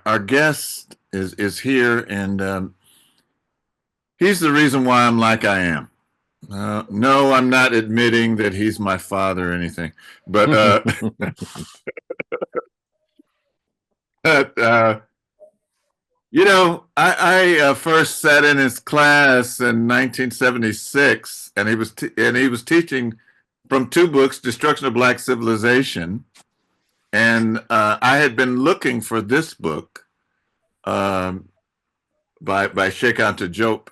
Our guest is here, and he's the reason why I'm like I am. No, I'm not admitting that he's my father or anything, but uh, I first sat in his class in 1976, and he was teaching from two books, Destruction of Black Civilization, and I had been looking for this book. Um, by Sheikh Anta Diop,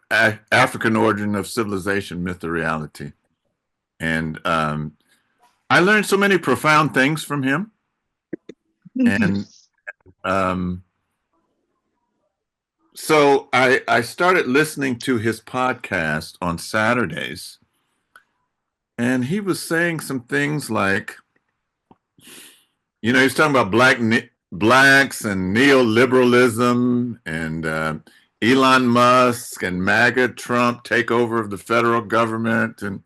African Origin of Civilization, Myth or Reality. And I learned so many profound things from him. And um, so I started listening to his podcast on Saturdays. And he was saying some things like, he's talking about blacks and neoliberalism and Elon Musk and MAGA Trump takeover of the federal government. And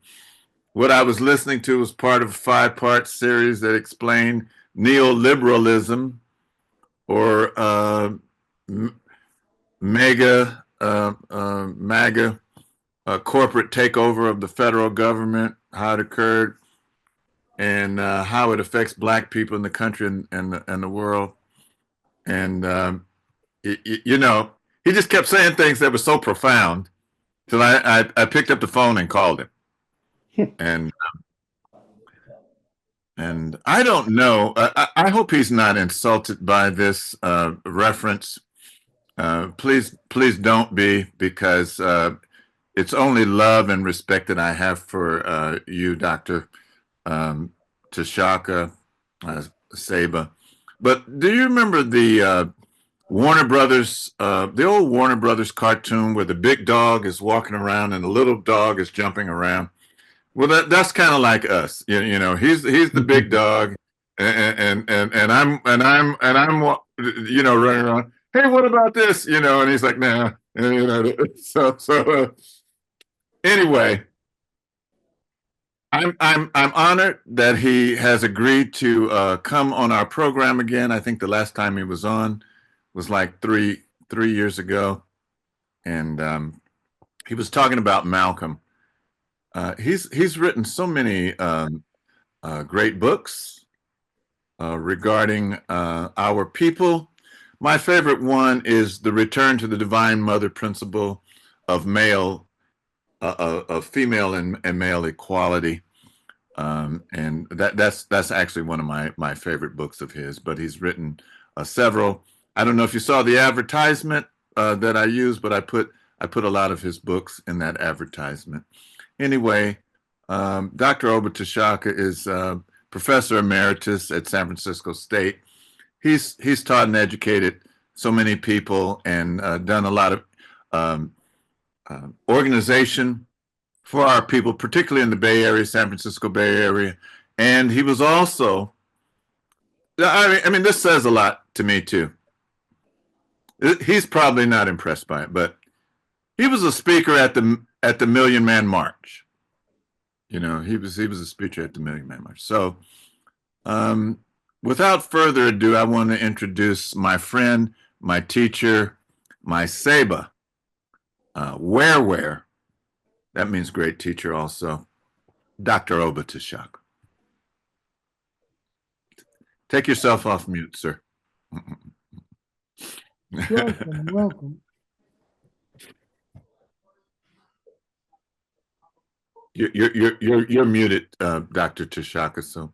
what I was listening to was part of a 5-part series that explained neoliberalism or MAGA corporate takeover of the federal government, how it occurred, and how it affects black people in the country and the world. And he just kept saying things that were so profound till I picked up the phone and called him. And I don't know. I hope he's not insulted by this reference. Please don't be, because it's only love and respect that I have for you, Dr. Tashaka Seba. But do you remember the Warner Brothers, the old Warner Brothers cartoon where the big dog is walking around and the little dog is jumping around? Well, that's kind of like us. He's the big dog, and I'm running around. Hey, what about this? And he's like, nah. So anyway, I'm honored that he has agreed to come on our program again. I think the last time he was on was like three years ago, and he was talking about Malcolm. He's written so many great books regarding our people. My favorite one is The Return to the Divine Mother Principle of female and male equality. And that's actually one of my favorite books of his, but he's written several. I don't know if you saw the advertisement that I used, but I put a lot of his books in that advertisement. Anyway, Dr. Oba Tashaka is professor emeritus at San Francisco State. He's taught and educated so many people and done a lot of organization for our people, particularly in the Bay Area, San Francisco Bay Area. And he was also, I mean, this says a lot to me too. He's probably not impressed by it, but he was a speaker at the Million Man March. He was a speaker at the Million Man March. So without further ado, I want to introduce my friend, my teacher, my Seba, where. That means great teacher also, Dr. Oba Tashaka. Take yourself off mute, sir. Welcome. You're muted, Dr. Tashaka, so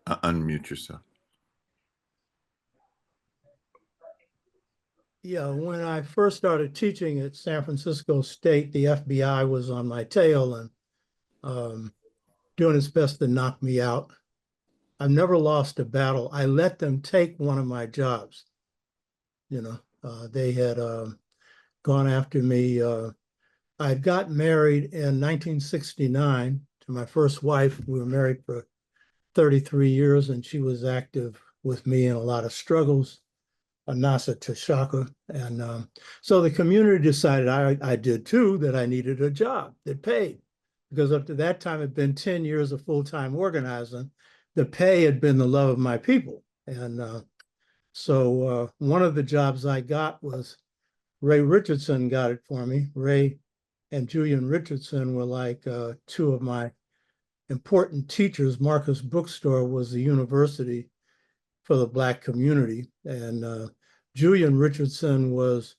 unmute yourself. Yeah, when I first started teaching at San Francisco State, the FBI was on my tail and doing its best to knock me out. I've never lost a battle. I let them take one of my jobs. They had gone after me. I got married in 1969 to my first wife. We were married for 33 years, and she was active with me in a lot of struggles. Nasa Tashaka. And so the community decided, I did too, that I needed a job that paid. because up to that time, it had been 10 years of full-time organizing. The pay had been the love of my people. And so one of the jobs I got was Ray Richardson got it for me. Ray and Julian Richardson were like two of my important teachers. Marcus Bookstore was the university for the Black community. And Julian Richardson was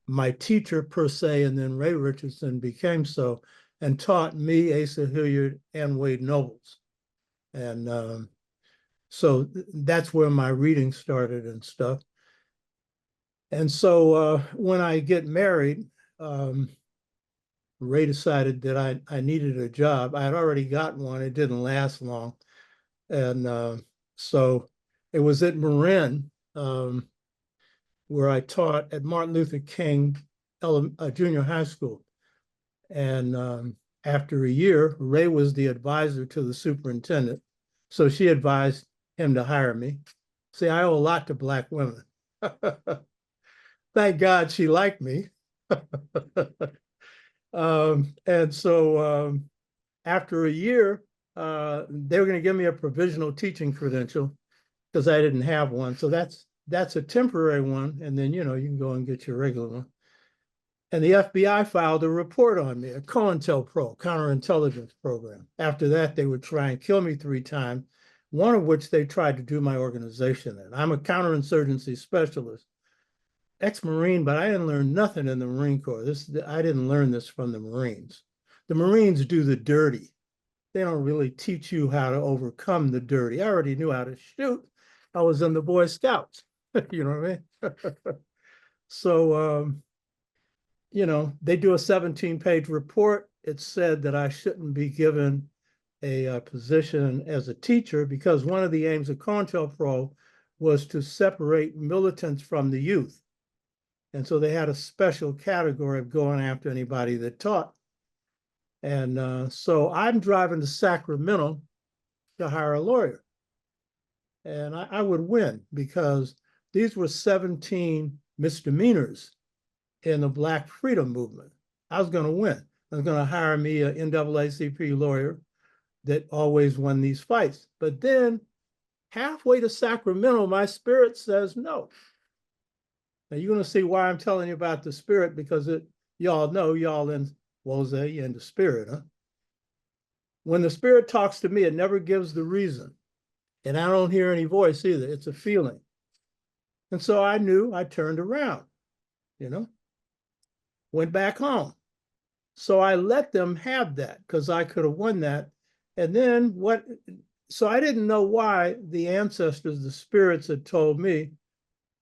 my teacher per se, and then Ray Richardson became so and taught me, Asa Hilliard, and Wade Nobles. And so that's where my reading started and stuff. And so when I get married, Ray decided that I needed a job. I had already gotten one. It didn't last long. And so it was at Marin, where I taught at Martin Luther King Junior High School. And after a year, Ray was the advisor to the superintendent. So she advised him to hire me. See, I owe a lot to Black women. Thank God she liked me. And so after a year, they were going to give me a provisional teaching credential because I didn't have one. So that's a temporary one. And then, you can go and get your regular one. And the FBI filed a report on me, a COINTELPRO, counterintelligence program. After that, they would try and kill me 3 times, one of which they tried to do my organization in. I'm a counterinsurgency specialist, ex-Marine, but I didn't learn nothing in the Marine Corps. I didn't learn this from the Marines. The Marines do the dirty. They don't really teach you how to overcome the dirty. I already knew how to shoot. I was in the Boy Scouts, you know what I mean? So, they do a 17-page report. It said that I shouldn't be given a position as a teacher because one of the aims of COINTELPRO was to separate militants from the youth. And so they had a special category of going after anybody that taught. And so I'm driving to Sacramento to hire a lawyer. And I would win because these were 17 misdemeanors in the Black freedom movement. I was going to win. I was going to hire me an NAACP lawyer that always won these fights. But then halfway to Sacramento, my spirit says no. Now you're going to see why I'm telling you about the spirit, because y'all know, y'all in Woze, you're in the spirit, huh? When the spirit talks to me, it never gives the reason. And I don't hear any voice either. It's a feeling. And so I knew. I turned around, went back home. So I let them have that because I could have won that. And then so I didn't know why the ancestors, the spirits, had told me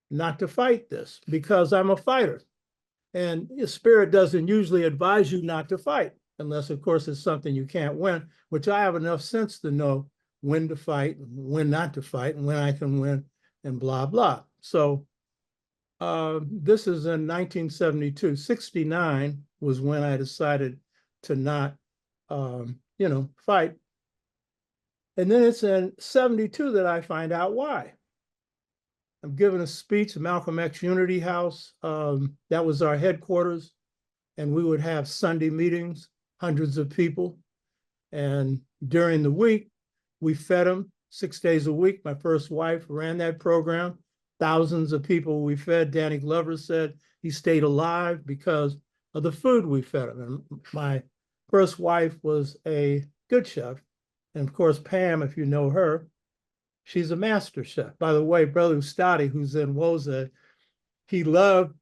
not to fight this, because I'm a fighter. And your spirit doesn't usually advise you not to fight, unless, of course, it's something you can't win, which I have enough sense to know when to fight, when not to fight, and when I can win, and blah, blah. So this is in 1972. 69 was when I decided to not, fight. And then it's in 72 that I find out why. I'm giving a speech at Malcolm X Unity House. That was our headquarters. And we would have Sunday meetings, hundreds of people. And during the week, we fed them 6 days a week. My first wife ran that program. Thousands of people we fed. Danny Glover said he stayed alive because of the food we fed him. And my first wife was a good chef. And of course, Pam, if you know her, she's a master chef. By the way, Brother Ustadi, who's in Woza, he loved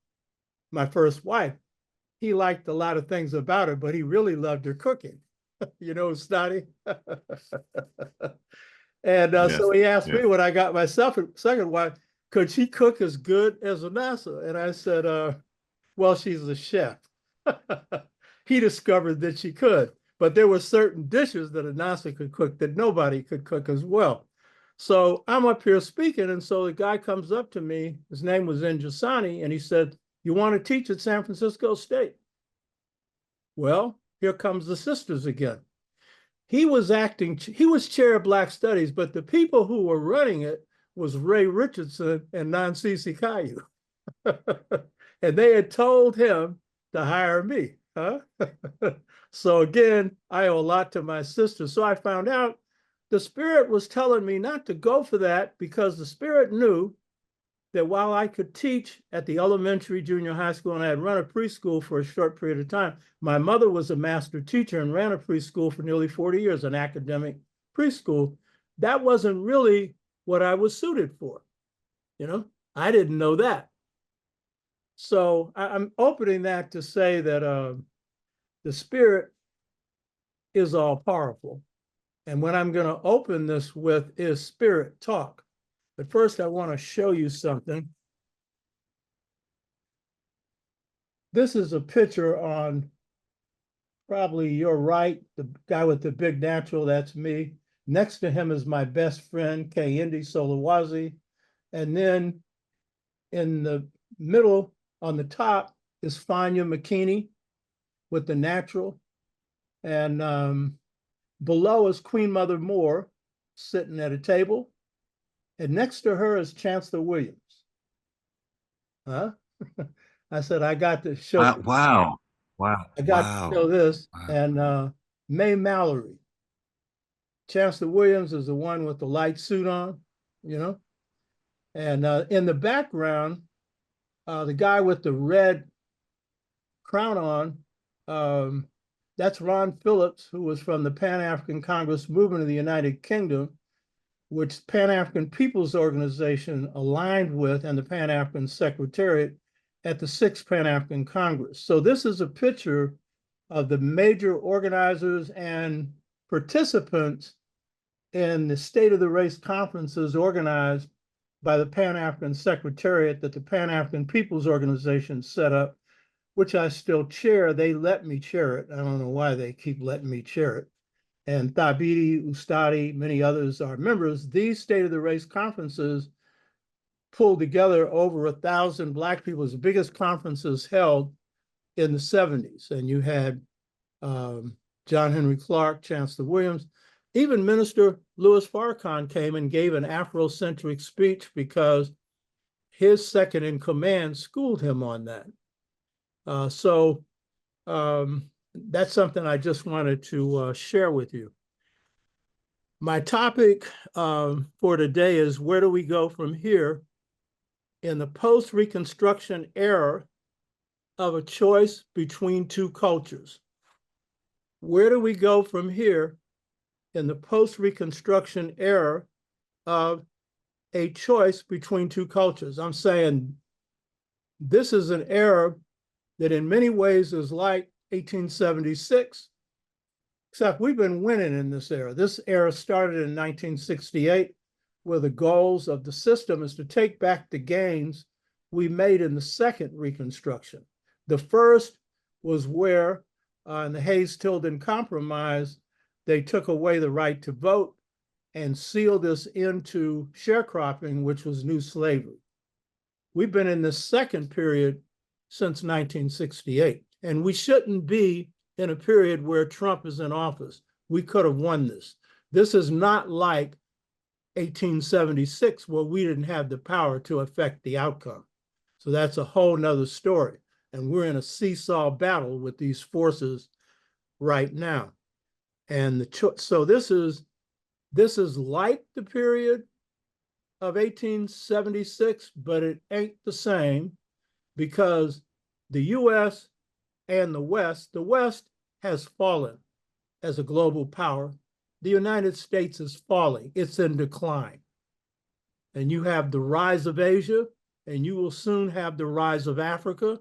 my first wife. He liked a lot of things about her, but he really loved her cooking. Ustadi? And yes, so he asked me when I got my second wife, could she cook as good as Anassa? And I said, well, she's a chef. He discovered that she could, but there were certain dishes that Anassa could cook that nobody could cook as well. So I'm up here speaking, and so the guy comes up to me, his name was Njasani, and he said, you want to teach at San Francisco State? Well, here comes the sisters again. He was chair of Black Studies, but the people who were running it was Ray Richardson and Nansisi Kayu. And they had told him to hire me. Huh? So again, I owe a lot to my sister. So I found out the Spirit was telling me not to go for that because the Spirit knew that while I could teach at the elementary, junior high school, and I had run a preschool for a short period of time, my mother was a master teacher and ran a preschool for nearly 40 years, an academic preschool. That wasn't really what I was suited for. You know, I didn't know that. So I'm opening that to say that the Spirit is all powerful. And what I'm going to open this with is Spirit Talk. But first, I want to show you something. This is a picture on probably your right, the guy with the big natural, that's me. Next to him is my best friend, Kehinde Solowazi. And then in the middle, on the top, is Fanya McKinney with the natural. And below is Queen Mother Moore sitting at a table. And next to her is Chancellor Williams. Huh? I said, I got to show. Wow. Wow. I got to show this. Wow. And May Mallory. Chancellor Williams is the one with the light suit on, you know. And in the background, the guy with the red crown on, that's Ron Phillips, who was from the Pan-African Congress Movement of the United Kingdom, which Pan-African People's Organization aligned with, and the Pan-African Secretariat at the 6th Pan-African Congress. So this is a picture of the major organizers and participants in the State of the Race conferences organized by the Pan-African Secretariat that the Pan-African People's Organization set up, which I still chair. They let me chair it. I don't know why they keep letting me chair it. And Thabiti, Ustadi, many others are members. These State of the Race conferences pulled together over 1,000 Black people. It was the biggest conferences held in the 70s. And you had John Henry Clark, Chancellor Williams, even Minister Louis Farrakhan came and gave an Afrocentric speech because his second in command schooled him on that. So that's something I just wanted to share with you. My topic for today is where do we go from here in the post-Reconstruction era of a choice between two cultures? Where do we go from here in the post-Reconstruction era of a choice between two cultures? I'm saying this is an era that in many ways is like 1876, except we've been winning in this era. This era started in 1968, where the goals of the system is to take back the gains we made in the second Reconstruction. The first was where, in the Hayes-Tilden Compromise, they took away the right to vote and sealed us into sharecropping, which was new slavery. We've been in this second period since 1968, and we shouldn't be in a period where Trump is in office. We could have won this. This is not like 1876, where we didn't have the power to affect the outcome. So that's a whole nother story. And we're in a seesaw battle with these forces right now. And so this is like the period of 1876, but it ain't the same, because the US and the West has fallen as a global power. The United States is falling. It's in decline. And you have the rise of Asia, and you will soon have the rise of Africa.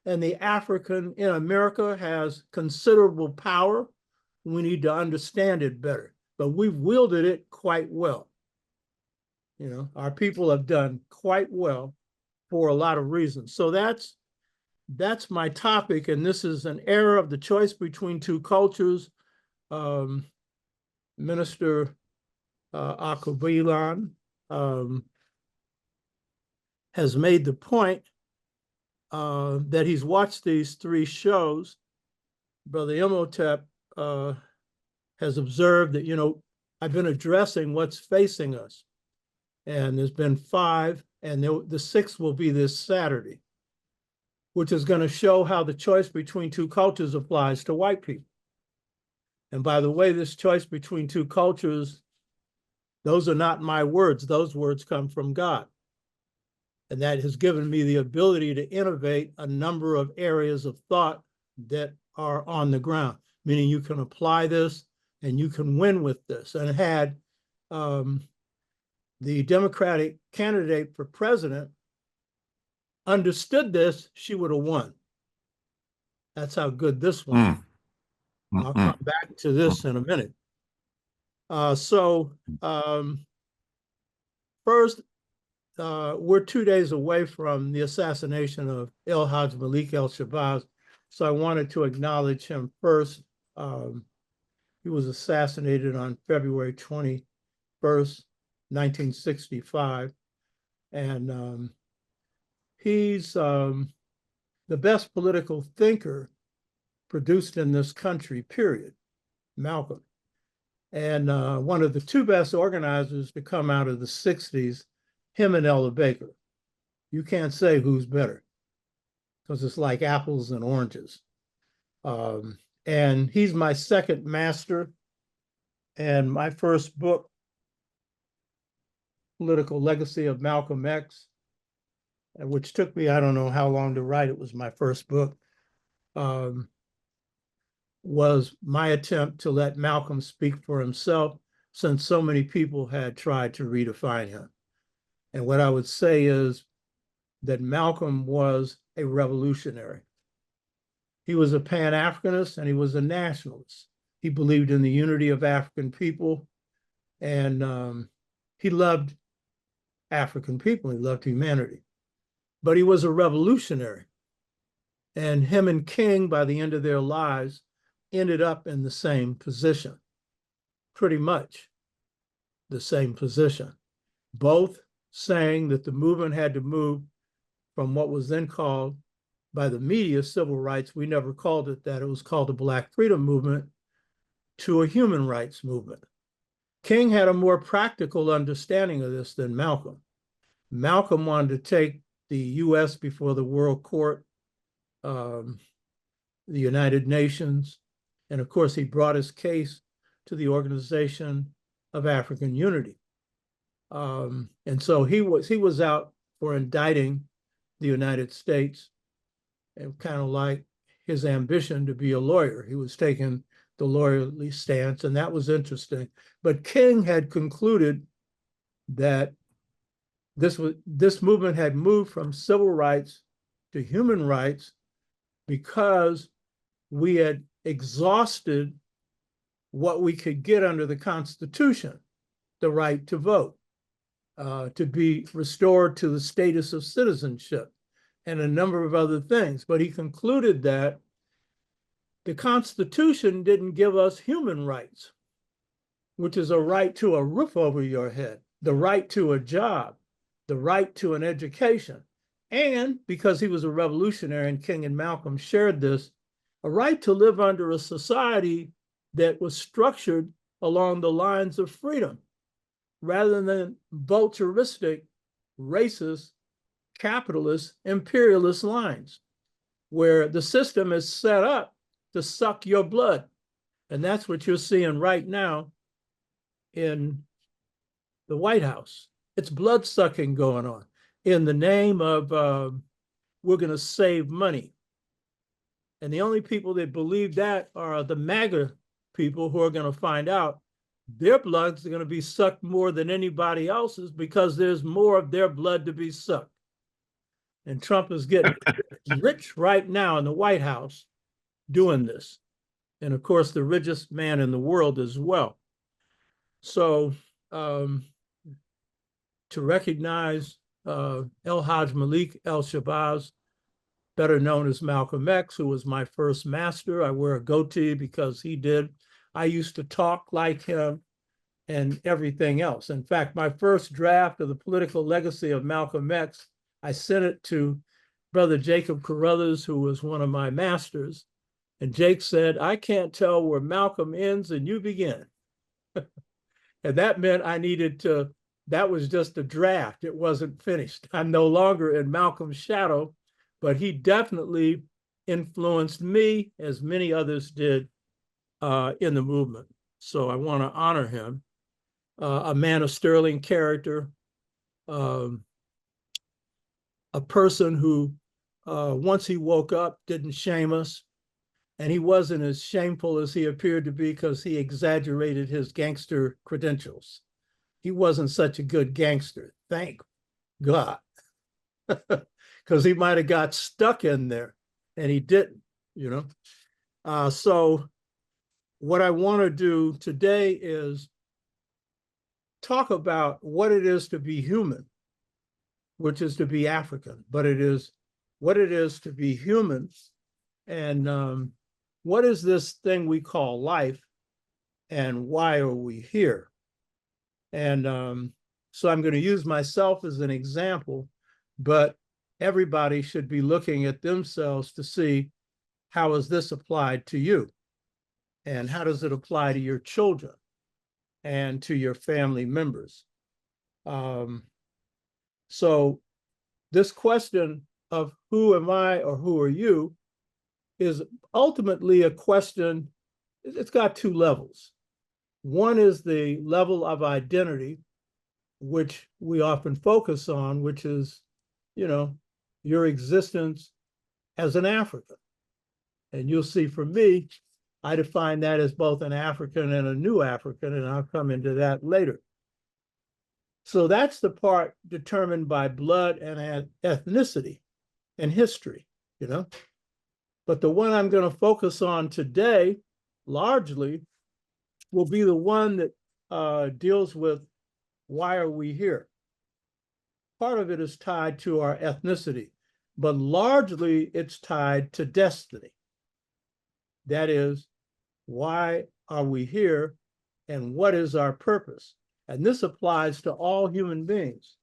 And the African in America has considerable power. We need to understand it better, but we've wielded it quite well. You know, our people have done quite well for a lot of reasons. So that's my topic, and this is an era of the choice between two cultures. Minister Akubilan has made the point that he's watched these three shows. Brother Imhotep has observed that, you know, I've been addressing what's facing us. And there's been 5, and the 6th will be this Saturday. which is going to show how the choice between two cultures applies to white people. And by the way, this choice between two cultures, those are not my words. Those words come from God. And that has given me the ability to innovate a number of areas of thought that are on the ground, meaning you can apply this and you can win with this. And had the Democratic candidate for president understood this, she would have won. That's how good this one. I'll come back to this in a minute. First, we're 2 days away from the assassination of El-Hajj Malik El-Shabazz, so I wanted to acknowledge him first. He was assassinated on February 21st, 1965, and he's the best political thinker produced in this country, period, Malcolm. And one of the two best organizers to come out of the 60s, him and Ella Baker. You can't say who's better because it's like apples and oranges. And he's my second master. And my first book, Political Legacy of Malcolm X, which took me, I don't know how long to write. It was my first book, was my attempt to let Malcolm speak for himself, since so many people had tried to redefine him. And what I would say is that Malcolm was a revolutionary. He was a Pan-Africanist and he was a nationalist. He believed in the unity of African people, and he loved African people. He loved humanity. But he was a revolutionary. And him and King, by the end of their lives, ended up in the same position, pretty much the same position. Both saying that the movement had to move from what was then called by the media civil rights. We never called it that. It was called the Black Freedom Movement, to a human rights movement. King had a more practical understanding of this than Malcolm. Malcolm wanted to take the U.S. before the World Court, the United Nations, and of course, he brought his case to the Organization of African Unity. And so he was out for indicting the United States, and kind of like his ambition to be a lawyer. He was taking the lawyerly stance, and that was interesting. But King had concluded that this movement had moved from civil rights to human rights because we had exhausted what we could get under the Constitution, the right to vote, to be restored to the status of citizenship, and a number of other things. But he concluded that the Constitution didn't give us human rights, which is a right to a roof over your head, the right to a job, the right to an education, and because he was a revolutionary, and King and Malcolm shared this, a right to live under a society that was structured along the lines of freedom, rather than vulturistic, racist, capitalist, imperialist lines, where the system is set up to suck your blood. And that's what you're seeing right now in the White House. It's blood sucking going on in the name of we're going to save money. And the only people that believe that are the MAGA people, who are going to find out their blood's going to be sucked more than anybody else's because there's more of their blood to be sucked. And Trump is getting rich right now in the White House doing this. And of course, the richest man in the world as well. So to recognize El-Hajj Malik El-Shabazz, better known as Malcolm X, who was my first master. I wear a goatee because he did. I used to talk like him and everything else. In fact, my first draft of the Political Legacy of Malcolm X, I sent it to Brother Jacob Carruthers, who was one of my masters. And Jake said, I can't tell where Malcolm ends and you begin. And that meant I needed to, that was just a draft. It wasn't finished. I'm no longer in Malcolm's shadow, but he definitely influenced me as many others did in the movement. So I want to honor him. A man of sterling character, a person who, once he woke up, didn't shame us. And he wasn't as shameful as he appeared to be because he exaggerated his gangster credentials. He wasn't such a good gangster, thank God, because he might have got stuck in there, and he didn't, you know. So what I want to do today is talk about what it is to be human, which is to be African, but it is what it is to be human, and what is this thing we call life, and why are we here? And so I'm going to use myself as an example, but everybody should be looking at themselves to see, how is this applied to you? And how does it apply to your children and to your family members? So this question of who am I or who are you is ultimately a question. It's got two levels. One is the level of identity, which we often focus on, which is, you know, your existence as an African. And you'll see for me, I define that as both an African and a new African, and I'll come into that later. So that's the part determined by blood and ethnicity and history, you know. But the one I'm going to focus on today, largely, will be the one that deals with why are we here? Part of it is tied to our ethnicity, but largely it's tied to destiny. That is, why are we here and what is our purpose? And this applies to all human beings,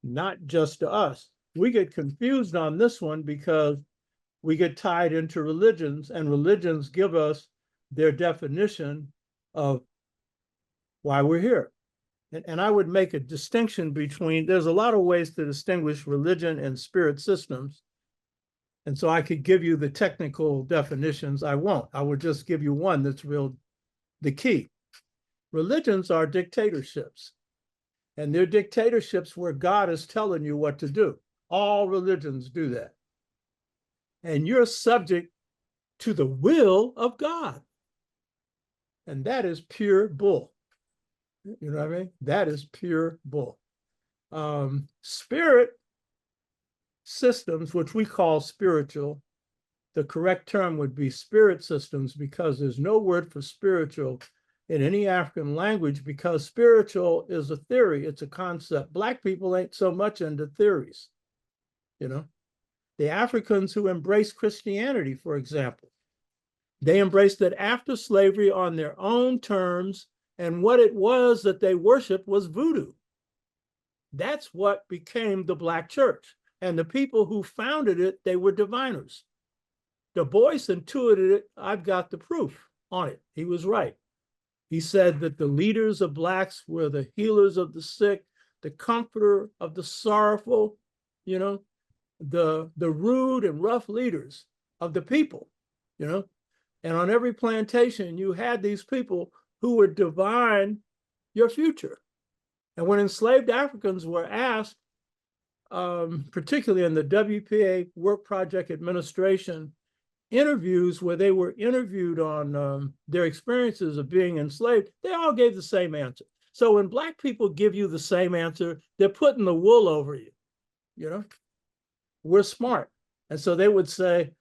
not just to us. We get confused on this one because we get tied into religions, and religions give us their definition of why we're here. And I would make a distinction between, there's a lot of ways to distinguish religion and spirit systems. And so I could give you the technical definitions. I won't. I would just give you one that's real, the key. Religions are dictatorships, and they're dictatorships where God is telling you what to do. All religions do that. And you're subject to the will of God. And that is pure bull. You know what I mean? That is pure bull. Spirit systems, which we call spiritual, the correct term would be spirit systems, because there's no word for spiritual in any African language, because spiritual is a theory, it's a concept. Black people ain't so much into theories, you know. The Africans who embraced Christianity, for example, they embraced it after slavery on their own terms, and what it was that they worshiped was voodoo. That's what became the Black church. And the people who founded it, they were diviners. Du Bois intuited it. I've got the proof on it. He was right. He said that the leaders of Blacks were the healers of the sick, the comforter of the sorrowful, you know, the rude and rough leaders of the people, you know. And on every plantation, you had these people who would divine your future. And when enslaved Africans were asked, particularly in the WPA Work Project Administration interviews, where they were interviewed on their experiences of being enslaved, they all gave the same answer. So when Black people give you the same answer, they're putting the wool over you, you know. We're smart. And so they would say,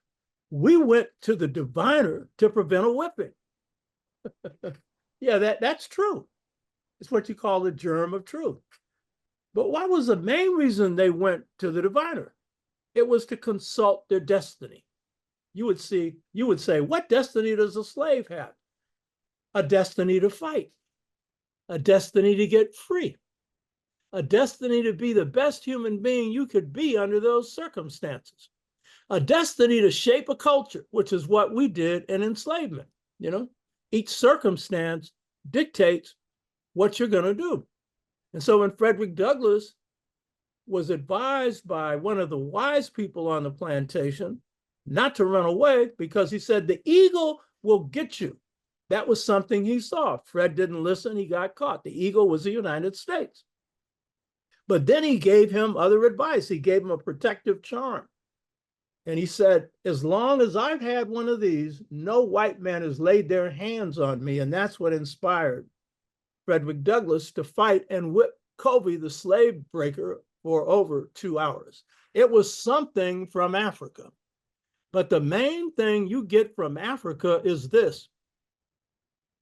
we went to the diviner to prevent a whipping. Yeah, that's true. It's what you call the germ of truth. But what was the main reason they went to the diviner? It was to consult their destiny. You would say, what destiny does a slave have? A destiny to fight, a destiny to get free, a destiny to be the best human being you could be under those circumstances, a destiny to shape a culture, which is what we did in enslavement. You know, each circumstance dictates what you're going to do. And so when Frederick Douglass was advised by one of the wise people on the plantation not to run away because he said, the eagle will get you. That was something he saw. Fred didn't listen. He got caught. The eagle was the United States. But then he gave him other advice. He gave him a protective charm. And he said, as long as I've had one of these, no white man has laid their hands on me. And that's what inspired Frederick Douglass to fight and whip Covey, the slave breaker, for over 2 hours. It was something from Africa. But the main thing you get from Africa is this: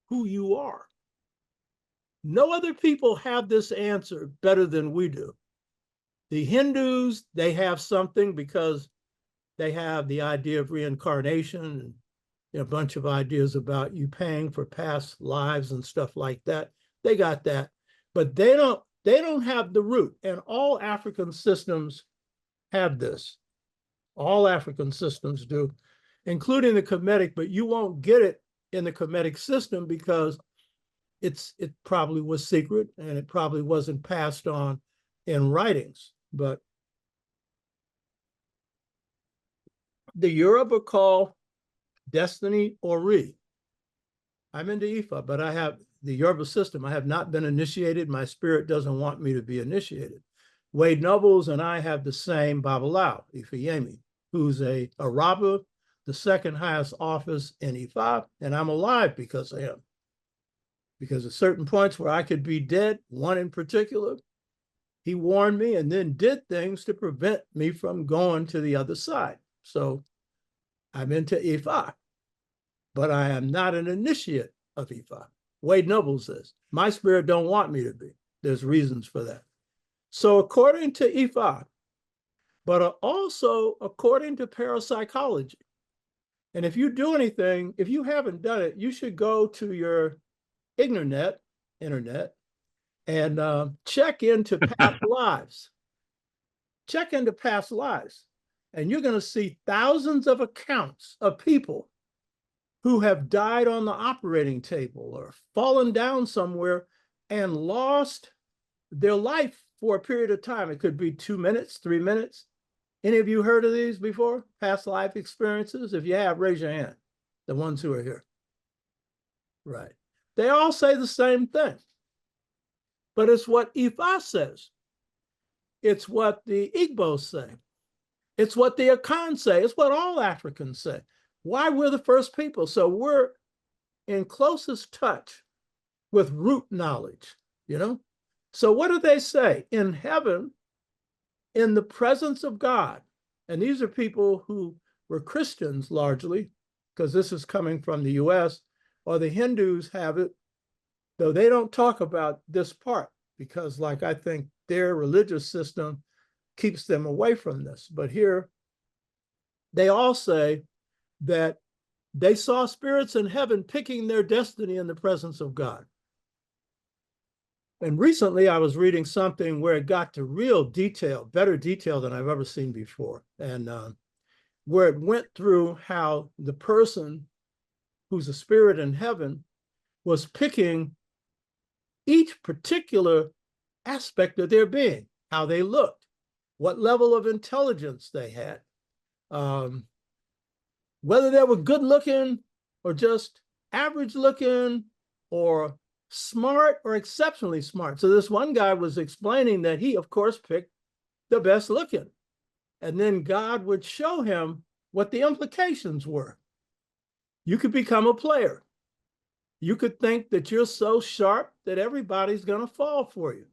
who you are. No other people have this answer better than we do. The Hindus, they have something because they have the idea of reincarnation and a bunch of ideas about you paying for past lives and stuff like that. They got that, but they don't have the root. And all African systems have this. All African systems do, including the Kemetic, but you won't get it in the Kemetic system because it probably was secret and it probably wasn't passed on in writings. But the Yoruba call destiny Ori. I'm into Ifa, but I have the Yoruba system. I have not been initiated. My spirit doesn't want me to be initiated. Wade Nobles and I have the same Babalawo, Ifeyemi, who's a Araba, the second highest office in Ifa, and I'm alive because of him. Because at certain points where I could be dead, one in particular, he warned me and then did things to prevent me from going to the other side. So I'm into Ifa, but I am not an initiate of Ifa. Wade Nobles says, my spirit don't want me to be. There's reasons for that. So according to Ifa, but also according to parapsychology, and if you do anything, if you haven't done it, you should go to your internet, and check into past lives. Check into past lives. And you're going to see thousands of accounts of people who have died on the operating table or fallen down somewhere and lost their life for a period of time. It could be 2 minutes, 3 minutes. Any of you heard of these before? Past life experiences? If you have, raise your hand. The ones who are here. Right. They all say the same thing. But it's what Ifa says. It's what the Igbos say. It's what the Akan say. It's what all Africans say. Why we're the first people. So we're in closest touch with root knowledge, you know? So what do they say? In heaven, in the presence of God, and these are people who were Christians largely, because this is coming from the US, or the Hindus have it, though they don't talk about this part, because like I think their religious system keeps them away from this. But here, they all say that they saw spirits in heaven picking their destiny in the presence of God. And recently I was reading something where it got to real detail, better detail than I've ever seen before. And where it went through how the person who's a spirit in heaven was picking each particular aspect of their being, how they looked, what level of intelligence they had, whether they were good looking or just average looking or smart or exceptionally smart. So this one guy was explaining that he, of course, picked the best looking. And then God would show him what the implications were. You could become a player. You could think that you're so sharp that everybody's going to fall for you.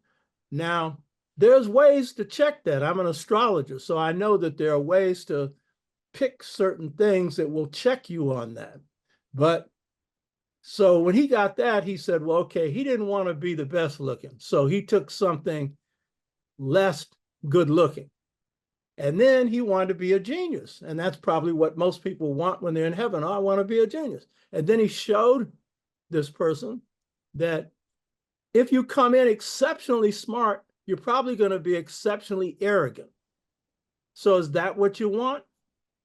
Now, there's ways to check that. I'm an astrologer, so I know that there are ways to pick certain things that will check you on that. But so when he got that, he said, well, okay, he didn't want to be the best looking. So he took something less good looking. And then he wanted to be a genius. And that's probably what most people want when they're in heaven. Oh, I want to be a genius. And then he showed this person that if you come in exceptionally smart, you're probably going to be exceptionally arrogant. So is that what you want?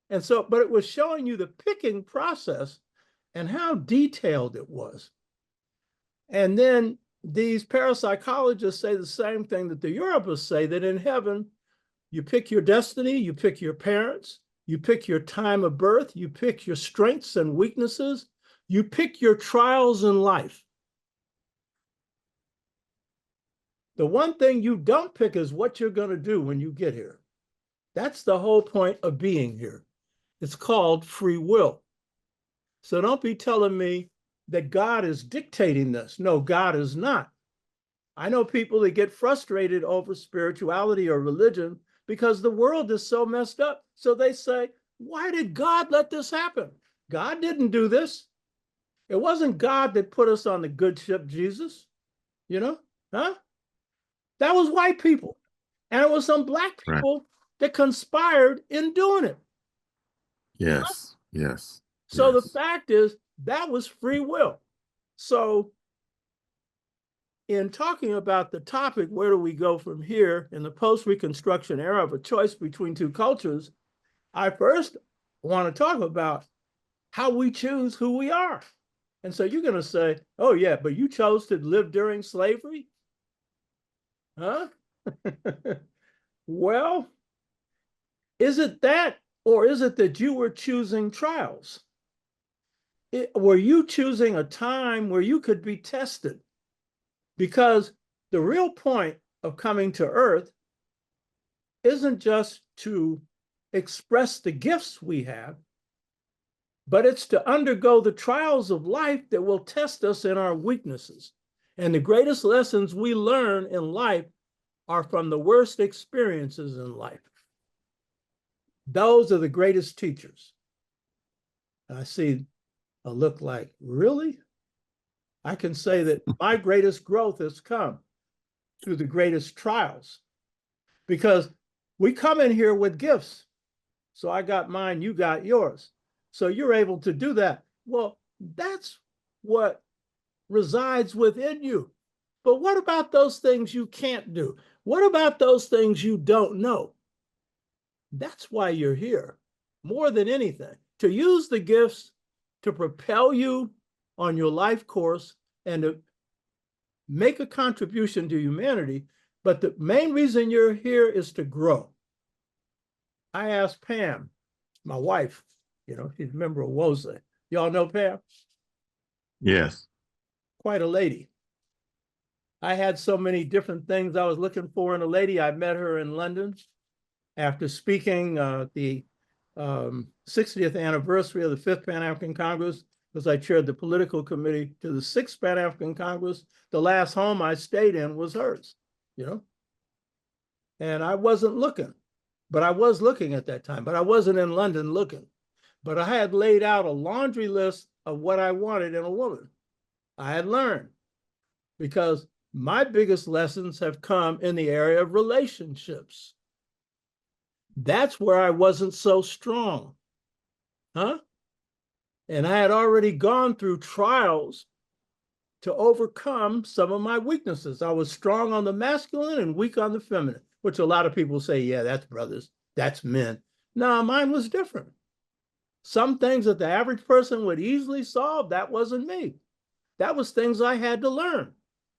And so, but it was showing you the picking process and how detailed it was. And then these parapsychologists say the same thing that the Europists say, that in heaven, you pick your destiny, you pick your parents, you pick your time of birth, you pick your strengths and weaknesses, you pick your trials in life. The one thing you don't pick is what you're going to do when you get here. That's the whole point of being here. It's called free will. So don't be telling me that God is dictating this. No, God is not. I know people that get frustrated over spirituality or religion because the world is so messed up. So they say, why did God let this happen? God didn't do this. It wasn't God that put us on the good ship, Jesus. You know, huh? That was white people. And it was some black people that conspired in doing it. Yes, yes. So yes. the fact is, that was free will. So in talking about the topic, where do we go from here in the post-Reconstruction era of a choice between two cultures, I first want to talk about how we choose who we are. And so you're going to say, oh yeah, but you chose to live during slavery? Huh? Well, is it that, or is it that you were choosing trials? Were you choosing a time where you could be tested? Because the real point of coming to Earth isn't just to express the gifts we have, but it's to undergo the trials of life that will test us in our weaknesses. And the greatest lessons we learn in life are from the worst experiences in life. Those are the greatest teachers. I see a look like, really? I can say that my greatest growth has come through the greatest trials, because we come in here with gifts. So I got mine, you got yours. So you're able to do that. Well, that's what resides within you. But what about those things you can't do? What about those things you don't know? That's why you're here, more than anything, to use the gifts to propel you on your life course and to make a contribution to humanity. But the main reason you're here is to grow. I asked Pam, my wife, you know, she's a member of WOZA. Y'all know Pam? Yes. Quite a lady. I had so many different things I was looking for in a lady. I met her in London after speaking the 60th anniversary of the 5th Pan-African Congress, because I chaired the political committee to the 6th Pan-African Congress. The last home I stayed in was hers, you know? And I wasn't looking, but I was looking at that time, but I wasn't in London looking. But I had laid out a laundry list of what I wanted in a woman. I had learned, because my biggest lessons have come in the area of relationships. That's where I wasn't so strong, huh? And I had already gone through trials to overcome some of my weaknesses. I was strong on the masculine and weak on the feminine, which a lot of people say, yeah, that's brothers, that's men. No, mine was different. Some things that the average person would easily solve, that wasn't me. That was things I had to learn.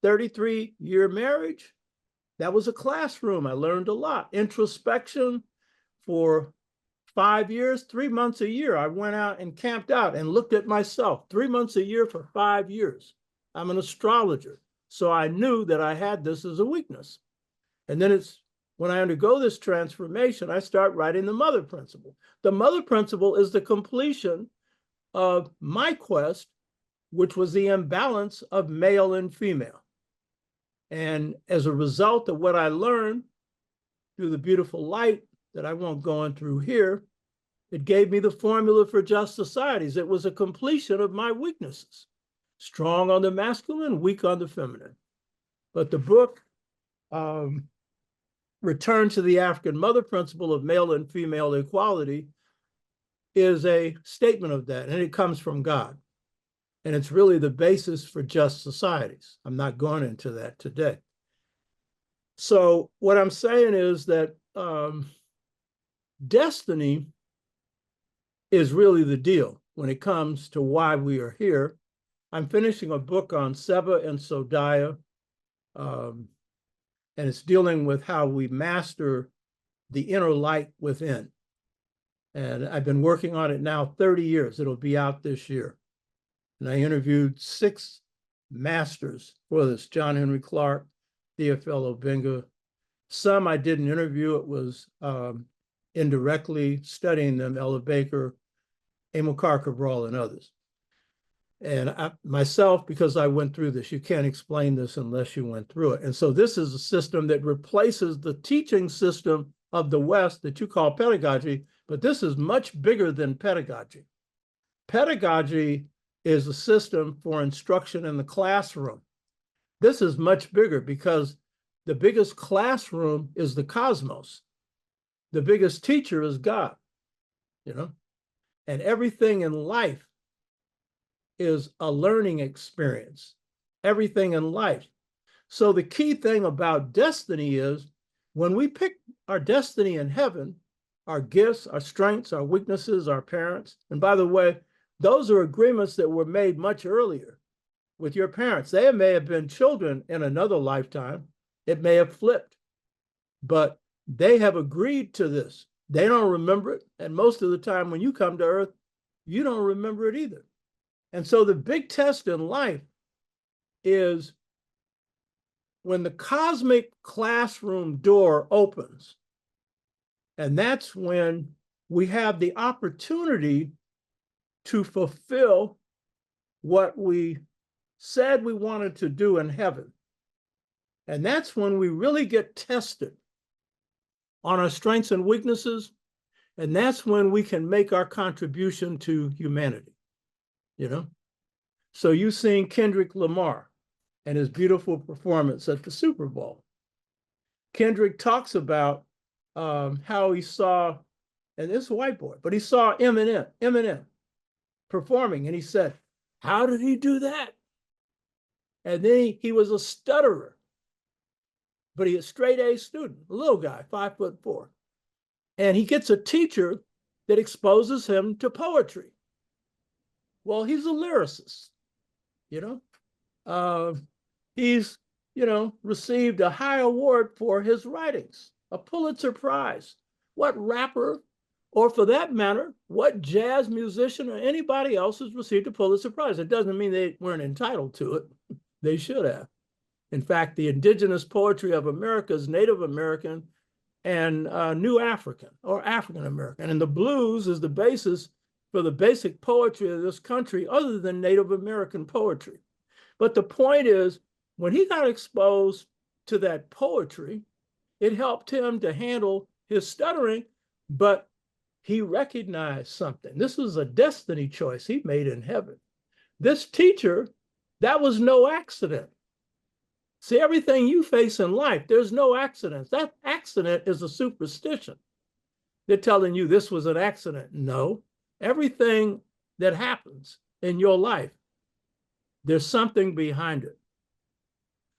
33-year marriage, that was a classroom. I learned a lot. Introspection for 5 years, 3 months a year. I went out and camped out and looked at myself 3 months a year for 5 years. I'm an astrologer. So I knew that I had this as a weakness. And then it's when I undergo this transformation, I start writing the mother principle. The mother principle is the completion of my quest, which was the imbalance of male and female. And as a result of what I learned through the beautiful light that I won't go on through here, it gave me the formula for just societies. It was a completion of my weaknesses. Strong on the masculine, weak on the feminine. But the book, Return to the African Mother Principle of Male and Female Equality, is a statement of that, and it comes from God. And it's really the basis for just societies. I'm not going into that today. So what I'm saying is that destiny is really the deal when it comes to why we are here. I'm finishing a book on Seba and Sodiah, And it's dealing with how we master the inner light within. And I've been working on it now 30 years. It'll be out this year. And I interviewed 6 masters for this: John Henry Clarke, Theophilo Benga. Some I didn't interview. It was indirectly studying them: Ella Baker, Amilcar Cabral, and others. And myself, because I went through this, you can't explain this unless you went through it. And so this is a system that replaces the teaching system of the West that you call pedagogy, but this is much bigger than pedagogy. Pedagogy is a system for instruction in the classroom. This is much bigger because the biggest classroom is the cosmos. The biggest teacher is God, you know, and everything in life is a learning experience, everything in life. So the key thing about destiny is when we pick our destiny in heaven, our gifts, our strengths, our weaknesses, our parents, and by the way, those are agreements that were made much earlier with your parents. They may have been children in another lifetime. It may have flipped, but they have agreed to this. They don't remember it. And most of the time when you come to earth, you don't remember it either. And so the big test in life is when the cosmic classroom door opens. And that's when we have the opportunity to fulfill what we said we wanted to do in heaven. And that's when we really get tested on our strengths and weaknesses. And that's when we can make our contribution to humanity, you know? So you've seen Kendrick Lamar and his beautiful performance at the Super Bowl. Kendrick talks about how he saw, and this white boy, but he saw Eminem performing, and he said, how did he do that? And then he was a stutterer, but he was a straight A student, a little guy, 5'4". And he gets a teacher that exposes him to poetry. Well, he's a lyricist, you know. He's, you know, received a high award for his writings, a Pulitzer Prize. What rapper, or for that matter, what jazz musician or anybody else has received a Pulitzer Prize? It doesn't mean they weren't entitled to it. They should have. In fact, the indigenous poetry of America is Native American and New African or African American. And the blues is the basis for the basic poetry of this country other than Native American poetry. But the point is, when he got exposed to that poetry, it helped him to handle his stuttering, but he recognized something. This was a destiny choice he made in heaven. This teacher, that was no accident. See, everything you face in life, there's no accidents. That accident is a superstition. They're telling you this was an accident. No, everything that happens in your life, there's something behind it.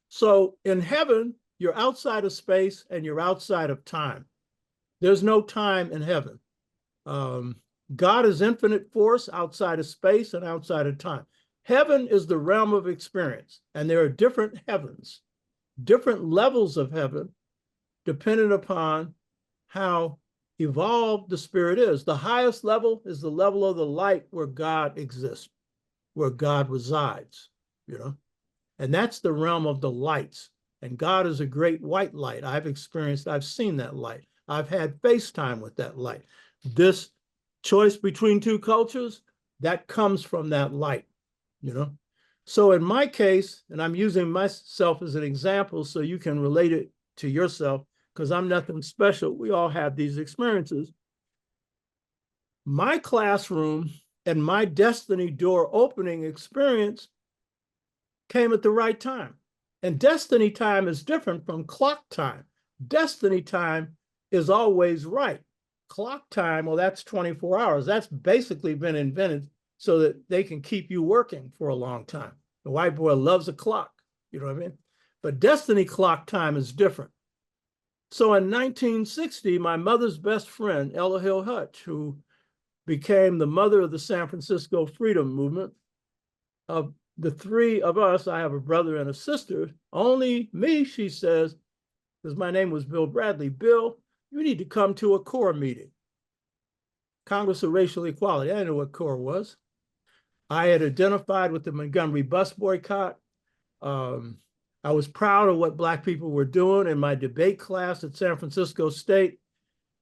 So in heaven, you're outside of space and you're outside of time. There's no time in heaven. God is infinite force outside of space and outside of time. Heaven is the realm of experience, and there are different heavens, different levels of heaven, dependent upon how evolved the spirit is. The highest level is the level of the light where God exists, where God resides, you know, and that's the realm of the lights. And God is a great white light. I've seen that light. I've had FaceTime with that light. This choice between two cultures, that comes from that light, you know? So in my case, and I'm using myself as an example so you can relate it to yourself, because I'm nothing special. We all have these experiences. My classroom and my destiny door opening experience came at the right time. And destiny time is different from clock time. Destiny time is always right. Clock time, well, that's 24 hours. That's basically been invented so that they can keep you working for a long time. The white boy loves a clock, you know what I mean? But destiny clock time is different. So in 1960, my mother's best friend, Ella Hill Hutch, who became the mother of the San Francisco Freedom Movement, the three of us, I have a brother and a sister, only me, she says, because my name was Bill Bradley. Bill, you need to come to a CORE meeting. Congress of Racial Equality. I didn't know what CORE was. I had identified with the Montgomery bus boycott. I was proud of what Black people were doing in my debate class at San Francisco State.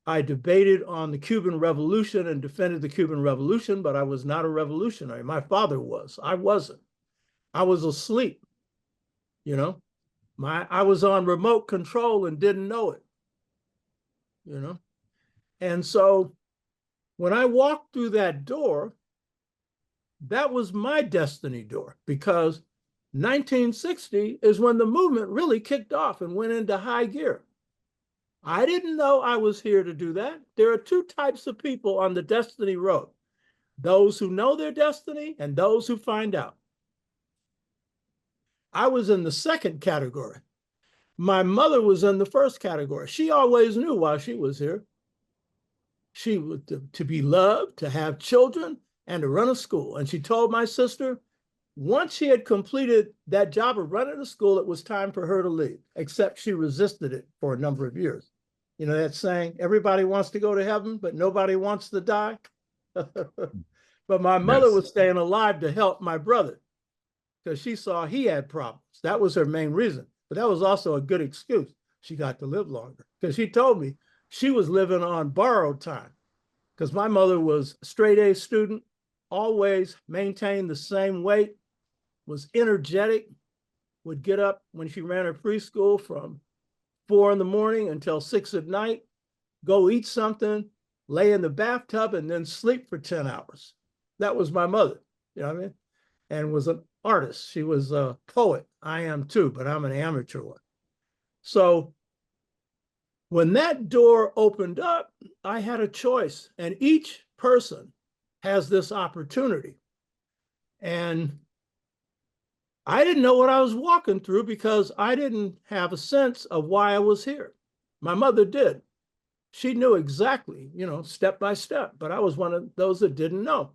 I debated on the Cuban Revolution and defended the Cuban Revolution, but I was not a revolutionary. My father was. I wasn't. I was asleep, you know. I was on remote control and didn't know it, you know. And so when I walked through that door, that was my destiny door, because 1960 is when the movement really kicked off and went into high gear. I didn't know I was here to do that. There are two types of people on the destiny road: those who know their destiny and those who find out. I was in the second category. My mother was in the first category. She always knew why she was here. She was to be loved, to have children, and to run a school. And she told my sister, once she had completed that job of running a school, it was time for her to leave, except she resisted it for a number of years. You know that saying, everybody wants to go to heaven, but nobody wants to die? But my mother was staying alive to help my brother because she saw he had problems. That was her main reason. But that was also a good excuse. She got to live longer because she told me she was living on borrowed time, because my mother was a straight A student, always maintained the same weight, was energetic, would get up when she ran her preschool from 4 in the morning until 6 at night, go eat something, lay in the bathtub, and then sleep for 10 hours. That was my mother, you know what I mean? And was an artist. She was a poet. I am too, but I'm an amateur one. So when that door opened up, I had a choice, and each person has this opportunity. And I didn't know what I was walking through because I didn't have a sense of why I was here. My mother did. She knew exactly, you know, step by step, but I was one of those that didn't know.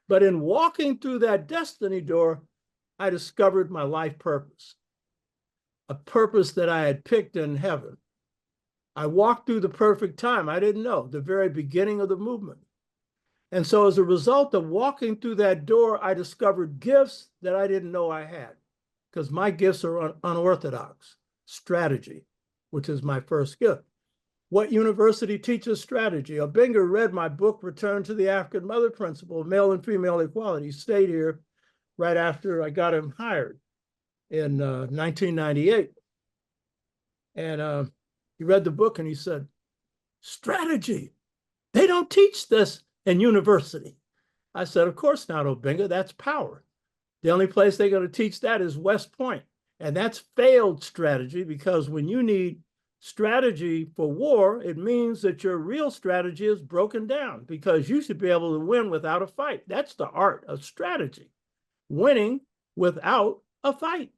But in walking through that destiny door, I discovered my life purpose, a purpose that I had picked in heaven. I walked through the perfect time. I didn't know, the very beginning of the movement. And so as a result of walking through that door, I discovered gifts that I didn't know I had, because my gifts are unorthodox. Strategy, which is my first gift. What university teaches strategy? Obenga read my book, Return to the African Mother Principle, Male and Female Equality. He stayed here right after I got him hired in 1998. And he read the book and he said, strategy, they don't teach this in university. I said, of course not, Obenga, that's power. The only place they're going to teach that is West Point. And that's failed strategy, because when you need strategy for war, it means that your real strategy is broken down, because you should be able to win without a fight. That's the art of strategy, winning without a fight.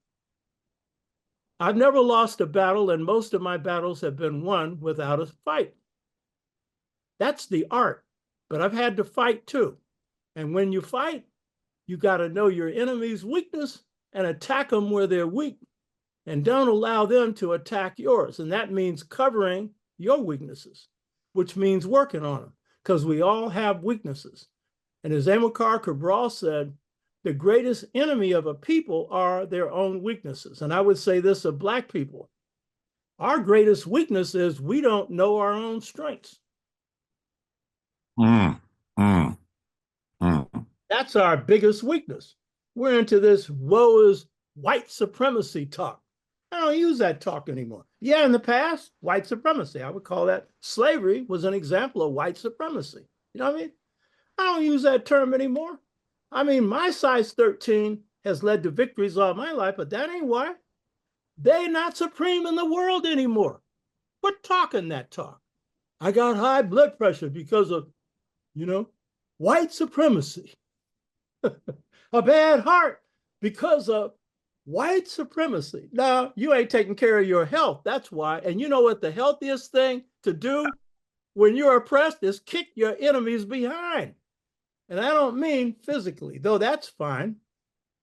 I've never lost a battle, and most of my battles have been won without a fight. That's the art, but I've had to fight too. And when you fight, you got to know your enemy's weakness and attack them where they're weak, and don't allow them to attack yours. And that means covering your weaknesses, which means working on them, because we all have weaknesses. And as Amilcar Cabral said, the greatest enemy of a people are their own weaknesses. And I would say this of Black people: our greatest weakness is we don't know our own strengths. That's our biggest weakness. We're into this woe is white supremacy talk. I don't use that talk anymore. Yeah, in the past, white supremacy, I would call that slavery was an example of white supremacy. You know what I mean? I don't use that term anymore. I mean, my size 13 has led to victories all my life, but that ain't why. They're not supreme in the world anymore. Quit talking that talk. I got high blood pressure because of, you know, white supremacy. A bad heart because of white supremacy. Now, you ain't taking care of your health. That's why. And you know what the healthiest thing to do when you're oppressed is kick your enemies behind. And I don't mean physically, though that's fine.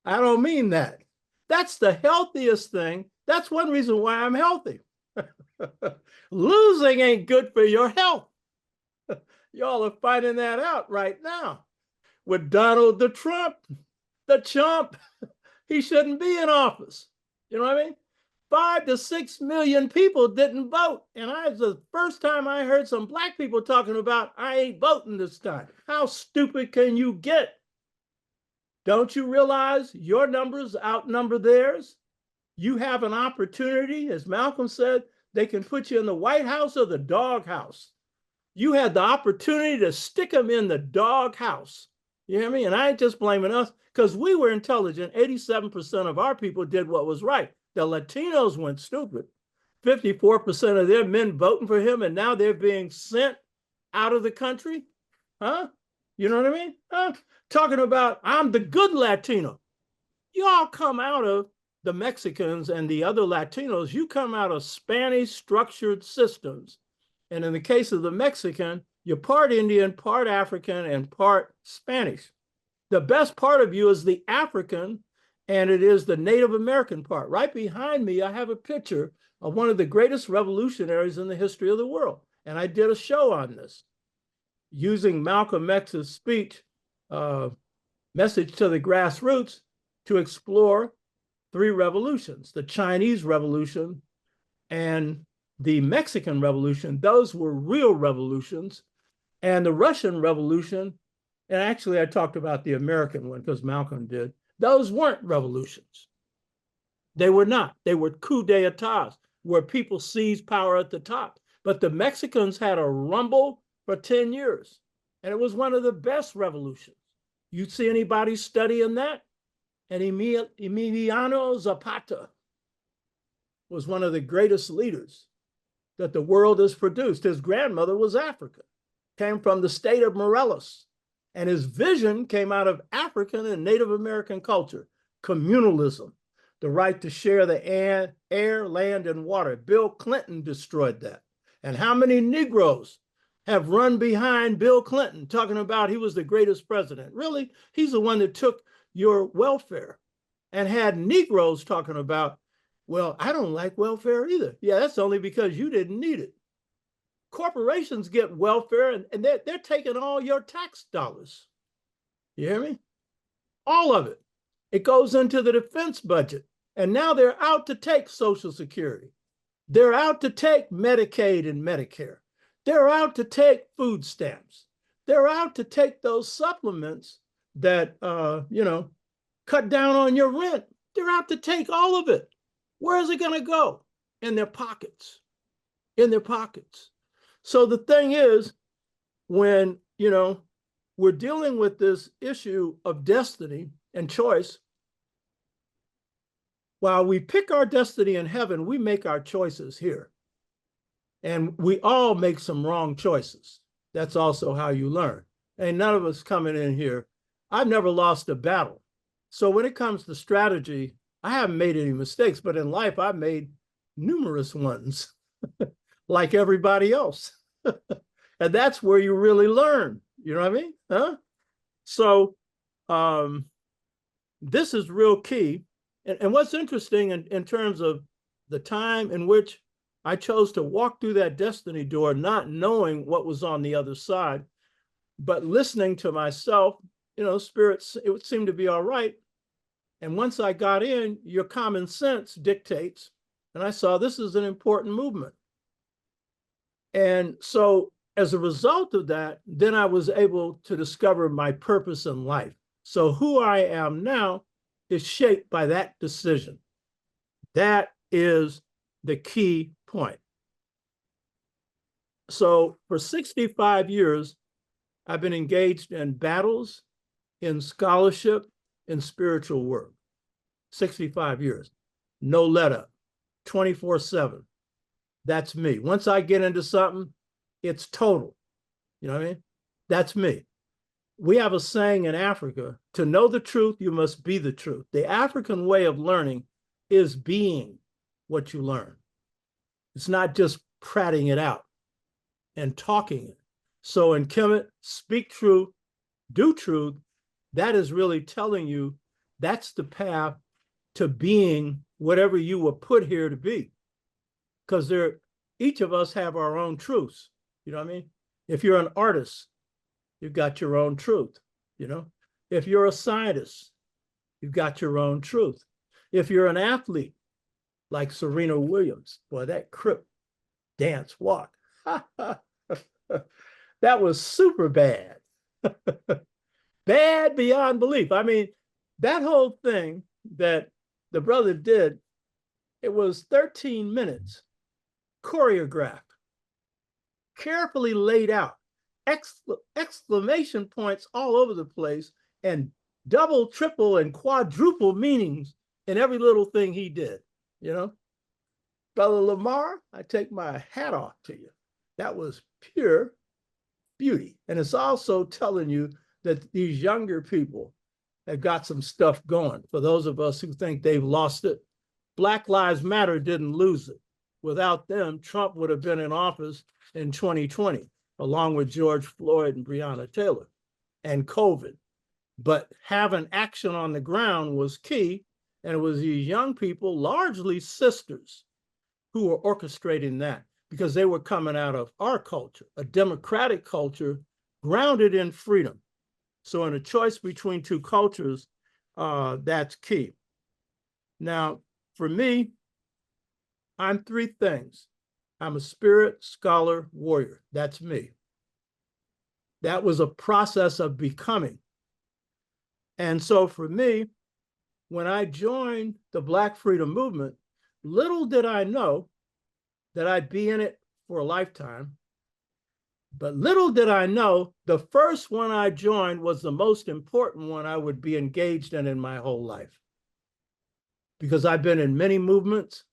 I don't mean that. That's the healthiest thing. That's one reason why I'm healthy. Losing ain't good for your health. Y'all are finding that out right now with Donald the Trump, the chump. He shouldn't be in office. You know what I mean? 5 to 6 million people didn't vote. And it's the first time I heard some black people talking about, I ain't voting this time. How stupid can you get? Don't you realize your numbers outnumber theirs? You have an opportunity, as Malcolm said, they can put you in the White House or the doghouse. You had the opportunity to stick them in the doghouse. You hear me? And I ain't just blaming us because we were intelligent. 87% of our people did what was right. The Latinos went stupid. 54% of their men voting for him, and now they're being sent out of the country. Huh? You know what I mean? Huh? Talking about, I'm the good Latino. You all come out of the Mexicans and the other Latinos, you come out of Spanish structured systems. And in the case of the Mexican, you're part Indian, part African, and part Spanish. The best part of you is the African, and it is the Native American part. Right behind me, I have a picture of one of the greatest revolutionaries in the history of the world. And I did a show on this using Malcolm X's speech, Message to the Grassroots, to explore 3 revolutions: the Chinese Revolution and the Mexican Revolution. Those were real revolutions. And the Russian Revolution, and actually I talked about the American one because Malcolm did, those weren't revolutions. They were not. They were coup d'etats where people seized power at the top. But the Mexicans had a rumble for 10 years. And it was one of the best revolutions. You see anybody studying that? And Emiliano Zapata was one of the greatest leaders that the world has produced. His grandmother was African, came from the state of Morelos. And his vision came out of African and Native American culture, communalism, the right to share the air, land, and water. Bill Clinton destroyed that. And how many Negroes have run behind Bill Clinton talking about he was the greatest president? Really, he's the one that took your welfare, and had Negroes talking about, well, I don't like welfare either. Yeah, that's only because you didn't need it. Corporations get welfare, and they're taking all your tax dollars. You hear me? All of it. It goes into the defense budget. And now they're out to take Social Security. They're out to take Medicaid and Medicare. They're out to take food stamps. They're out to take those supplements that, cut down on your rent. They're out to take all of it. Where is it going to go? In their pockets. In their pockets. So the thing is, when, we're dealing with this issue of destiny and choice, while we pick our destiny in heaven, we make our choices here. And we all make some wrong choices. That's also how you learn. And none of us coming in here, I've never lost a battle. So when it comes to strategy, I haven't made any mistakes, but in life, I've made numerous ones, like everybody else. And that's where you really learn. You know what I mean? Huh? So this is real key. And what's interesting in terms of the time in which I chose to walk through that destiny door, not knowing what was on the other side, but listening to myself, spirits, it would seem to be all right. And once I got in, your common sense dictates, and I saw this is an important movement. And so as a result of that, then I was able to discover my purpose in life. So who I am now is shaped by that decision. That is the key point. So for 65 years, I've been engaged in battles, in scholarship, in spiritual work. 65 years, no let up, 24/7. That's me. Once I get into something, it's total. You know what I mean? That's me. We have a saying in Africa, to know the truth, you must be the truth. The African way of learning is being what you learn. It's not just prating it out and talking it. So in Kemet, speak truth, do truth, that is really telling you that's the path to being whatever you were put here to be. Because each of us have our own truths. You know what I mean? If you're an artist, you've got your own truth. You know, if you're a scientist, you've got your own truth. If you're an athlete, like Serena Williams, boy, that crip dance walk. That was super bad. Bad beyond belief. I mean, that whole thing that the brother did, it was 13 minutes, choreographed, carefully laid out, exclamation points all over the place, and double, triple, and quadruple meanings in every little thing he did. You know, Brother Lamar, I take my hat off to you. That was pure beauty. And it's also telling you that these younger people have got some stuff going. For those of us who think they've lost it, Black Lives Matter didn't lose it. Without them, Trump would have been in office in 2020, along with George Floyd and Breonna Taylor and COVID. But having action on the ground was key. And it was these young people, largely sisters, who were orchestrating that because they were coming out of our culture, a democratic culture grounded in freedom. So in a choice between two cultures, that's key. Now, for me, I'm three things. I'm a spirit, scholar, warrior. That's me. That was a process of becoming. And so for me, when I joined the Black Freedom Movement, little did I know that I'd be in it for a lifetime. But little did I know the first one I joined was the most important one I would be engaged in my whole life. Because I've been in many movements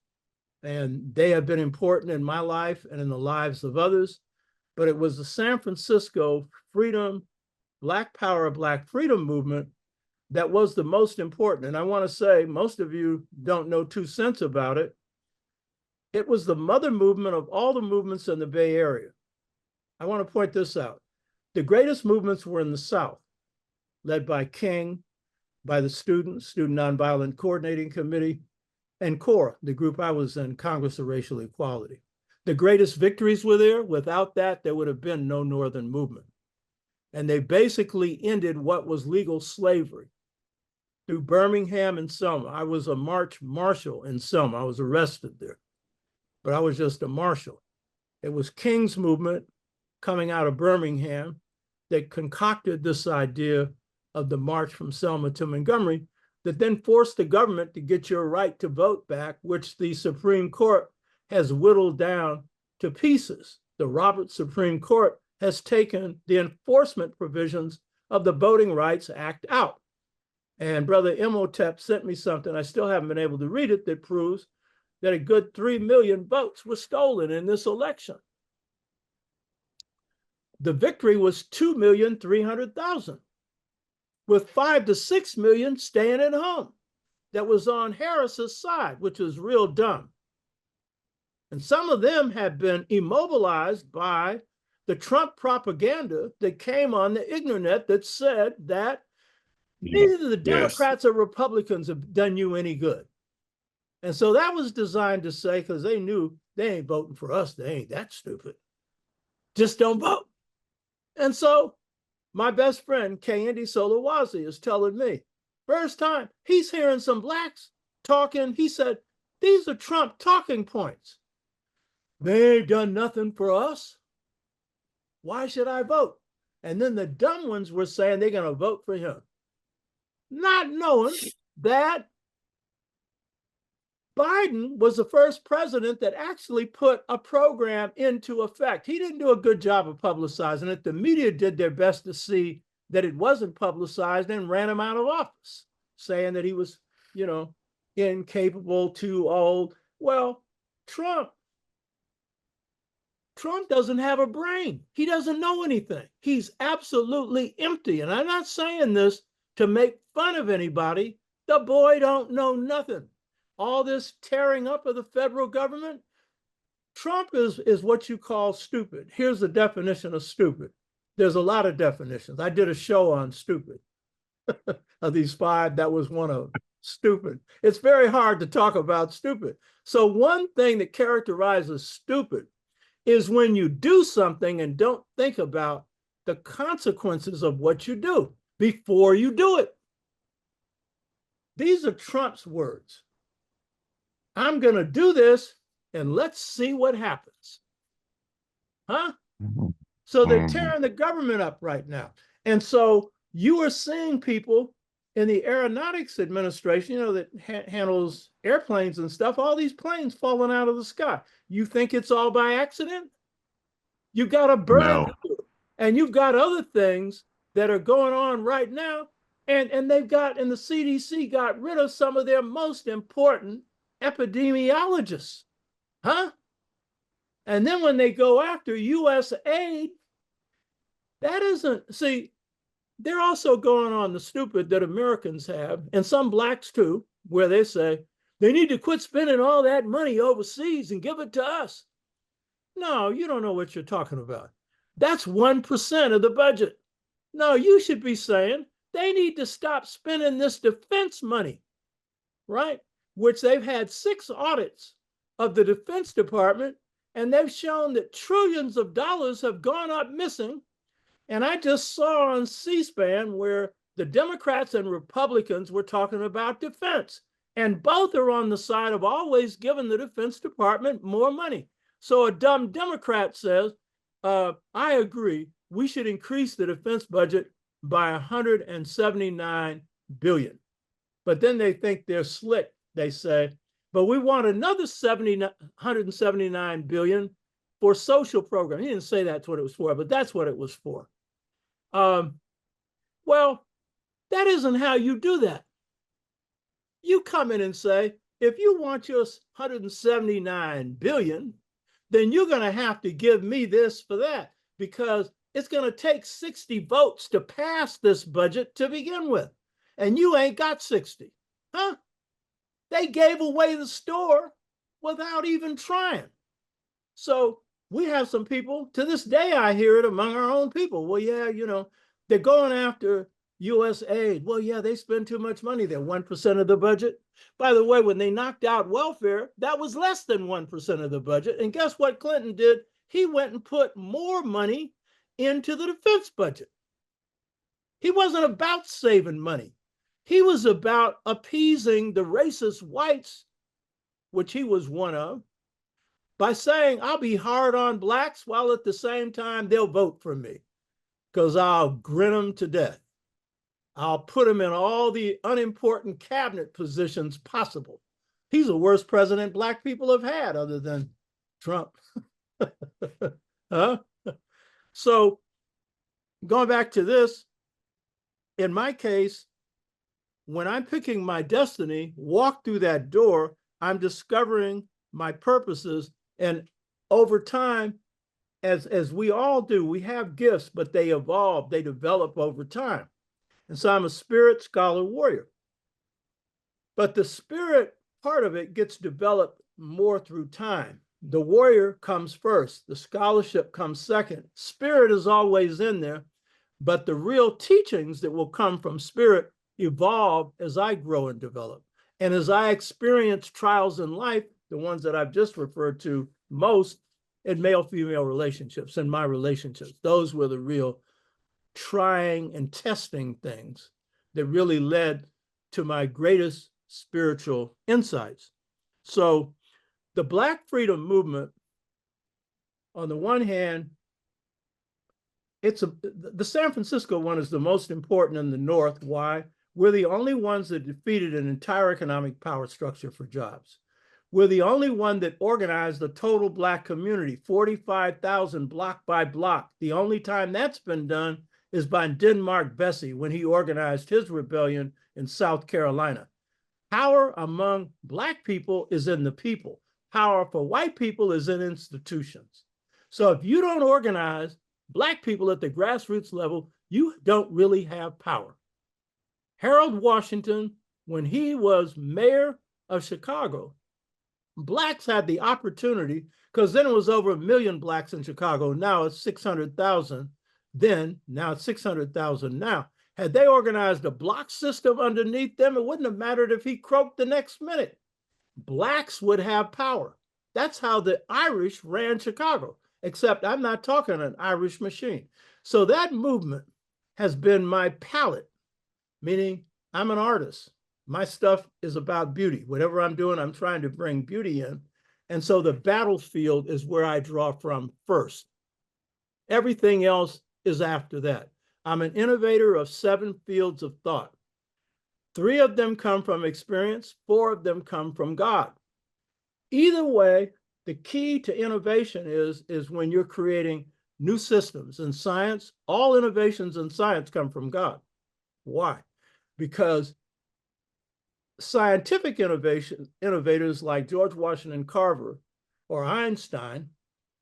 and they have been important in my life and in the lives of others. But it was the San Francisco Freedom, Black Power, Black Freedom movement that was the most important. And I want to say, most of you don't know 2 cents about it. It was the mother movement of all the movements in the Bay Area. I want to point this out. The greatest movements were in the South, led by King, by the Student Nonviolent Coordinating Committee, and CORE, the group I was in, Congress of Racial Equality. The greatest victories were there. Without that, there would have been no Northern movement. And they basically ended what was legal slavery through Birmingham and Selma. I was a March Marshal in Selma. I was arrested there, but I was just a marshal. It was King's movement coming out of Birmingham that concocted this idea of the march from Selma to Montgomery that then forced the government to get your right to vote back, which the Supreme Court has whittled down to pieces. The Roberts Supreme Court has taken the enforcement provisions of the Voting Rights Act out. And Brother Imhotep sent me something, I still haven't been able to read it, that proves that a good 3 million votes were stolen in this election. The victory was 2,300,000, with 5 to 6 million staying at home. That was on Harris's side, which was real dumb. And some of them have been immobilized by the Trump propaganda that came on the Ignornet that said that neither the Democrats or Republicans have done you any good. And so that was designed to say, because they knew they ain't voting for us, they ain't that stupid. Just don't vote. And so my best friend, Kehinde Solowazi, is telling me, first time he's hearing some blacks talking, he said, these are Trump talking points. They ain't done nothing for us. Why should I vote? And then the dumb ones were saying they're going to vote for him, not knowing that Biden was the first president that actually put a program into effect. He didn't do a good job of publicizing it. The media did their best to see that it wasn't publicized and ran him out of office, saying that he was, you know, incapable, too old. Well, Trump doesn't have a brain. He doesn't know anything. He's absolutely empty. And I'm not saying this to make fun of anybody. The boy don't know nothing. All this tearing up of the federal government, Trump is what you call stupid. Here's the definition of stupid. There's a lot of definitions. I did a show on stupid. of these five, that was one of them. Stupid. It's very hard to talk about stupid. So one thing that characterizes stupid is when you do something and don't think about the consequences of what you do before you do it. These are Trump's words. I'm going to do this and let's see what happens. Huh? So they're tearing the government up right now. And so you are seeing people in the Aeronautics Administration, you know, that handles airplanes and stuff, all these planes falling out of the sky. You think it's all by accident? You've got a bird, and you've got other things that are going on right now. And they've got, and the CDC got rid of some of their most important epidemiologists. Huh? And then when they go after US aid, that isn't, see, they're also going on the stupid that Americans have, and some blacks too, where they say they need to quit spending all that money overseas and give it to us. No, you don't know what you're talking about. That's 1% of the budget. No, you should be saying they need to stop spending this defense money, right? Which they've had 6 audits of the Defense Department, and they've shown that trillions of dollars have gone up missing. And I just saw on C-SPAN where the Democrats and Republicans were talking about defense, and both are on the side of always giving the Defense Department more money. So a dumb Democrat says, I agree, we should increase the defense budget by $179 billion. But then they think they're slick. They say, but we want another $179 billion for social programs. He didn't say that's what it was for, but that's what it was for. Well, that isn't how you do that. You come in and say, if you want your $179 billion, then you're going to have to give me this for that, because it's going to take 60 votes to pass this budget to begin with. And you ain't got 60. Huh? They gave away the store without even trying. So we have some people, to this day, I hear it among our own people. Well, yeah, you know, they're going after US aid. Well, yeah, they spend too much money. They're 1% of the budget. By the way, when they knocked out welfare, that was less than 1% of the budget. And guess what Clinton did? He went and put more money into the defense budget. He wasn't about saving money. He was about appeasing the racist whites, which he was one of, by saying, I'll be hard on blacks while at the same time they'll vote for me because I'll grin them to death. I'll put them in all the unimportant cabinet positions possible. He's the worst president black people have had other than Trump. Huh? So going back to this, in my case, when I'm picking my destiny, walk through that door, I'm discovering my purposes. And over time, as we all do, we have gifts, but they evolve, they develop over time. And so I'm a spirit, scholar, warrior. But the spirit part of it gets developed more through time. The warrior comes first, the scholarship comes second. Spirit is always in there, but the real teachings that will come from spirit evolve as I grow and develop. And as I experience trials in life, the ones that I've just referred to most in male-female relationships, in my relationships, those were the real trying and testing things that really led to my greatest spiritual insights. So the Black freedom movement, on the one hand, the San Francisco one is the most important in the North. Why? We're the only ones that defeated an entire economic power structure for jobs. We're the only one that organized the total Black community, 45,000 block by block. The only time that's been done is by Denmark Vesey when he organized his rebellion in South Carolina. Power among Black people is in the people. Power for white people is in institutions. So if you don't organize Black people at the grassroots level, you don't really have power. Harold Washington, when he was mayor of Chicago, Blacks had the opportunity, because then it was over 1 million Blacks in Chicago. Now it's 600,000. Then, now it's 600,000 now, Had they organized a block system underneath them, it wouldn't have mattered if he croaked the next minute. Blacks would have power. That's how the Irish ran Chicago, except I'm not talking an Irish machine. So that movement has been my palette, meaning I'm an artist. My stuff is about beauty. Whatever I'm doing, I'm trying to bring beauty in. And so the battlefield is where I draw from first. Everything else is after that. I'm an innovator of 7 fields of thought. 3 of them come from experience, 4 of them come from God. Either way, the key to innovation is when you're creating new systems in science. All innovations in science come from God. Why? Because scientific innovators like George Washington Carver or Einstein,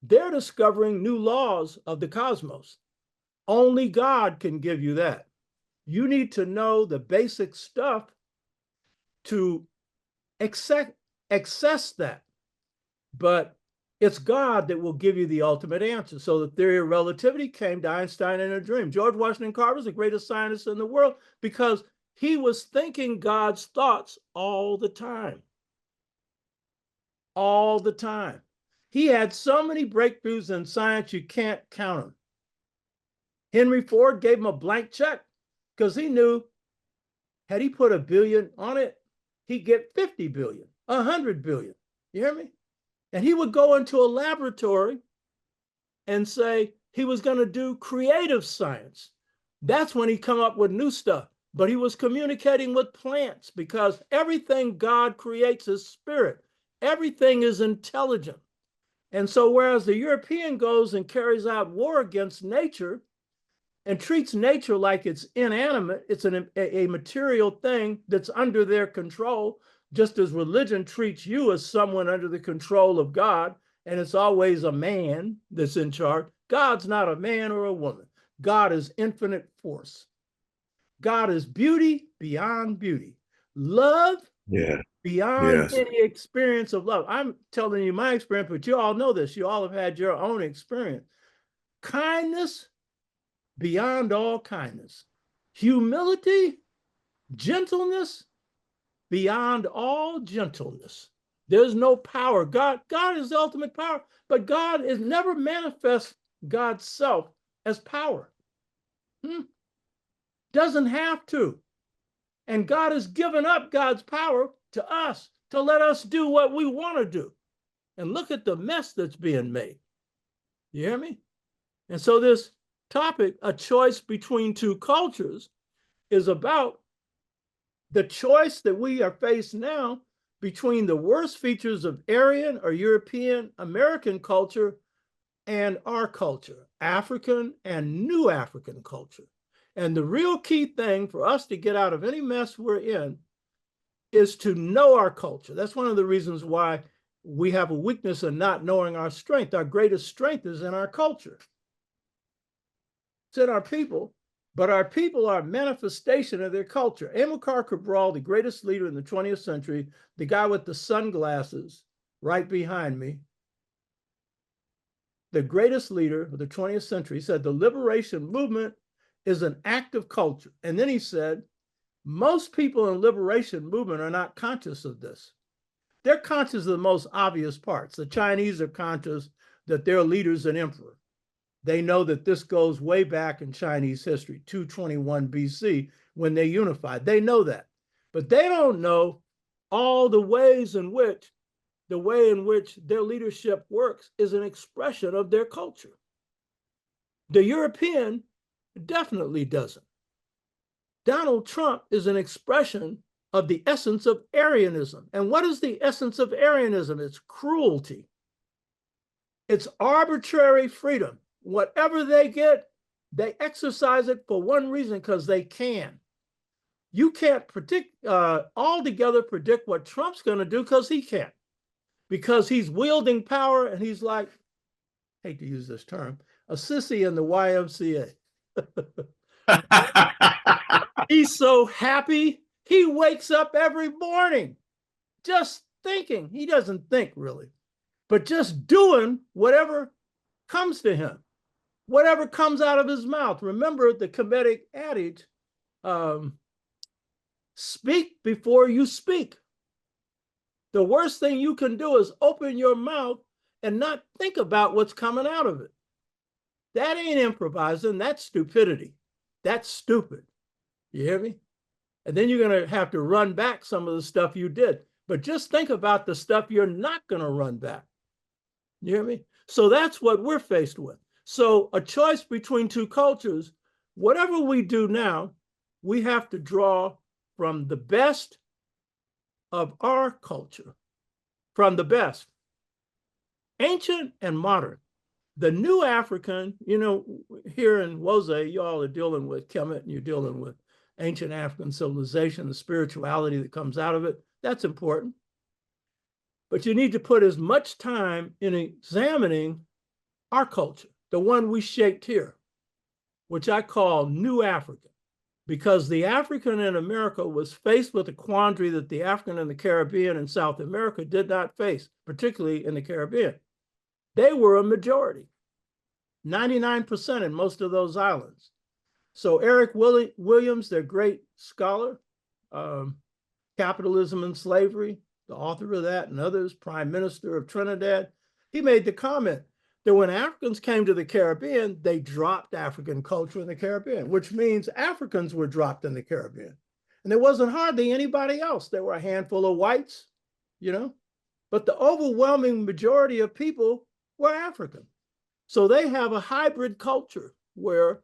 they're discovering new laws of the cosmos. Only God can give you that. You need to know the basic stuff to access that. But it's God that will give you the ultimate answer. So the theory of relativity came to Einstein in a dream. George Washington Carver is the greatest scientist in the world because he was thinking God's thoughts all the time. All the time. He had so many breakthroughs in science, you can't count them. Henry Ford gave him a blank check because he knew had he put $1 billion on it, he'd get 50 billion, 100 billion. You hear me? And he would go into a laboratory and say he was going to do creative science. That's when he come up with new stuff. But he was communicating with plants because everything God creates is spirit. Everything is intelligent. And so whereas the European goes and carries out war against nature and treats nature like it's inanimate, it's a material thing that's under their control, just as religion treats you as someone under the control of God, and it's always a man that's in charge. God's not a man or a woman. God is infinite force. God is beauty beyond beauty. Love beyond any experience of love. I'm telling you my experience, but you all know this. You all have had your own experience. Kindness beyond all kindness. Humility, gentleness beyond all gentleness. There's no power. God is the ultimate power, but God is never manifest God's self as power. Doesn't have to. And God has given up God's power to us to let us do what we want to do. And look at the mess that's being made. You hear me? And so this topic, a choice between 2 cultures, is about the choice that we are faced now between the worst features of Aryan or European American culture and our culture, African and new African culture. And the real key thing for us to get out of any mess we're in is to know our culture. That's one of the reasons why we have a weakness in not knowing our strength. Our greatest strength is in our culture. It's in our people, but our people are a manifestation of their culture. Amilcar Cabral, the greatest leader in the 20th century, the guy with the sunglasses right behind me, the greatest leader of the 20th century, said the liberation movement is an act of culture. And then he said, most people in the liberation movement are not conscious of this. They're conscious of the most obvious parts. The Chinese are conscious that they're leaders and emperor. They know that this goes way back in Chinese history, 221 BC, when they unified. They know that. But they don't know all the ways in which the way in which their leadership works is an expression of their culture. The European definitely doesn't. Donald Trump is an expression of the essence of Aryanism. And what is the essence of Aryanism? It's cruelty. It's arbitrary freedom. Whatever they get, they exercise it for one reason, because they can. You can't altogether predict what Trump's going to do, because he can't. Because he's wielding power and he's like, I hate to use this term, a sissy in the YMCA. He's so happy. He wakes up every morning just thinking. He doesn't think really, but just doing whatever comes to him, whatever comes out of his mouth. Remember the Kemetic adage, speak before you speak. The worst thing you can do is open your mouth and not think about what's coming out of it. That ain't improvising, that's stupidity. That's stupid. You hear me? And then you're going to have to run back some of the stuff you did. But just think about the stuff you're not going to run back. You hear me? So that's what we're faced with. So a choice between two cultures, whatever we do now, we have to draw from the best of our culture, from the best, ancient and modern. The new African, you know, here in Woze, you all are dealing with Kemet and you're dealing with ancient African civilization, the spirituality that comes out of it. That's important. But you need to put as much time in examining our culture, the one we shaped here, which I call New African, because the African in America was faced with a quandary that the African in the Caribbean and South America did not face, particularly in the Caribbean. They were a majority, 99% in most of those islands. So Eric Williams, their great scholar, Capitalism and Slavery, the author of that, and others, Prime Minister of Trinidad, he made the comment that when Africans came to the Caribbean, they dropped African culture in the Caribbean, which means Africans were dropped in the Caribbean. And there wasn't hardly anybody else. There were a handful of whites, you know, but the overwhelming majority of people were African. So they have a hybrid culture where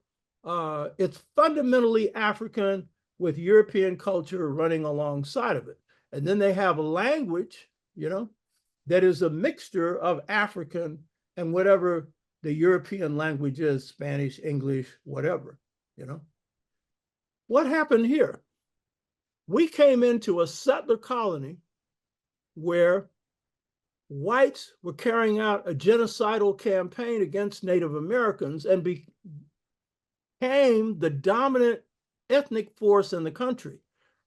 it's fundamentally African with European culture running alongside of it. And then they have a language, you know, that is a mixture of African and whatever the European language is, Spanish, English, whatever, you know. What happened here? We came into a settler colony where whites were carrying out a genocidal campaign against Native Americans and became the dominant ethnic force in the country.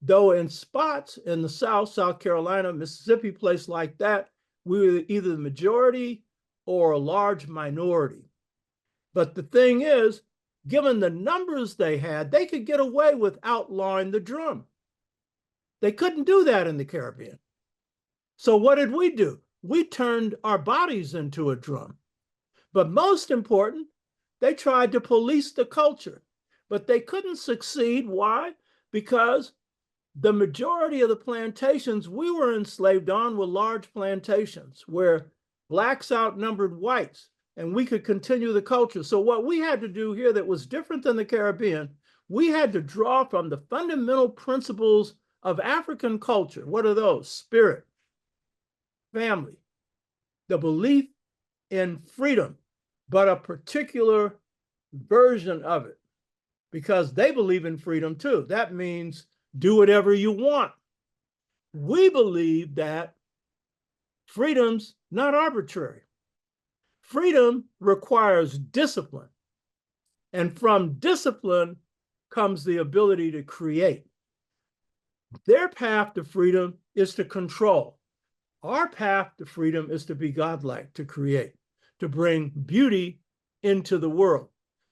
Though in spots in the South, South Carolina, Mississippi, place like that, we were either the majority or a large minority. But the thing is, given the numbers they had, they could get away with outlawing the drum. They couldn't do that in the Caribbean. So what did we do? We turned our bodies into a drum. But most important, they tried to police the culture, but they couldn't succeed. Why? Because the majority of the plantations we were enslaved on were large plantations where blacks outnumbered whites, and we could continue the culture. So what we had to do here that was different than the Caribbean, we had to draw from the fundamental principles of African culture. What are those? Spirit, family, the belief in freedom, but a particular version of it, because they believe in freedom too. That means do whatever you want. We believe that freedom's not arbitrary. Freedom requires discipline. And from discipline comes the ability to create. Their path to freedom is to control. Our path to freedom is to be godlike, to create, to bring beauty into the world.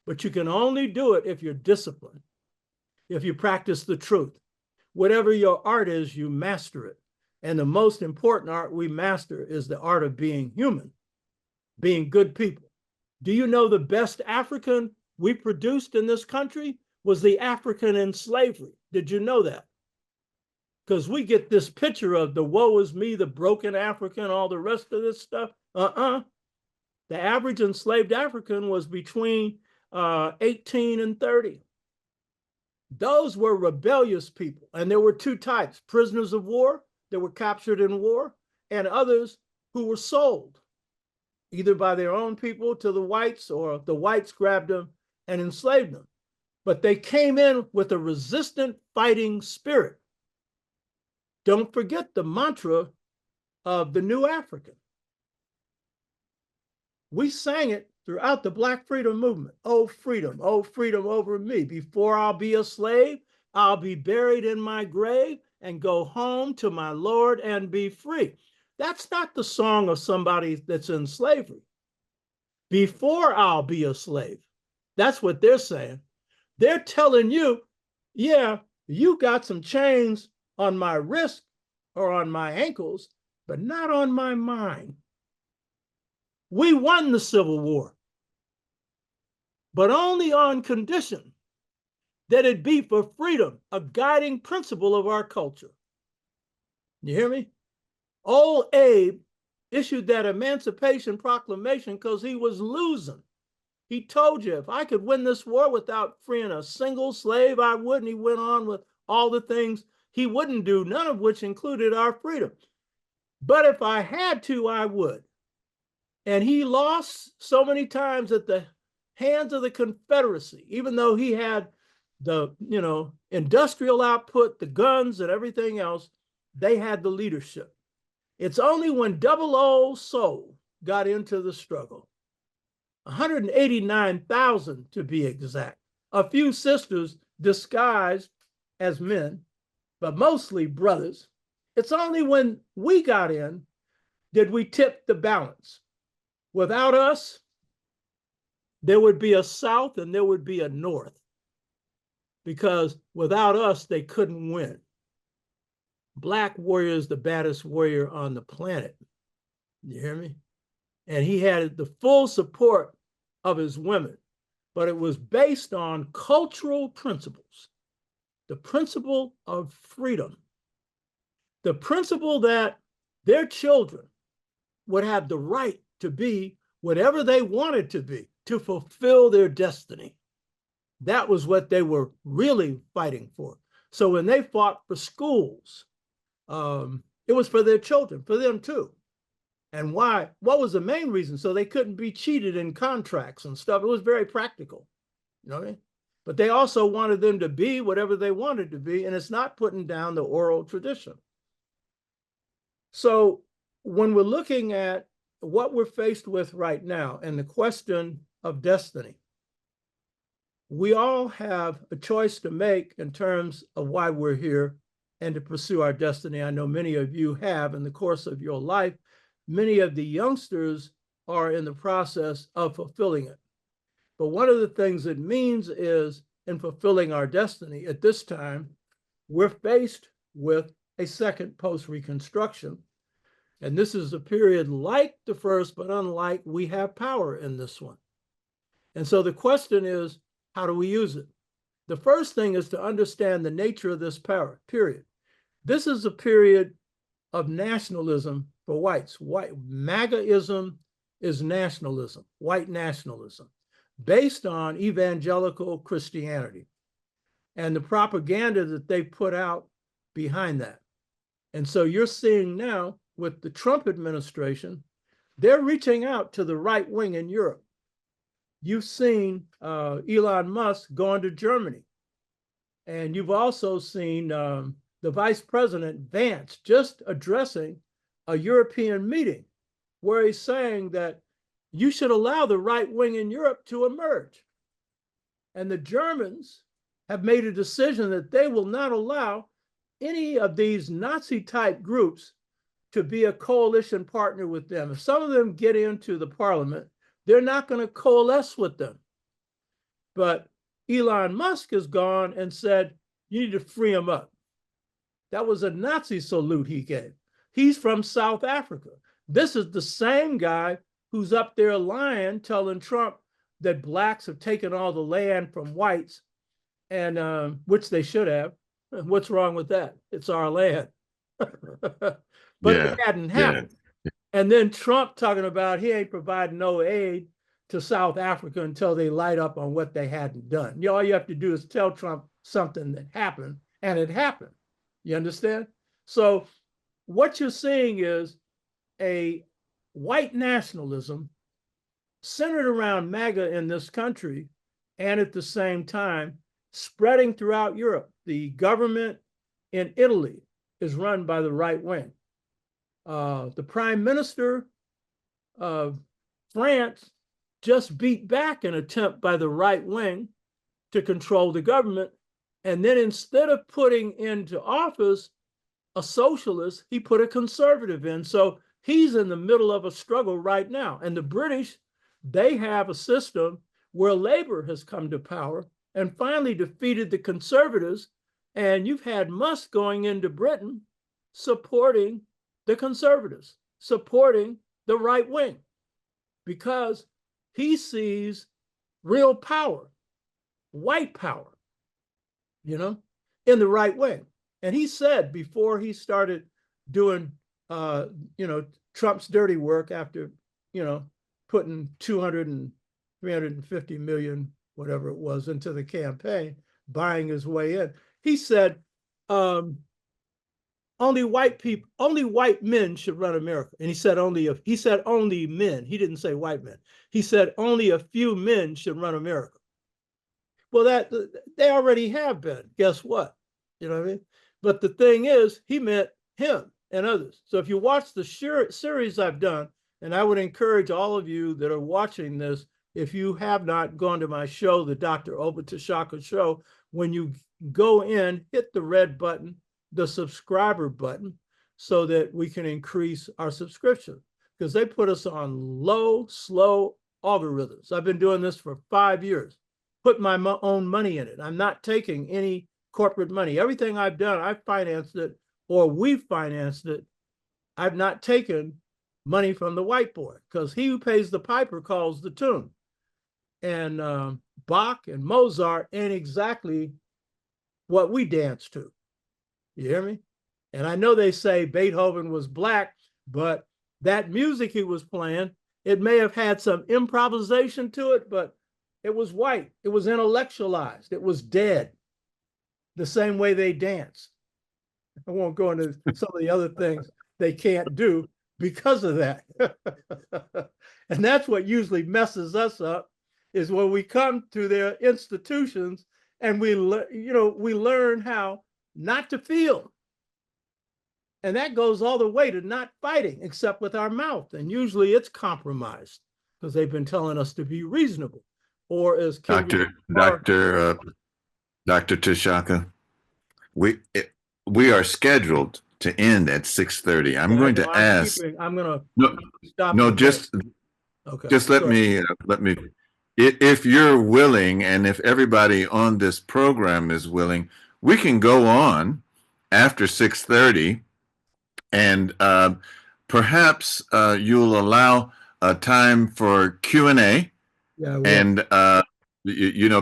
But you can only do it if you're disciplined, if you practice the truth. Whatever your art is, you master it. And the most important art we master is the art of being human, being good people. Do you know the best African we produced in this country was the African in slavery? Did you know that? Because we get this picture of the woe is me, the broken African, all the rest of this stuff. The average enslaved African was between 18 and 30. Those were rebellious people. And there were two types: prisoners of war that were captured in war, and others who were sold, either by their own people to the whites, or the whites grabbed them and enslaved them. But they came in with a resistant fighting spirit. Don't forget the mantra of the New African. We sang it throughout the Black freedom movement. Oh, freedom over me. Before I'll be a slave, I'll be buried in my grave and go home to my Lord and be free. That's not the song of somebody that's in slavery. Before I'll be a slave. That's what they're saying. They're telling you, yeah, you got some chains on my wrist or on my ankles, but not on my mind. We won the Civil War, but only on condition that it be for freedom, a guiding principle of our culture. You hear me? Old Abe issued that Emancipation Proclamation because he was losing. He told you, if I could win this war without freeing a single slave, I would. And he went on with all the things he wouldn't do, none of which included our freedom. But if I had to, I would. And he lost so many times at the hands of the Confederacy, even though he had the, industrial output, the guns and everything else, they had the leadership. It's only when Double O Soul got into the struggle, 189,000 to be exact, a few sisters disguised as men, but mostly brothers. It's only when we got in did we tip the balance. Without us, there would be a South and there would be a North, because without us, they couldn't win. Black warrior is the baddest warrior on the planet. You hear me? And he had the full support of his women, but it was based on cultural principles. The principle of freedom, the principle that their children would have the right to be whatever they wanted to be, to fulfill their destiny. That was what they were really fighting for. So when they fought for schools, it was for their children, for them too. And why? What was the main reason? So they couldn't be cheated in contracts and stuff. It was very practical, you know what I mean? But they also wanted them to be whatever they wanted to be, and it's not putting down the oral tradition. So when we're looking at what we're faced with right now and the question of destiny, we all have a choice to make in terms of why we're here and to pursue our destiny. I know many of you have in the course of your life. Many of the youngsters are in the process of fulfilling it. But one of the things it means is, in fulfilling our destiny at this time, we're faced with a second post-Reconstruction. And this is a period like the first, but unlike, we have power in this one. And so the question is, how do we use it? The first thing is to understand the nature of this power, period. This is a period of nationalism for whites. MAGAism is nationalism, white nationalism, based on evangelical Christianity and the propaganda that they put out behind that. And so you're seeing now with the Trump administration, they're reaching out to the right wing in Europe. You've seen Elon Musk going to Germany. And you've also seen the Vice President Vance just addressing a European meeting where he's saying that you should allow the right wing in Europe to emerge. And the Germans have made a decision that they will not allow any of these Nazi-type groups to be a coalition partner with them. If some of them get into the parliament, they're not going to coalesce with them. But Elon Musk has gone and said, you need to free them up. That was a Nazi salute he gave. He's from South Africa. This is the same guy who's up there lying, telling Trump that blacks have taken all the land from whites, and which they should have. What's wrong with that? It's our land. But it hadn't happened. Yeah. And then Trump talking about he ain't providing no aid to South Africa until they light up on what they hadn't done. All you have to do is tell Trump something that happened, and it happened. You understand? So what you're seeing is a white nationalism centered around MAGA in this country, and at the same time spreading throughout Europe. The government in Italy is run by the right wing. The prime minister of France just beat back an attempt by the right wing to control the government. And then instead of putting into office a socialist, he put a conservative in. So he's in the middle of a struggle right now. And the British, they have a system where labor has come to power and finally defeated the conservatives. And you've had Musk going into Britain supporting the conservatives, supporting the right wing, because he sees real power, white power, you know, in the right wing. And he said before he started doing, you know, Trump's dirty work after, you know, putting 200 and 350 million, whatever it was, into the campaign, buying his way in. He said, only white people, only white men should run America. And he said only men. He didn't say white men. He said only a few men should run America. Well, that they already have been. Guess what? You know what I mean? But the thing is, he meant him and others. So if you watch the series I've done, and I would encourage all of you that are watching this, if you have not gone to my show, the Dr. Oba Tashaka Show, when you go in, hit the red button, the subscriber button, so that we can increase our subscription, because they put us on low, slow algorithms. I've been doing this for 5 years, put my own money in it. I'm not taking any corporate money. Everything I've done, I've financed it, or we've financed it. I've not taken money from the white boy, because he who pays the piper calls the tune. And Bach and Mozart ain't exactly what we dance to. You hear me? And I know they say Beethoven was black, but that music he was playing, it may have had some improvisation to it, but it was white. It was intellectualized. It was dead. The same way they dance. I won't go into some of the other things they can't do because of that. And that's what usually messes us up, is when we come to their institutions and we learn how not to feel. And that goes all the way to not fighting, except with our mouth. And usually it's compromised, because they've been telling us to be reasonable. Or as Dr. Tashaka, we are scheduled to end at 6:30. I'm going to ask. I'm going to stop. No, just let me. If you're willing, and if everybody on this program is willing, we can go on after 6:30, and perhaps you'll allow time for Q&A. Yeah, and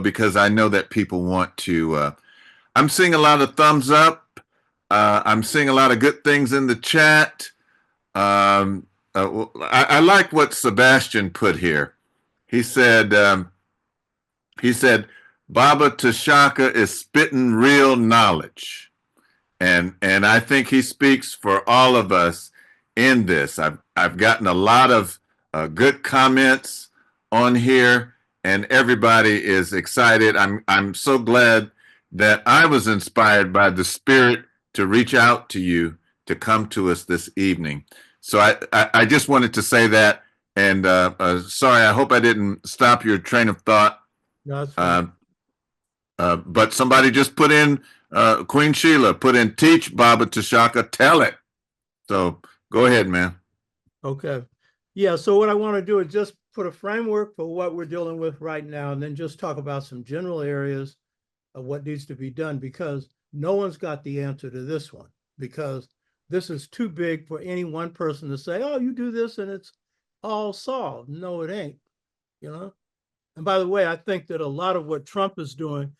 because I know that people want to. I'm seeing a lot of thumbs up. I'm seeing a lot of good things in the chat. I like what Sebastian put here. He said, Baba Tashaka is spitting real knowledge. And I think he speaks for all of us in this. I've gotten a lot of good comments on here, and everybody is excited. I'm so glad that I was inspired by the Spirit to reach out to you to come to us this evening. So I just wanted to say that, and sorry, I hope I didn't stop your train of thought. No, that's fine. But somebody just put in, Queen Sheila put in, teach Baba Tashaka, tell it. So go ahead, man. Okay. Yeah, so what I want to do is just put a framework for what we're dealing with right now, and then just talk about some general areas of what needs to be done, because no one's got the answer to this one, because this is too big for any one person to say, oh, you do this and it's all solved. No, it ain't, you know? And by the way, I think that a lot of what Trump is doing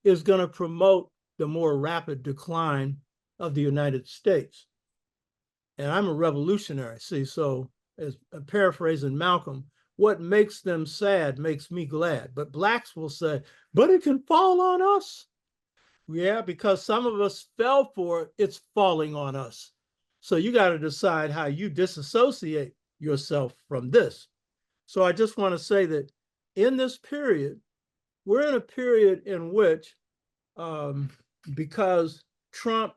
is going to promote the more rapid decline of the United States. And I'm a revolutionary, see, so as paraphrasing Malcolm, what makes them sad makes me glad. But blacks will say, but it can fall on us. Yeah, because some of us fell for it, it's falling on us. So you got to decide how you disassociate yourself from this. So I just want to say that in this period, we're in a period in which, because Trump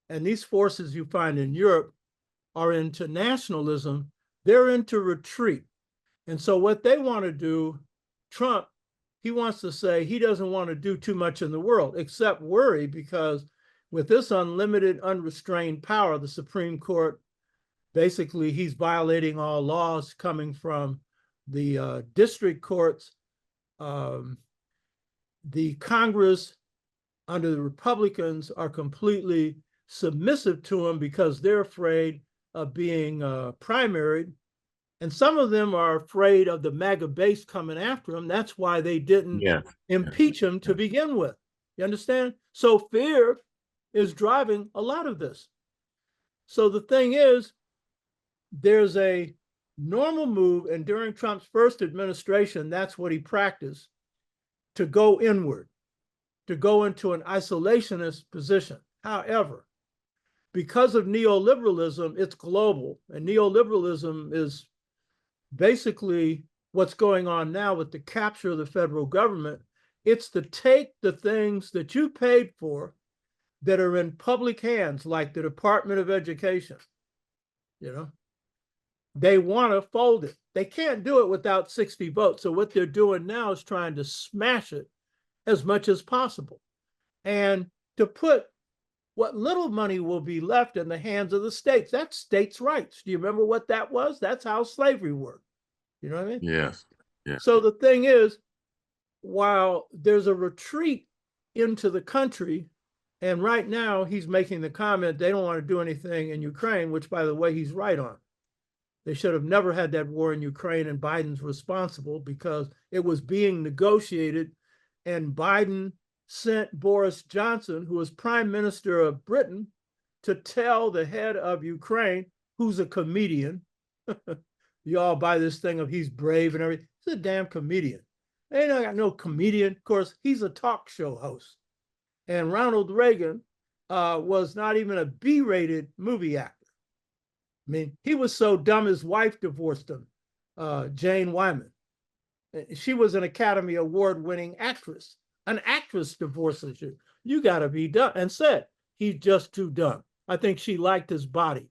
and these forces you find in Europe are into nationalism, they're into retreat. And so what they want to do, Trump, he wants to say he doesn't want to do too much in the world, except worry, because with this unlimited, unrestrained power, the Supreme Court, basically he's violating all laws coming from the district courts. the Congress under the Republicans are completely submissive to him because they're afraid of being primaried. And some of them are afraid of the MAGA base coming after him. That's why they didn't impeach him to begin with. You understand? So fear is driving a lot of this. So the thing is, there's a normal move, and during Trump's first administration, that's what he practiced, to go inward, to go into an isolationist position. However, because of neoliberalism, it's global, and neoliberalism is basically what's going on now with the capture of the federal government. It's to take the things that you paid for that are in public hands, like the Department of Education. You know, they want to fold it. They can't do it without 60 votes. So what they're doing now is trying to smash it as much as possible, and to put what little money will be left in the hands of the states. That's states' rights. Do you remember what that was? That's how slavery worked. You know what I mean? Yes. Yeah. So the thing is, while there's a retreat into the country, and right now he's making the comment they don't want to do anything in Ukraine, which, by the way, he's right on. They should have never had that war in Ukraine, and Biden's responsible because it was being negotiated, and Biden sent Boris Johnson, who was Prime Minister of Britain, to tell the head of Ukraine, who's a comedian. You all buy this thing of he's brave and everything. He's a damn comedian. Ain't got no comedian. Of course, he's a talk show host. And Ronald Reagan was not even a B-rated movie actor. I mean, he was so dumb his wife divorced him, Jane Wyman. She was an Academy Award-winning actress. An actress divorces you. You got to be dumb. And said, he's just too dumb. I think she liked his body.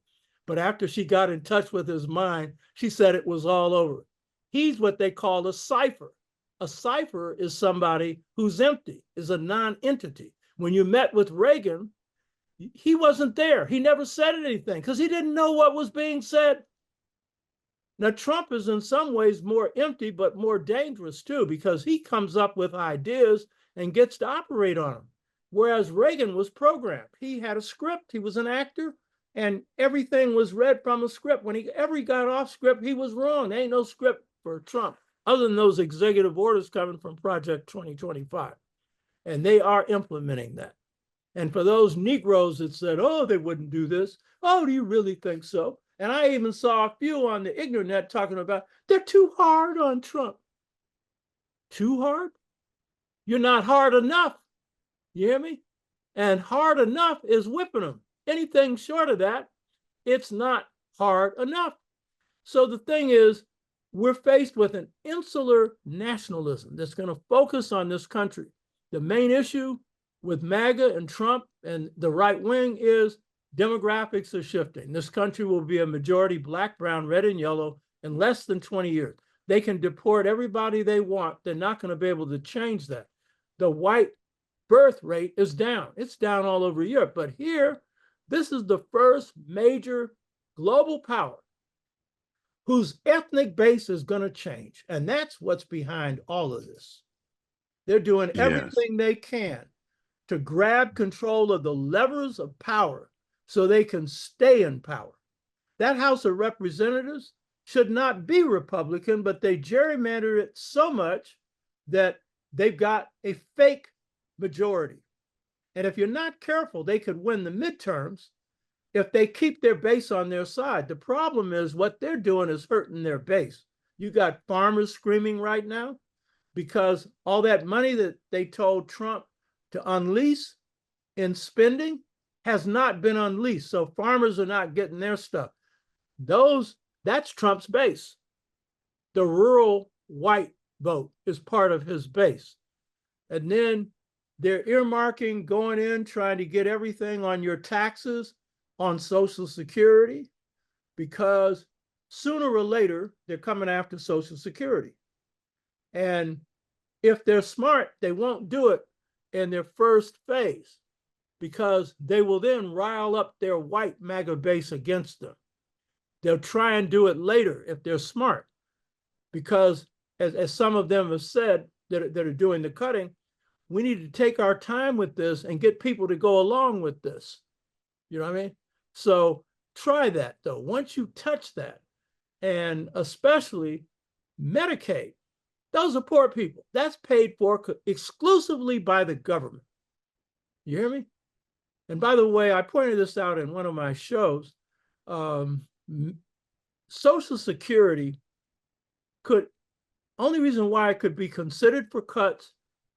But after she got in touch with his mind, she said it was all over. He's what they call a cipher. A cipher is somebody who's empty, is a non-entity. When you met with Reagan, he wasn't there. He never said anything because he didn't know what was being said. Now, Trump is in some ways more empty, but more dangerous too, because he comes up with ideas and gets to operate on them. Whereas Reagan was programmed. He had a script. He was an actor, and everything was read from a script. When he ever got off script, he was wrong. There ain't no script for Trump, other than those executive orders coming from Project 2025. And they are implementing that. And for those Negroes that said, oh, they wouldn't do this, oh, do you really think so? And I even saw a few on the Ignornet talking about they're too hard on Trump. Too hard? You're not hard enough. You hear me? And hard enough is whipping them. Anything short of that, it's not hard enough. So the thing is, we're faced with an insular nationalism that's going to focus on this country. The main issue with MAGA and Trump and the right wing is demographics are shifting. This country will be a majority black, brown, red, and yellow in less than 20 years. They can deport everybody they want. They're not going to be able to change that. The white birth rate is down. It's down all over Europe. But here, this is the first major global power whose ethnic base is going to change. And that's what's behind all of this. They're doing everything they can to grab control of the levers of power so they can stay in power. That House of Representatives should not be Republican, but they gerrymander it so much that they've got a fake majority. And if you're not careful, they could win the midterms if they keep their base on their side. The problem is what they're doing is hurting their base. You got farmers screaming right now because all that money that they told Trump to unleash in spending has not been unleashed. So farmers are not getting their stuff. That's Trump's base. The rural white vote is part of his base. And then they're earmarking, going in, trying to get everything on your taxes, on Social Security, because sooner or later, they're coming after Social Security. And if they're smart, they won't do it in their first phase, because they will then rile up their white MAGA base against them. They'll try and do it later if they're smart, because as some of them have said that are doing the cutting, we need to take our time with this and get people to go along with this. You know what I mean? So try that though. Once you touch that, and especially Medicaid, those are poor people. That's paid for exclusively by the government. You hear me? And by the way, I pointed this out in one of my shows. Social Security only reason why it could be considered for cuts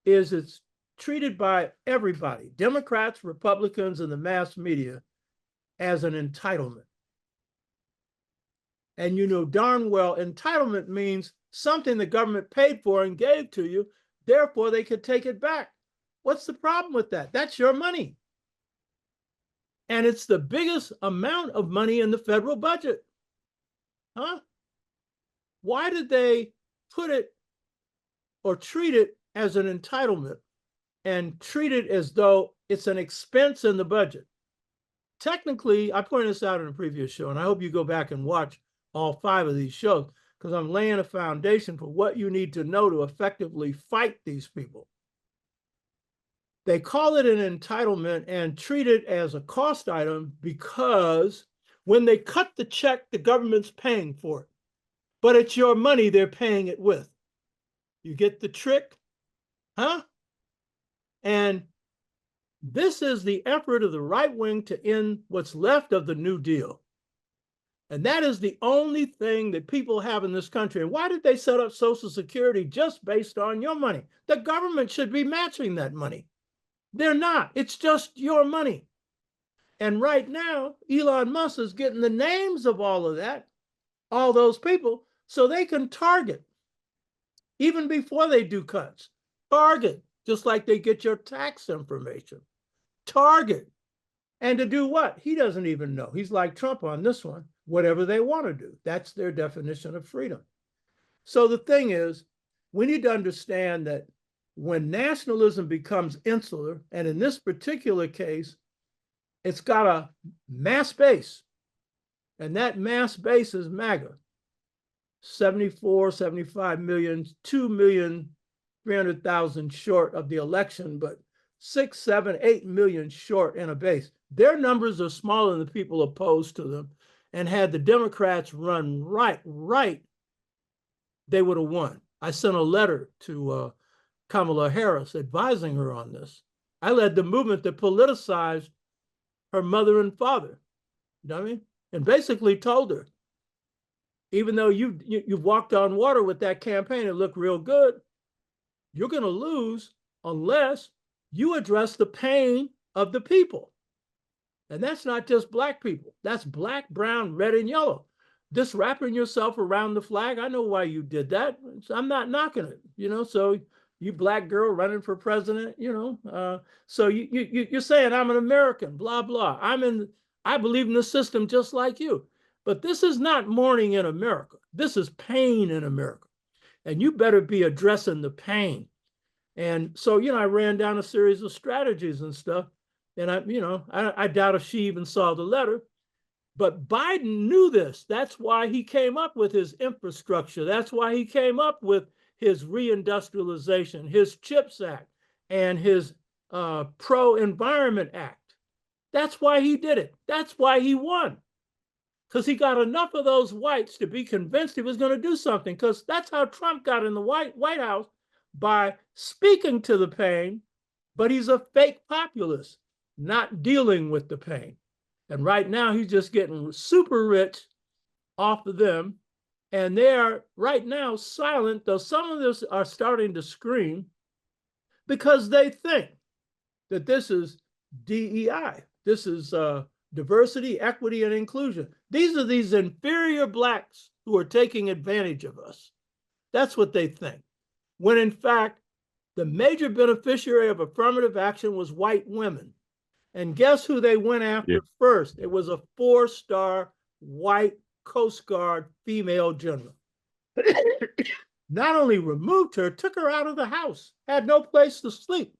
is it's treated by everybody, Democrats, Republicans, and the mass media, as an entitlement. And you know darn well entitlement means something the government paid for and gave to you, therefore they could take it back. What's the problem with that? That's your money. And it's the biggest amount of money in the federal budget. Huh? Why did they put it or treat it as an entitlement and treat it as though it's an expense in the budget? Technically, I pointed this out in a previous show, and I hope you go back and watch all 5 of these shows, because I'm laying a foundation for what you need to know to effectively fight these people. They call it an entitlement and treat it as a cost item because when they cut the check, the government's paying for it. But it's your money they're paying it with. You get the trick? Huh? And this is the effort of the right wing to end what's left of the New Deal. And that is the only thing that people have in this country. And why did they set up Social Security just based on your money? The government should be matching that money. They're not. It's just your money. And right now, Elon Musk is getting the names of all of that, all those people, so they can target, even before they do cuts. Target, just like they get your tax information. Target. And to do what? He doesn't even know. He's like Trump on this one. Whatever they want to do. That's their definition of freedom. So the thing is, we need to understand that when nationalism becomes insular, and in this particular case, it's got a mass base, and that mass base is MAGA. 74, 75 million, 2,300,000 short of the election, but 6, 7, 8 million short in a base. Their numbers are smaller than the people opposed to them. And had the Democrats run right, they would have won. I sent a letter to Kamala Harris advising her on this. I led the movement that politicized her mother and father. You know what I mean? And basically told her, even though you've walked on water with that campaign, it looked real good, you're going to lose unless you address the pain of the people. And that's not just black people. That's black, brown, red, and yellow. Just wrapping yourself around the flag, I know why you did that. I'm not knocking it, you know. So you black girl running for president, you know. So you're saying I'm an American, blah, blah. I believe in the system just like you. But this is not mourning in America. This is pain in America. And you better be addressing the pain. And so, you know, I ran down a series of strategies and stuff. And I doubt if she even saw the letter, but Biden knew this. That's why he came up with his infrastructure. That's why he came up with his reindustrialization, his CHIPS Act, and his Pro-Environment Act. That's why he did it. That's why he won. Because he got enough of those whites to be convinced he was going to do something. Because that's how Trump got in the White House, by speaking to the pain, but he's a fake populist, not dealing with the pain. And right now he's just getting super rich off of them. And they are right now silent, though some of them are starting to scream, because they think that this is DEI. This is diversity, equity, and inclusion. These are these inferior blacks who are taking advantage of us. That's what they think. When in fact, the major beneficiary of affirmative action was white women. And guess who they went after first? It was a 4-star white Coast Guard female general. Not only removed her, took her out of the house, had no place to sleep.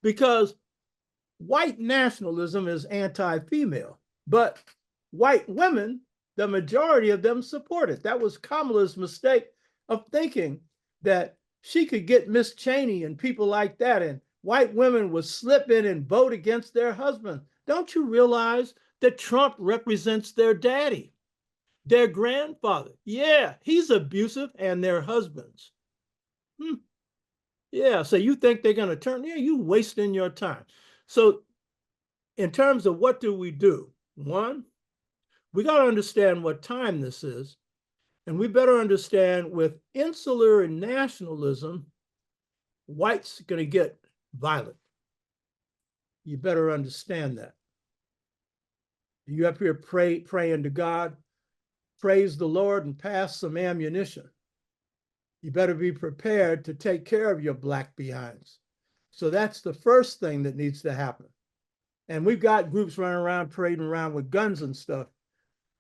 Because white nationalism is anti-female, but white women, the majority of them support it. That was Kamala's mistake of thinking that she could get Miss Cheney and people like that, and white women would slip in and vote against their husband. Don't you realize that Trump represents their daddy, their grandfather? Yeah, he's abusive, and their husbands. Yeah, so you think they're going to turn? Yeah, you wasting your time. So in terms of what do we do? One, we got to understand what time this is. And we better understand with insular nationalism, whites are going to get violent. You better understand that. You up here praying to God, praise the Lord and pass some ammunition. You better be prepared to take care of your black behinds. So that's the first thing that needs to happen. And we've got groups running around, parading around with guns and stuff.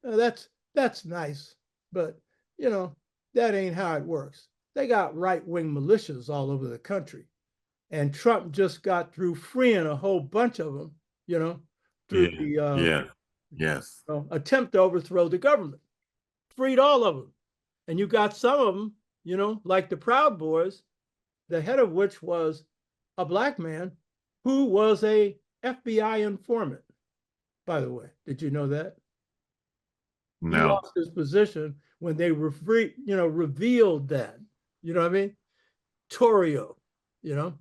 That's nice, but you know, that ain't how it works. They got right-wing militias all over the country. And Trump just got through freeing a whole bunch of them, you know, through the yes. attempt to overthrow the government. Freed all of them. And you got some of them, you know, like the Proud Boys, the head of which was a black man who was a FBI informant, by the way. Did you know that? No. He lost his position when they revealed that. You know what I mean? Torrio, you know,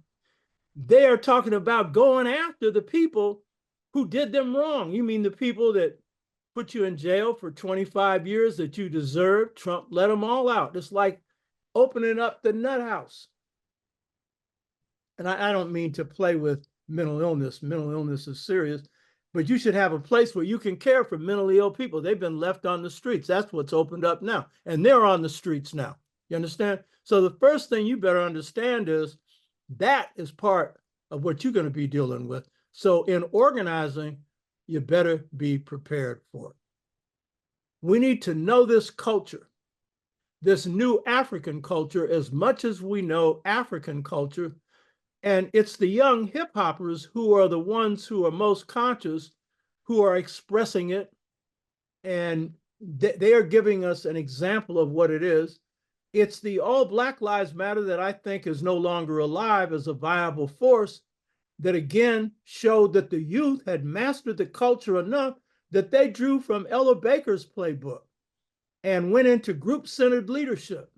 they are talking about going after the people who did them wrong. You mean the people that put you in jail for 25 years that you deserved? Trump let them all out. It's like opening up the nut house. And I don't mean to play with mental illness. Mental illness is serious, but you should have a place where you can care for mentally ill people. They've been left on the streets. That's what's opened up now. And they're on the streets now. You understand? So the first thing you better understand is that is part of what you're going to be dealing with. So in organizing, you better be prepared for it. We need to know this culture, this new African culture, as much as we know African culture. And it's the young hip hoppers who are the ones who are most conscious, who are expressing it. And they are giving us an example of what it is. It's the All Black Lives Matter that I think is no longer alive as a viable force, that again showed that the youth had mastered the culture enough that they drew from Ella Baker's playbook and went into group-centered leadership.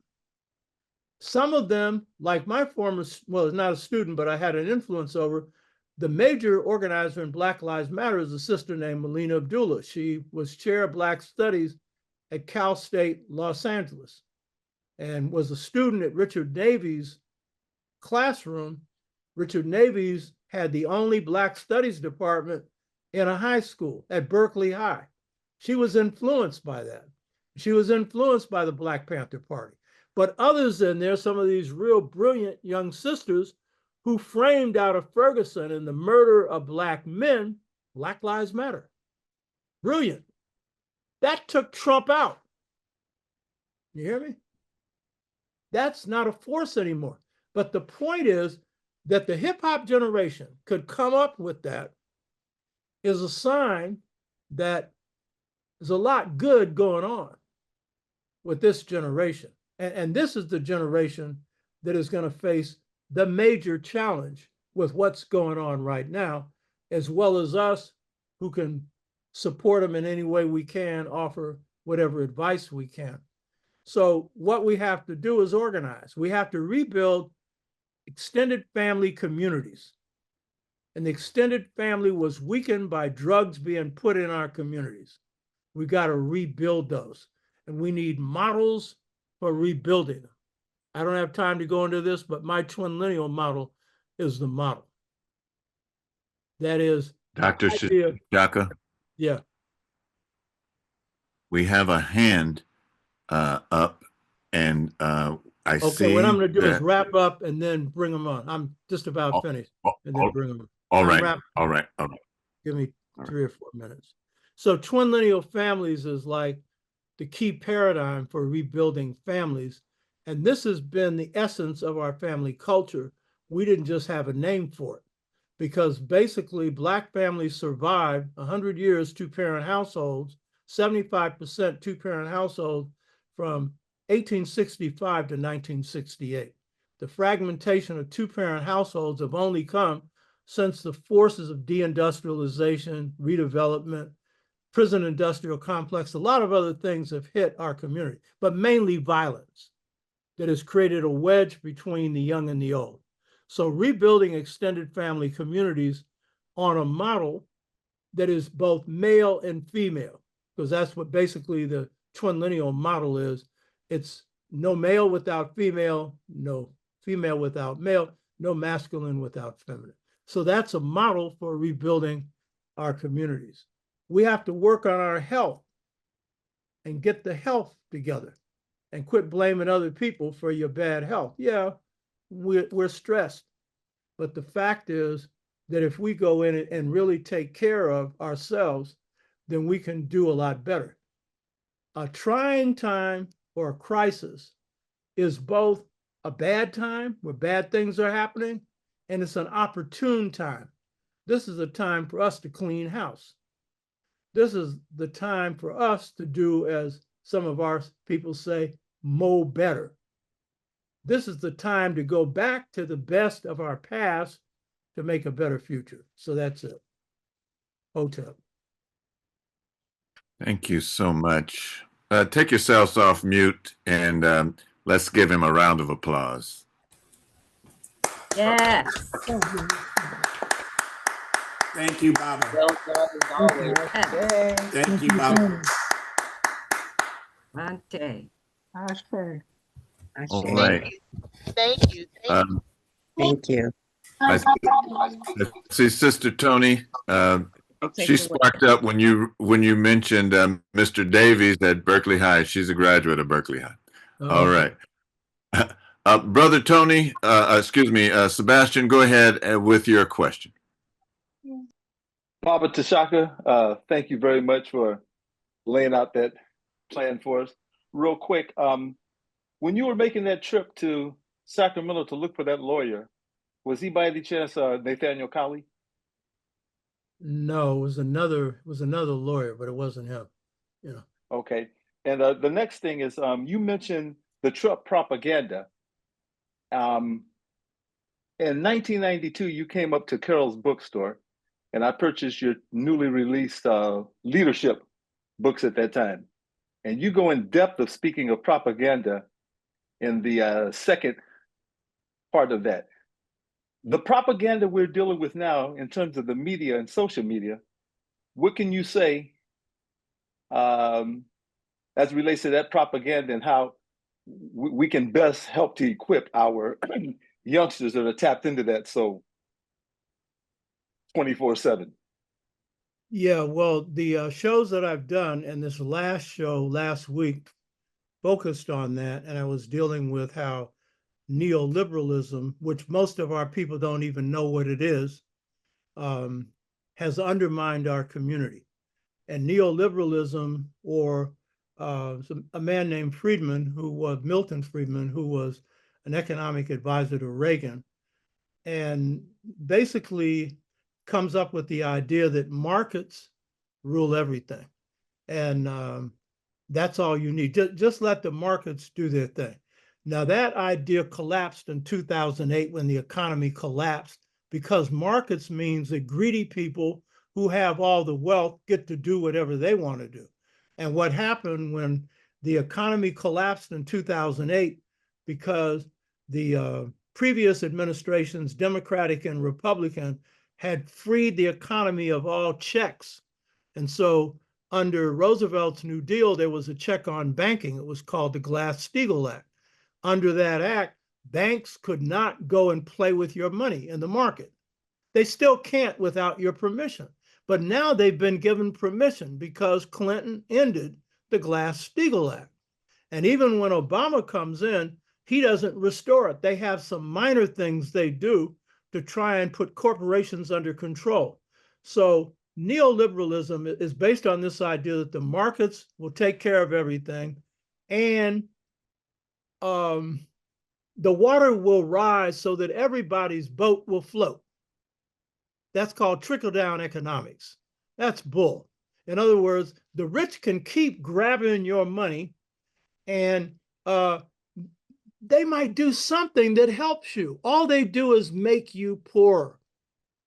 Some of them, like my former, well, not a student, but I had an influence over, the major organizer in Black Lives Matter is a sister named Melina Abdullah. She was chair of Black Studies at Cal State, Los Angeles, and was a student at Richard Navy's classroom. Richard Navy's had the only Black Studies department in a high school at Berkeley High. She was influenced by that. She was influenced by the Black Panther Party. But others in there, some of these real brilliant young sisters who framed out of Ferguson and the murder of Black men, Black Lives Matter. Brilliant. That took Trump out. You hear me? That's not a force anymore. But the point is that the hip hop generation could come up with that is a sign that there's a lot good going on with this generation. And this is the generation that is going to face the major challenge with what's going on right now, as well as us who can support them in any way we can, offer whatever advice we can. So what we have to do is organize. We have to rebuild extended family communities. And the extended family was weakened by drugs being put in our communities. We got to rebuild those. And we need models for rebuilding them. I don't have time to go into this, but my twin lineal model is the model. That is Dr. Shaka. Yeah. We have a hand up, and I see. Okay, what I'm going to do is wrap up and then bring them on. I'm just about finished, and then bring them on. All right. Give me 3 or 4 minutes. So twin lineal families is like the key paradigm for rebuilding families. And this has been the essence of our family culture. We didn't just have a name for it, because basically Black families survived 100 years, two-parent households, 75% two-parent households from 1865 to 1968. The fragmentation of two-parent households have only come since the forces of deindustrialization, redevelopment, prison industrial complex, a lot of other things have hit our community, but mainly violence that has created a wedge between the young and the old. So rebuilding extended family communities on a model that is both male and female, because that's what basically the twin lineal model is. It's no male without female, no female without male, no masculine without feminine. So that's a model for rebuilding our communities. We have to work on our health and get the health together and quit blaming other people for your bad health. Yeah, we're stressed, but the fact is that if we go in and really take care of ourselves, then we can do a lot better. A trying time or a crisis is both a bad time where bad things are happening, and it's an opportune time. This is a time for us to clean house. This is the time for us to do, as some of our people say, mow better. This is the time to go back to the best of our past to make a better future. So that's it. Hotep. Thank you so much. Take yourselves off mute and let's give him a round of applause. Yes. Thank you, Baba. Well done as always. Yes. Thank you, Baba. Monte. Ashe. All right. Thank you. Thank you. I see Sister Tony. She sparked up when you mentioned Mr. Davies at Berkeley High. She's a graduate of Berkeley High. All right. Brother Tony, Sebastian, go ahead with your question. Baba Tashaka, thank you very much for laying out that plan for us. Real quick, when you were making that trip to Sacramento to look for that lawyer, was he by any chance Nathaniel Colley? No, it was another lawyer, but it wasn't him. You know. Okay. And the next thing is you mentioned the Trump propaganda. In 1992, you came up to Carol's bookstore, and I purchased your newly released leadership books at that time. And you go in depth of speaking of propaganda in the second part of that. The propaganda we're dealing with now in terms of the media and social media, what can you say as it relates to that propaganda and how we can best help to equip our youngsters that are tapped into that so 24/7? Yeah, well, the shows that I've done, and this last show last week focused on that, and I was dealing with how neoliberalism, which most of our people don't even know what it is, has undermined our community. And neoliberalism, or a man named Friedman, Milton Friedman, who was an economic advisor to Reagan, and basically comes up with the idea that markets rule everything. And that's all you need. Just let the markets do their thing. Now, that idea collapsed in 2008 when the economy collapsed, because markets means that greedy people who have all the wealth get to do whatever they want to do. And what happened when the economy collapsed in 2008, because the previous administrations, Democratic and Republican, had freed the economy of all checks. And so under Roosevelt's New Deal, there was a check on banking. It was called the Glass-Steagall Act. Under that act, banks could not go and play with your money in the market. They still can't without your permission. But now they've been given permission because Clinton ended the Glass-Steagall Act. And even when Obama comes in, he doesn't restore it. They have some minor things they do to try and put corporations under control. So neoliberalism is based on this idea that the markets will take care of everything, and the water will rise so that everybody's boat will float. That's called trickle-down economics. That's bull. In other words, the rich can keep grabbing your money, and they might do something that helps you. All they do is make you poorer.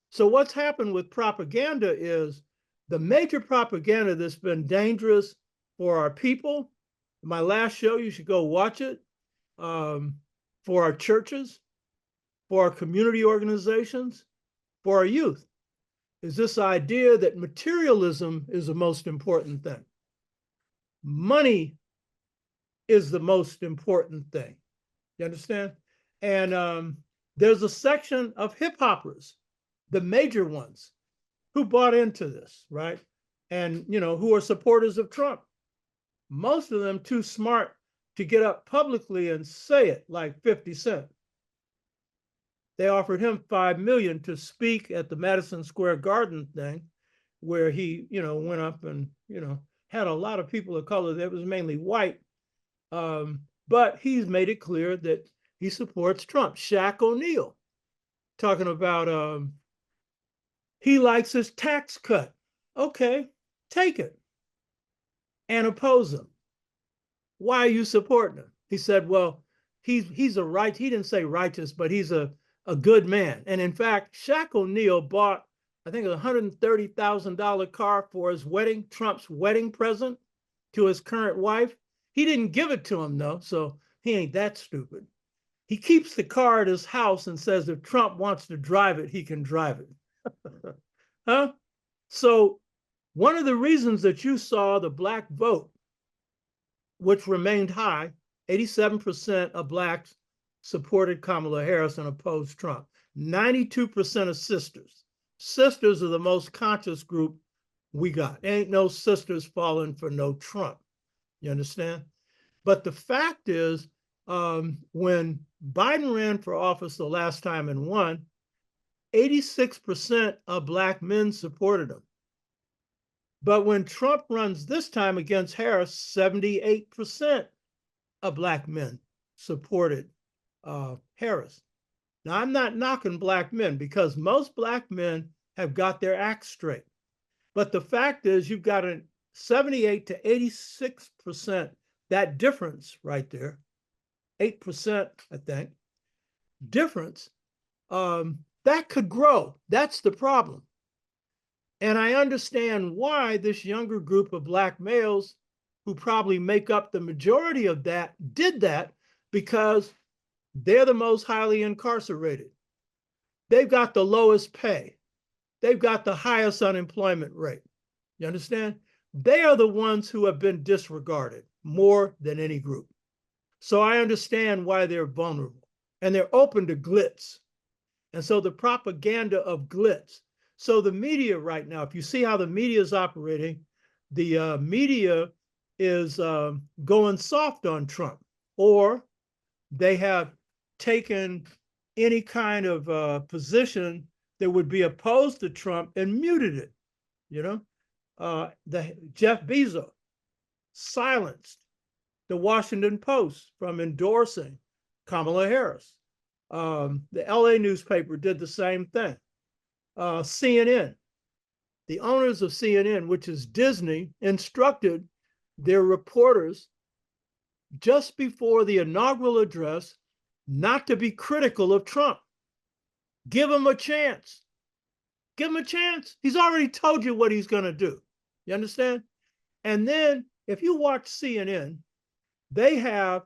So what's happened with propaganda is the major propaganda that's been dangerous for our people. My last show, you should go watch it, for our churches, for our community organizations, for our youth, is this idea that materialism is the most important thing. Money is the most important thing. You understand? And there's a section of hip hoppers, the major ones, who bought into this, right? And, who are supporters of Trump. Most of them too smart to get up publicly and say it, like 50 Cent. They offered him $5 million to speak at the Madison Square Garden thing, where he, went up and, had a lot of people of color. That was mainly white. But he's made it clear that he supports Trump. Shaq O'Neal talking about he likes his tax cut. Okay, take it and oppose him. Why are you supporting him? He said, well, he didn't say righteous, but he's a good man. And in fact, Shaq O'Neal bought, I think, a $130,000 car for his wedding, Trump's wedding present to his current wife. He didn't give it to him, though, so he ain't that stupid. He keeps the car at his house and says if Trump wants to drive it, he can drive it. Huh? So one of the reasons that you saw the black vote, which remained high, 87% of blacks supported Kamala Harris and opposed Trump. 92% of sisters. Sisters are the most conscious group we got. Ain't no sisters falling for no Trump. You understand? But the fact is, when Biden ran for office the last time and won, 86% of black men supported him. But when Trump runs this time against Harris, 78% of black men supported Harris. Now, I'm not knocking black men because most black men have got their act straight. But the fact is, you've got a 78 to 86%, that difference right there, 8%, I think, difference, that could grow. That's the problem. And I understand why this younger group of black males, who probably make up the majority of that, did that, because they're the most highly incarcerated. They've got the lowest pay. They've got the highest unemployment rate. You understand? They are the ones who have been disregarded more than any group. So I understand why they're vulnerable, and they're open to glitz. And so the propaganda of glitz. So the media right now, if you see how the media is operating, the media is going soft on Trump, or they have taken any kind of position that would be opposed to Trump and muted it. The Jeff Bezos silenced the Washington Post from endorsing Kamala Harris. The LA newspaper did the same thing. CNN, the owners of CNN, which is Disney, instructed their reporters just before the inaugural address not to be critical of Trump. Give him a chance. Give him a chance. He's already told you what he's going to do. You understand? And then if you watch CNN, they have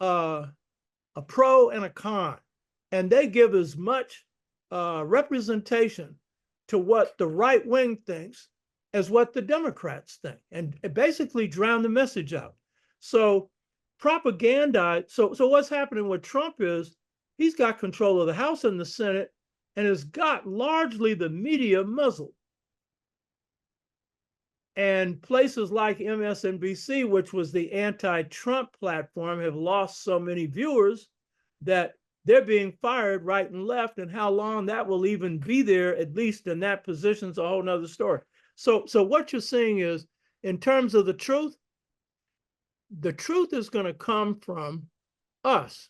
a pro and a con, and they give as much representation to what the right wing thinks as what the Democrats think, and basically drown the message out. So propaganda, so what's happening with Trump is he's got control of the House and the Senate and has got largely the media muzzled. And places like MSNBC, which was the anti-Trump platform, have lost so many viewers that they're being fired right and left, and how long that will even be there, at least in that position, is a whole nother story. So what you're seeing is, in terms of the truth is going to come from us.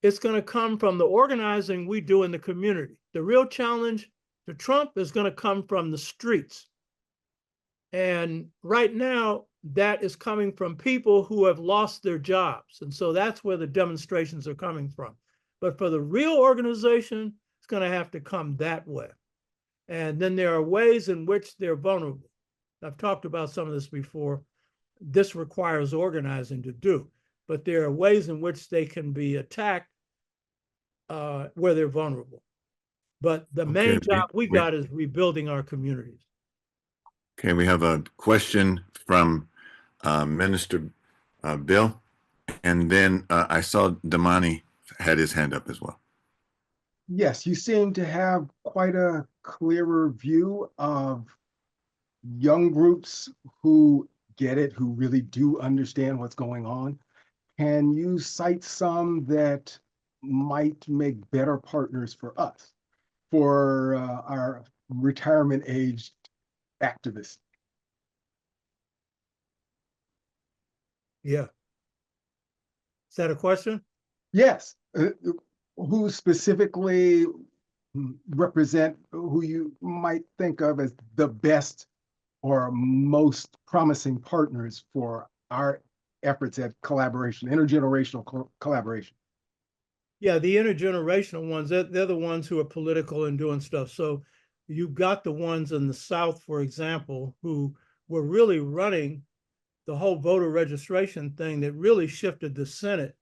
It's going to come from the organizing we do in the community. The real challenge to Trump is going to come from the streets. And right now, that is coming from people who have lost their jobs. And so that's where the demonstrations are coming from. But for the real organization, it's going to have to come that way. And then there are ways in which they're vulnerable. I've talked about some of this before. This requires organizing to do, but there are ways in which they can be attacked where they're vulnerable. But the main job we got is rebuilding our communities. Okay, we have a question from Minister Bill, and then I saw Damani had his hand up as well. Yes, you seem to have quite a clearer view of young groups who get it, who really do understand what's going on. Can you cite some that might make better partners for us, for our retirement aged activists? Yeah. Is that a question? Yes. Who specifically represent who you might think of as the best or most promising partners for our efforts at collaboration, intergenerational collaboration? Yeah, the intergenerational ones, they're the ones who are political and doing stuff. So you've got the ones in the South, for example, who were really running the whole voter registration thing that really shifted the Senate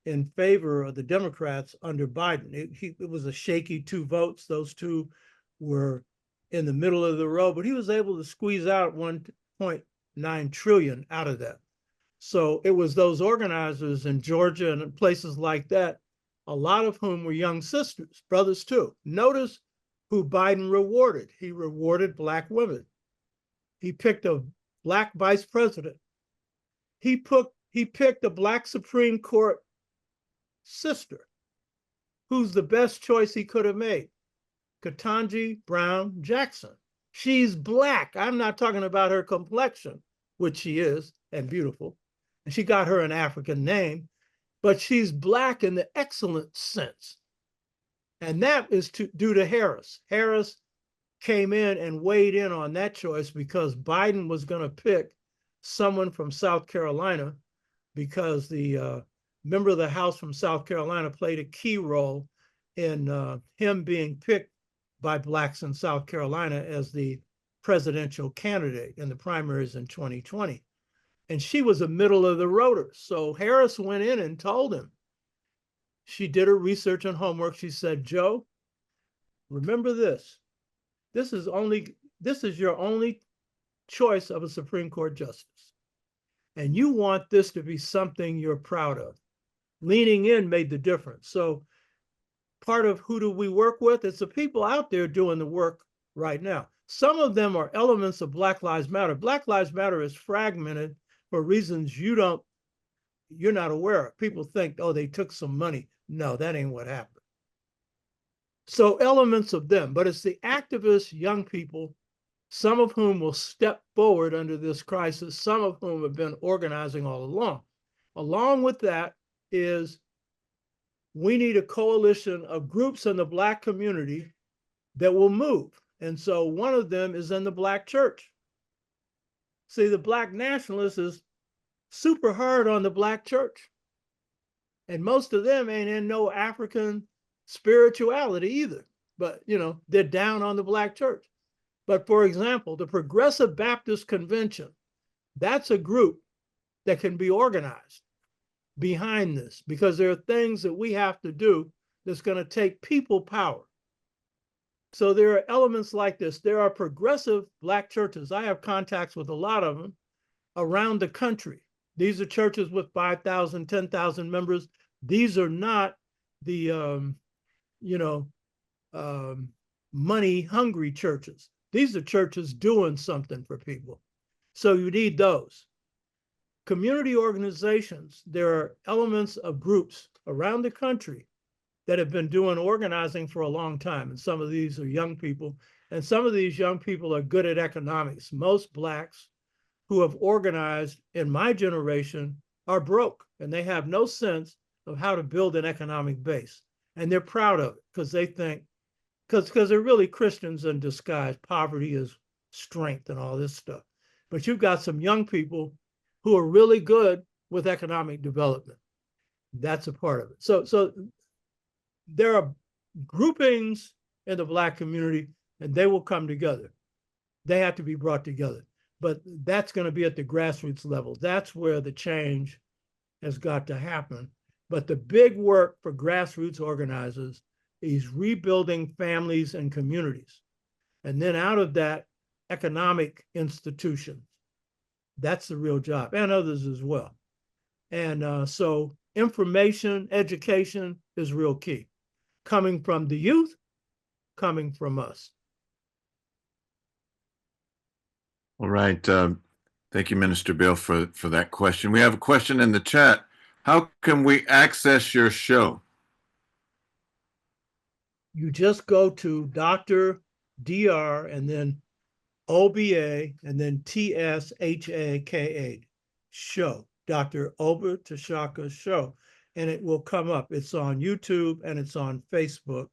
in favor of the Democrats under Biden. It was a shaky 2 votes. Those two were in the middle of the road, but he was able to squeeze out 1.9 trillion out of that. So it was those organizers in Georgia and places like that, a lot of whom were young sisters, brothers too. Notice who Biden rewarded. He rewarded Black women. He picked a Black vice president. He picked a Black Supreme Court sister, who's the best choice he could have made. Ketanji Brown Jackson. She's Black. I'm not talking about her complexion, which she is, and beautiful. And she got her an African name, but she's Black in the excellent sense. And that is due to Harris. Harris came in and weighed in on that choice because Biden was going to pick someone from South Carolina, because the member of the House from South Carolina played a key role in him being picked by Blacks in South Carolina as the presidential candidate in the primaries in 2020. And she was a middle of the roader. So Harris went in and told him. She did her research and homework. She said, Joe, remember this. This is your only choice of a Supreme Court justice. And you want this to be something you're proud of. Leaning in made the difference. So part of who do we work with? It's the people out there doing the work right now. Some of them are elements of Black Lives Matter. Black Lives Matter is fragmented for reasons you're not aware of. People think, oh, they took some money. No, that ain't what happened. So elements of them, but it's the activists, young people, some of whom will step forward under this crisis, some of whom have been organizing all along. Along with that is we need a coalition of groups in the Black community that will move. And so one of them is in the Black church. See, the Black nationalists is super hard on the Black church. And most of them ain't in no African spirituality either. But, they're down on the Black church. But for example, the Progressive Baptist Convention, that's a group that can be organized behind this, because there are things that we have to do that's going to take people power. So there are elements like this. There are progressive Black churches. I have contacts with a lot of them around the country. These are churches with 5,000, 10,000 members. These are not the, money-hungry churches. These are churches doing something for people. So you need those. Community organizations, there are elements of groups around the country that have been doing organizing for a long time. And some of these are young people. And some of these young people are good at economics. Most Blacks who have organized in my generation are broke, and they have no sense of how to build an economic base. And they're proud of it because they think, because they're really Christians in disguise. Poverty is strength and all this stuff. but you've got some young people who are really good with economic development. That's a part of it. So there are groupings in the Black community, and they will come together. They have to be brought together, but that's going to be at the grassroots level. That's where the change has got to happen. But the big work for grassroots organizers is rebuilding families and communities. And then out of that, economic institutions. That's the real job, and others as well. And so information, education is real key. Coming from the youth, coming from us. All right. Thank you, Minister Bill, for that question. We have a question in the chat. How can we access your show? You just go to Dr. Dr. and then OBA and then TSHAKA show, Dr. Oba Tashaka show, and it will come up. It's on YouTube and it's on Facebook.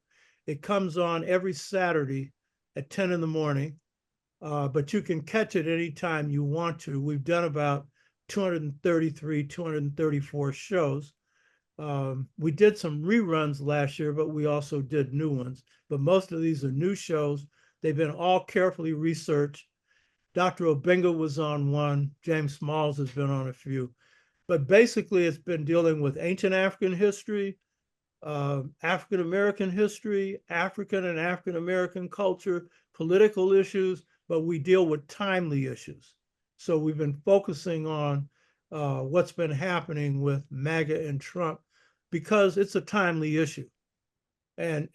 It comes on every Saturday at 10 in the morning, but you can catch it anytime you want to. We've done about 233, 234 shows. We did some reruns last year, but we also did new ones. But most of these are new shows. They've been all carefully researched. Dr. Obenga was on one. James Smalls has been on a few. But basically, it's been dealing with ancient African history, African-American history, African and African-American culture, political issues, but we deal with timely issues. So we've been focusing on what's been happening with MAGA and Trump because it's a timely issue. And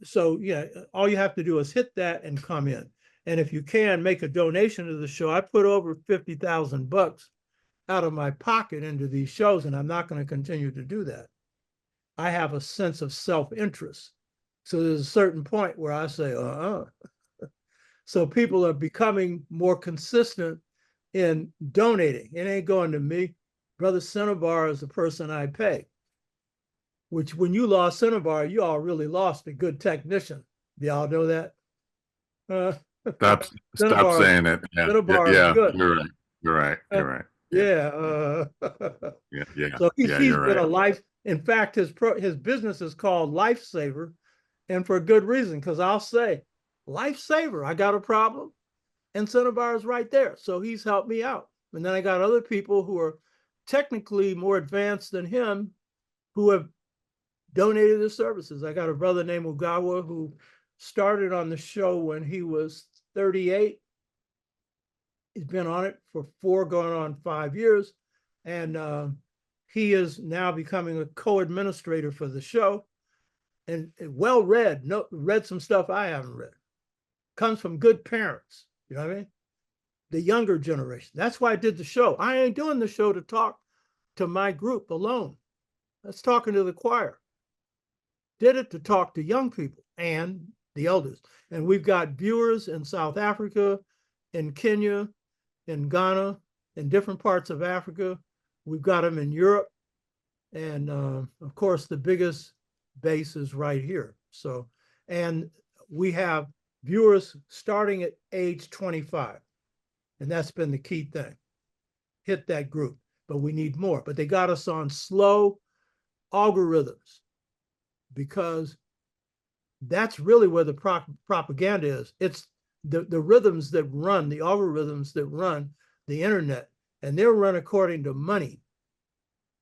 so, yeah, all you have to do is hit that and come in. And if you can, make a donation to the show. I put over $50,000 out of my pocket into these shows, and I'm not going to continue to do that. I have a sense of self-interest. So there's a certain point where I say, So people are becoming more consistent in donating. It ain't going to me. Brother Cinnabar is the person I pay, which when you lost Cinnabar, you all really lost a good technician. Do y'all know that? Stop saying it. Yeah, Cinnabar yeah, is good. you're right. You're right. You're right. Yeah. Yeah. So he's you're been right. a life. In fact, his business is called Lifesaver, and for good reason, because I'll say, Lifesaver, I got a problem, and Cinnabar is right there. So he's helped me out. And then I got other people who are technically more advanced than him who have donated their services. I got a brother named Ugawa who started on the show when he was 38. He's been on it for 4 going on 5 years. And he is now becoming a co-administrator for the show. And well read, read some stuff I haven't read. Comes from good parents, you know what I mean? The younger generation. That's why I did the show. I ain't doing the show to talk to my group alone. That's talking to the choir. Did it to talk to young people and the elders. And we've got viewers in South Africa, in Kenya, in Ghana, in different parts of Africa. We've got them in Europe. And of course, the biggest base is right here. So, and we have viewers starting at age 25. And that's been the key thing. Hit that group, but we need more. But they got us on slow algorithms because that's really where the propaganda is. It's the rhythms that run, the algorithms that run the internet, and they're run according to money.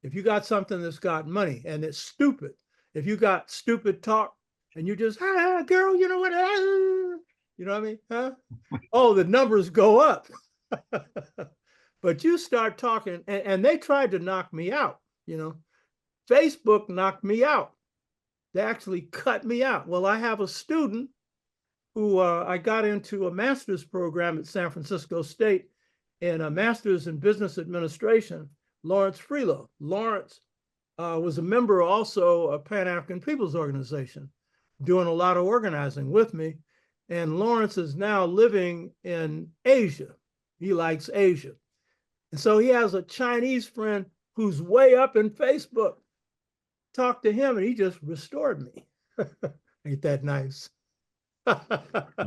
If you got something that's got money and it's stupid, if you got stupid talk and you just, girl, you know what? You know what I mean? Huh? Oh, the numbers go up. But you start talking, and they tried to knock me out, you know. Facebook knocked me out. They actually cut me out. Well, I have a student who I got into a master's program at San Francisco State in a master's in business administration, Lawrence Freelo. Lawrence was a member also of Pan-African People's Organization, doing a lot of organizing with me. And Lawrence is now living in Asia. He likes Asia. And so he has a Chinese friend who's way up in Facebook. Talked to him and he just restored me. Ain't that nice?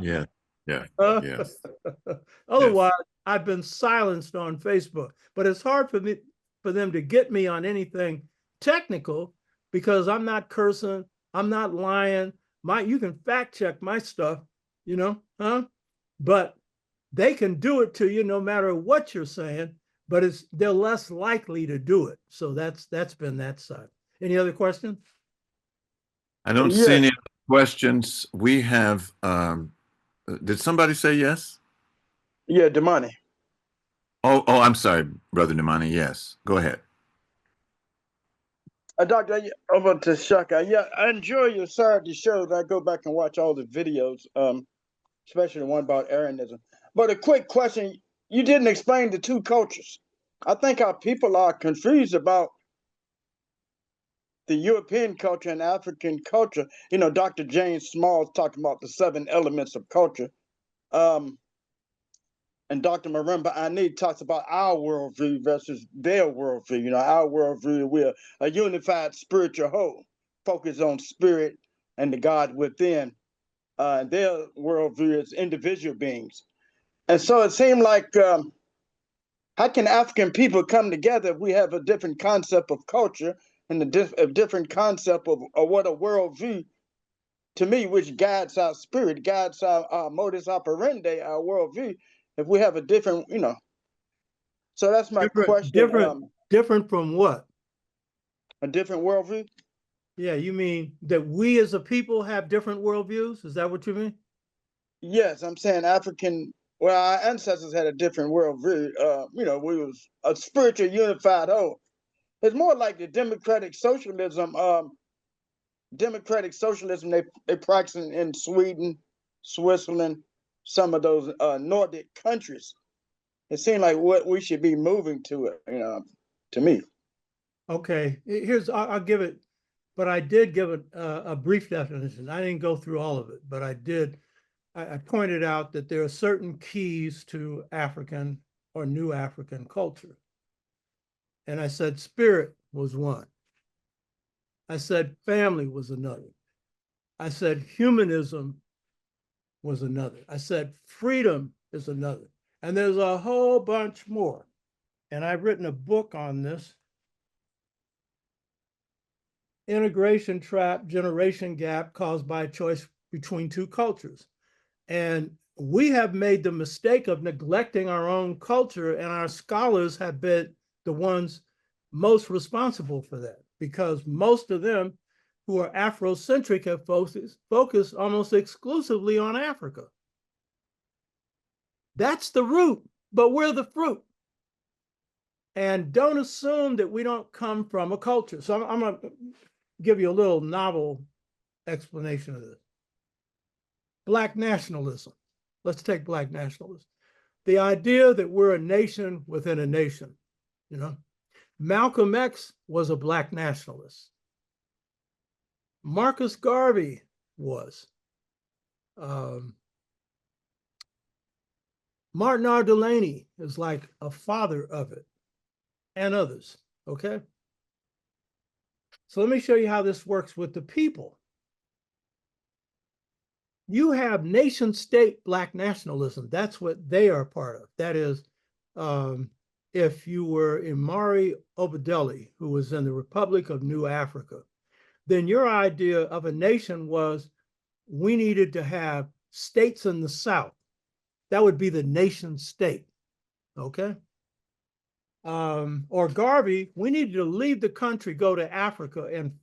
Yeah. Yeah. Yes. Otherwise, I've been silenced on Facebook, but it's hard for them to get me on anything technical because I'm not cursing, I'm not lying. You can fact check my stuff, but they can do it to you no matter what you're saying, but they're less likely to do it. So that's been that side. Any other questions? I don't see any other questions. We have, did somebody say yes? Yeah, Damani. Oh, I'm sorry, Brother Nemani. Yes, go ahead. Doctor, over to Shaka. Yeah, I enjoy your Saturday shows. I go back and watch all the videos, especially the one about Arianism. But a quick question: you didn't explain the two cultures. I think our people are confused about the European culture and African culture. Dr. James Smalls talking about the 7 elements of culture. And Dr. Marimba Ani talks about our worldview versus their worldview. Our worldview, we're a unified spiritual whole, focused on spirit and the God within. Their worldview is individual beings. And so it seemed like, how can African people come together if we have a different concept of culture and a different concept of what a worldview, to me, which guides our spirit, guides our modus operandi, our worldview, if we have a different, so that's my question. Different from what? A different worldview? Yeah, you mean that we as a people have different worldviews? Is that what you mean? Yes, I'm saying our ancestors had a different worldview. We was a spiritual unified whole. It's more like the democratic socialism. Democratic socialism they practice in Sweden, Switzerland, some of those Nordic countries. It seemed like what we should be moving to it, to me. Okay, I'll give it, but I did give it a brief definition. I didn't go through all of it, but I did. I pointed out that there are certain keys to African or New African culture. And I said spirit was one. I said family was another. I said humanism was another. I said freedom is another. And there's a whole bunch more. And I've written a book on this. Integration Trap, Generation Gap Caused by a Choice Between Two Cultures. And we have made the mistake of neglecting our own culture, and our scholars have been the ones most responsible for that, because most of them who are Afrocentric have focused almost exclusively on Africa. That's the root, but we're the fruit. And don't assume that we don't come from a culture. So I'm going to give you a little novel explanation of this. Black nationalism. Let's take Black nationalism. The idea that we're a nation within a nation, Malcolm X was a Black nationalist. Marcus Garvey was. Martin R. Delaney is like a father of it, and others, okay? So let me show you how this works with the people. You have nation state Black nationalism. That's what they are part of. That is, if you were Imari Obadeli, who was in the Republic of New Africa, then your idea of a nation was we needed to have states in the South. That would be the nation state, okay? Or Garvey, we needed to leave the country, go to Africa and,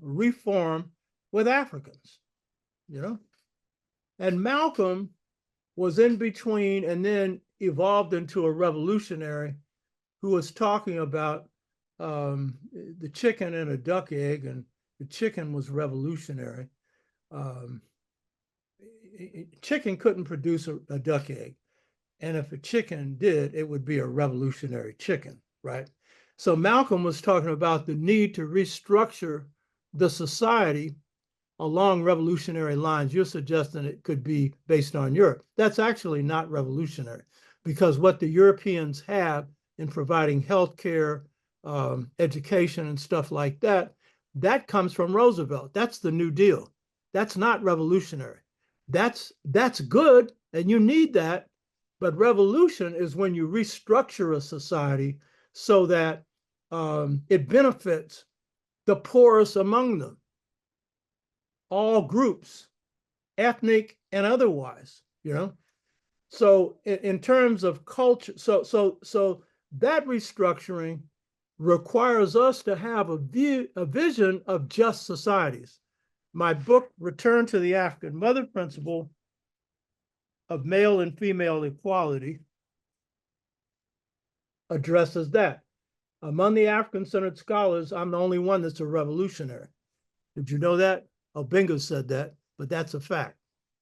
reform with Africans, And Malcolm was in between and then evolved into a revolutionary who was talking about the chicken and a duck egg, and the chicken was revolutionary. Chicken couldn't produce a duck egg. And if a chicken did, it would be a revolutionary chicken, right? So Malcolm was talking about the need to restructure the society along revolutionary lines. You're suggesting it could be based on Europe. That's actually not revolutionary, because what the Europeans have in providing healthcare, education and stuff like that, that comes from Roosevelt. That's the New Deal. That's not revolutionary. That's good, And you need that. But revolution is when you restructure a society so that it benefits the poorest among them, all groups, ethnic and otherwise, you know. So in terms of culture, so that restructuring requires us to have a vision of just societies. My book, Return to the African Mother Principle of Male and Female Equality, addresses that. Among the African-centered scholars, I'm the only one that's a revolutionary. Did you know that? Obinga said that, but that's a fact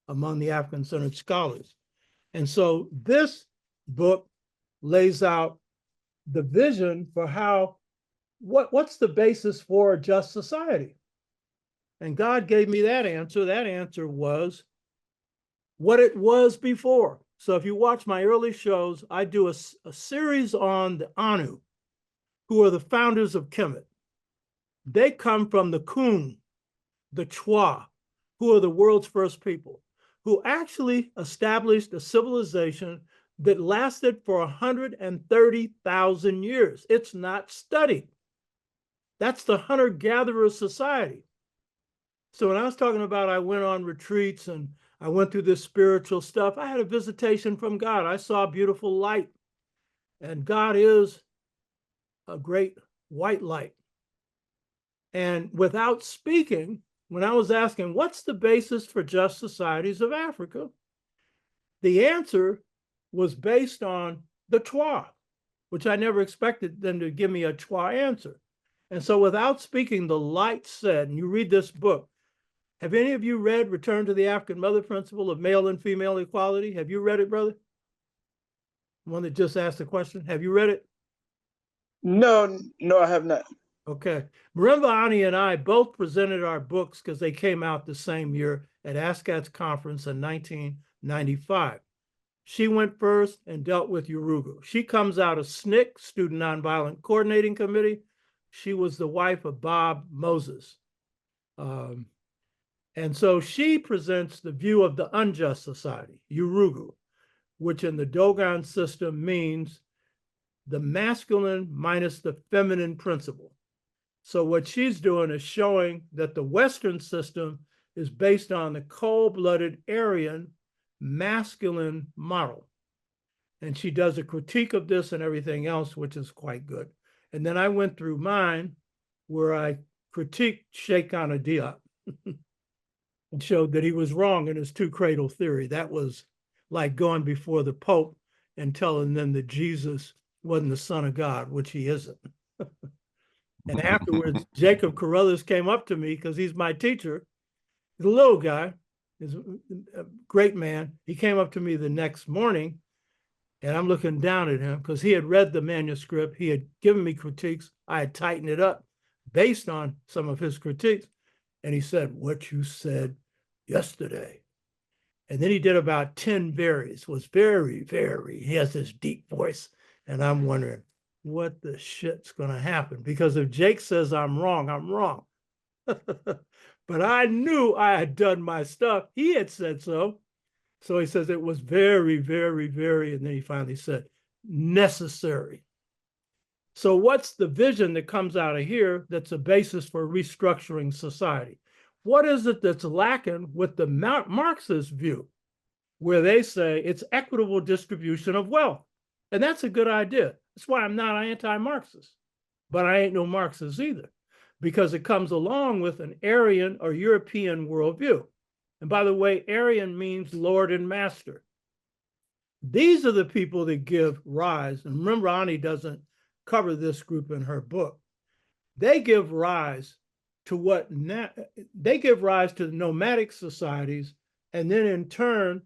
among the African-centered scholars. And so this book lays out the vision for how, what's the basis for a just society? And God gave me that answer. That answer was what it was before. So if you watch my early shows, I do a series on the Anu, who are the founders of Kemet. They come from the Kun, the Chwa, who are the world's first people, who actually established a civilization that lasted for 130,000 years. It's not studied. That's the hunter-gatherer society. So when I was talking about I went on retreats and I went through this spiritual stuff, I had a visitation from God. I saw beautiful light. And God is a great white light. And without speaking, when I was asking, what's the basis for just societies of Africa? The answer was based on the Twa, which I never expected them to give me a Twa answer. And so without speaking, the light said, and you read this book, have any of you read Return to the African Mother Principle of Male and Female Equality? Have you read it, brother? One that just asked the question. Have you read it? No, I have not. Okay. Marimba Ani and I both presented our books because they came out the same year at ASCAT's conference in 1995. She went first and dealt with Urugu. She comes out of SNCC, Student Nonviolent Coordinating Committee. She was the wife of Bob Moses. And so she presents the view of the unjust society, Urugu, which in the Dogon system means the masculine minus the feminine principle. So what she's doing is showing that the Western system is based on the cold-blooded Aryan masculine model. And she does a critique of this and everything else, which is quite good. And then I went through mine where I critiqued Sheikh Anta Diop and showed that he was wrong in his two cradle theory. That was like going before the Pope and telling them that Jesus wasn't the Son of God, which he isn't. And afterwards, Jacob Carruthers came up to me because he's my teacher. He's a little guy. He's a great man. He came up to me the next morning, and I'm looking down at him because he had read the manuscript. He had given me critiques. I had tightened it up based on some of his critiques. And he said, what you said yesterday. And then he did about 10 varies, was very, he has this deep voice. And I'm wondering, what the shit's going to happen? Because if Jake says I'm wrong, I'm wrong. But I knew I had done my stuff. He had said so. So he says it was very, and then he finally said, necessary. So what's the vision that comes out of here that's a basis for restructuring society? What is it that's lacking with the Marxist view, where they say it's equitable distribution of wealth? And that's a good idea. That's why I'm not anti-Marxist, but I ain't no Marxist either, because it comes along with an Aryan or European worldview. And by the way, Aryan means Lord and Master. These are the people that give rise, and remember, Ani doesn't cover this group in her book. They give rise to they give rise to the nomadic societies, and then in turn,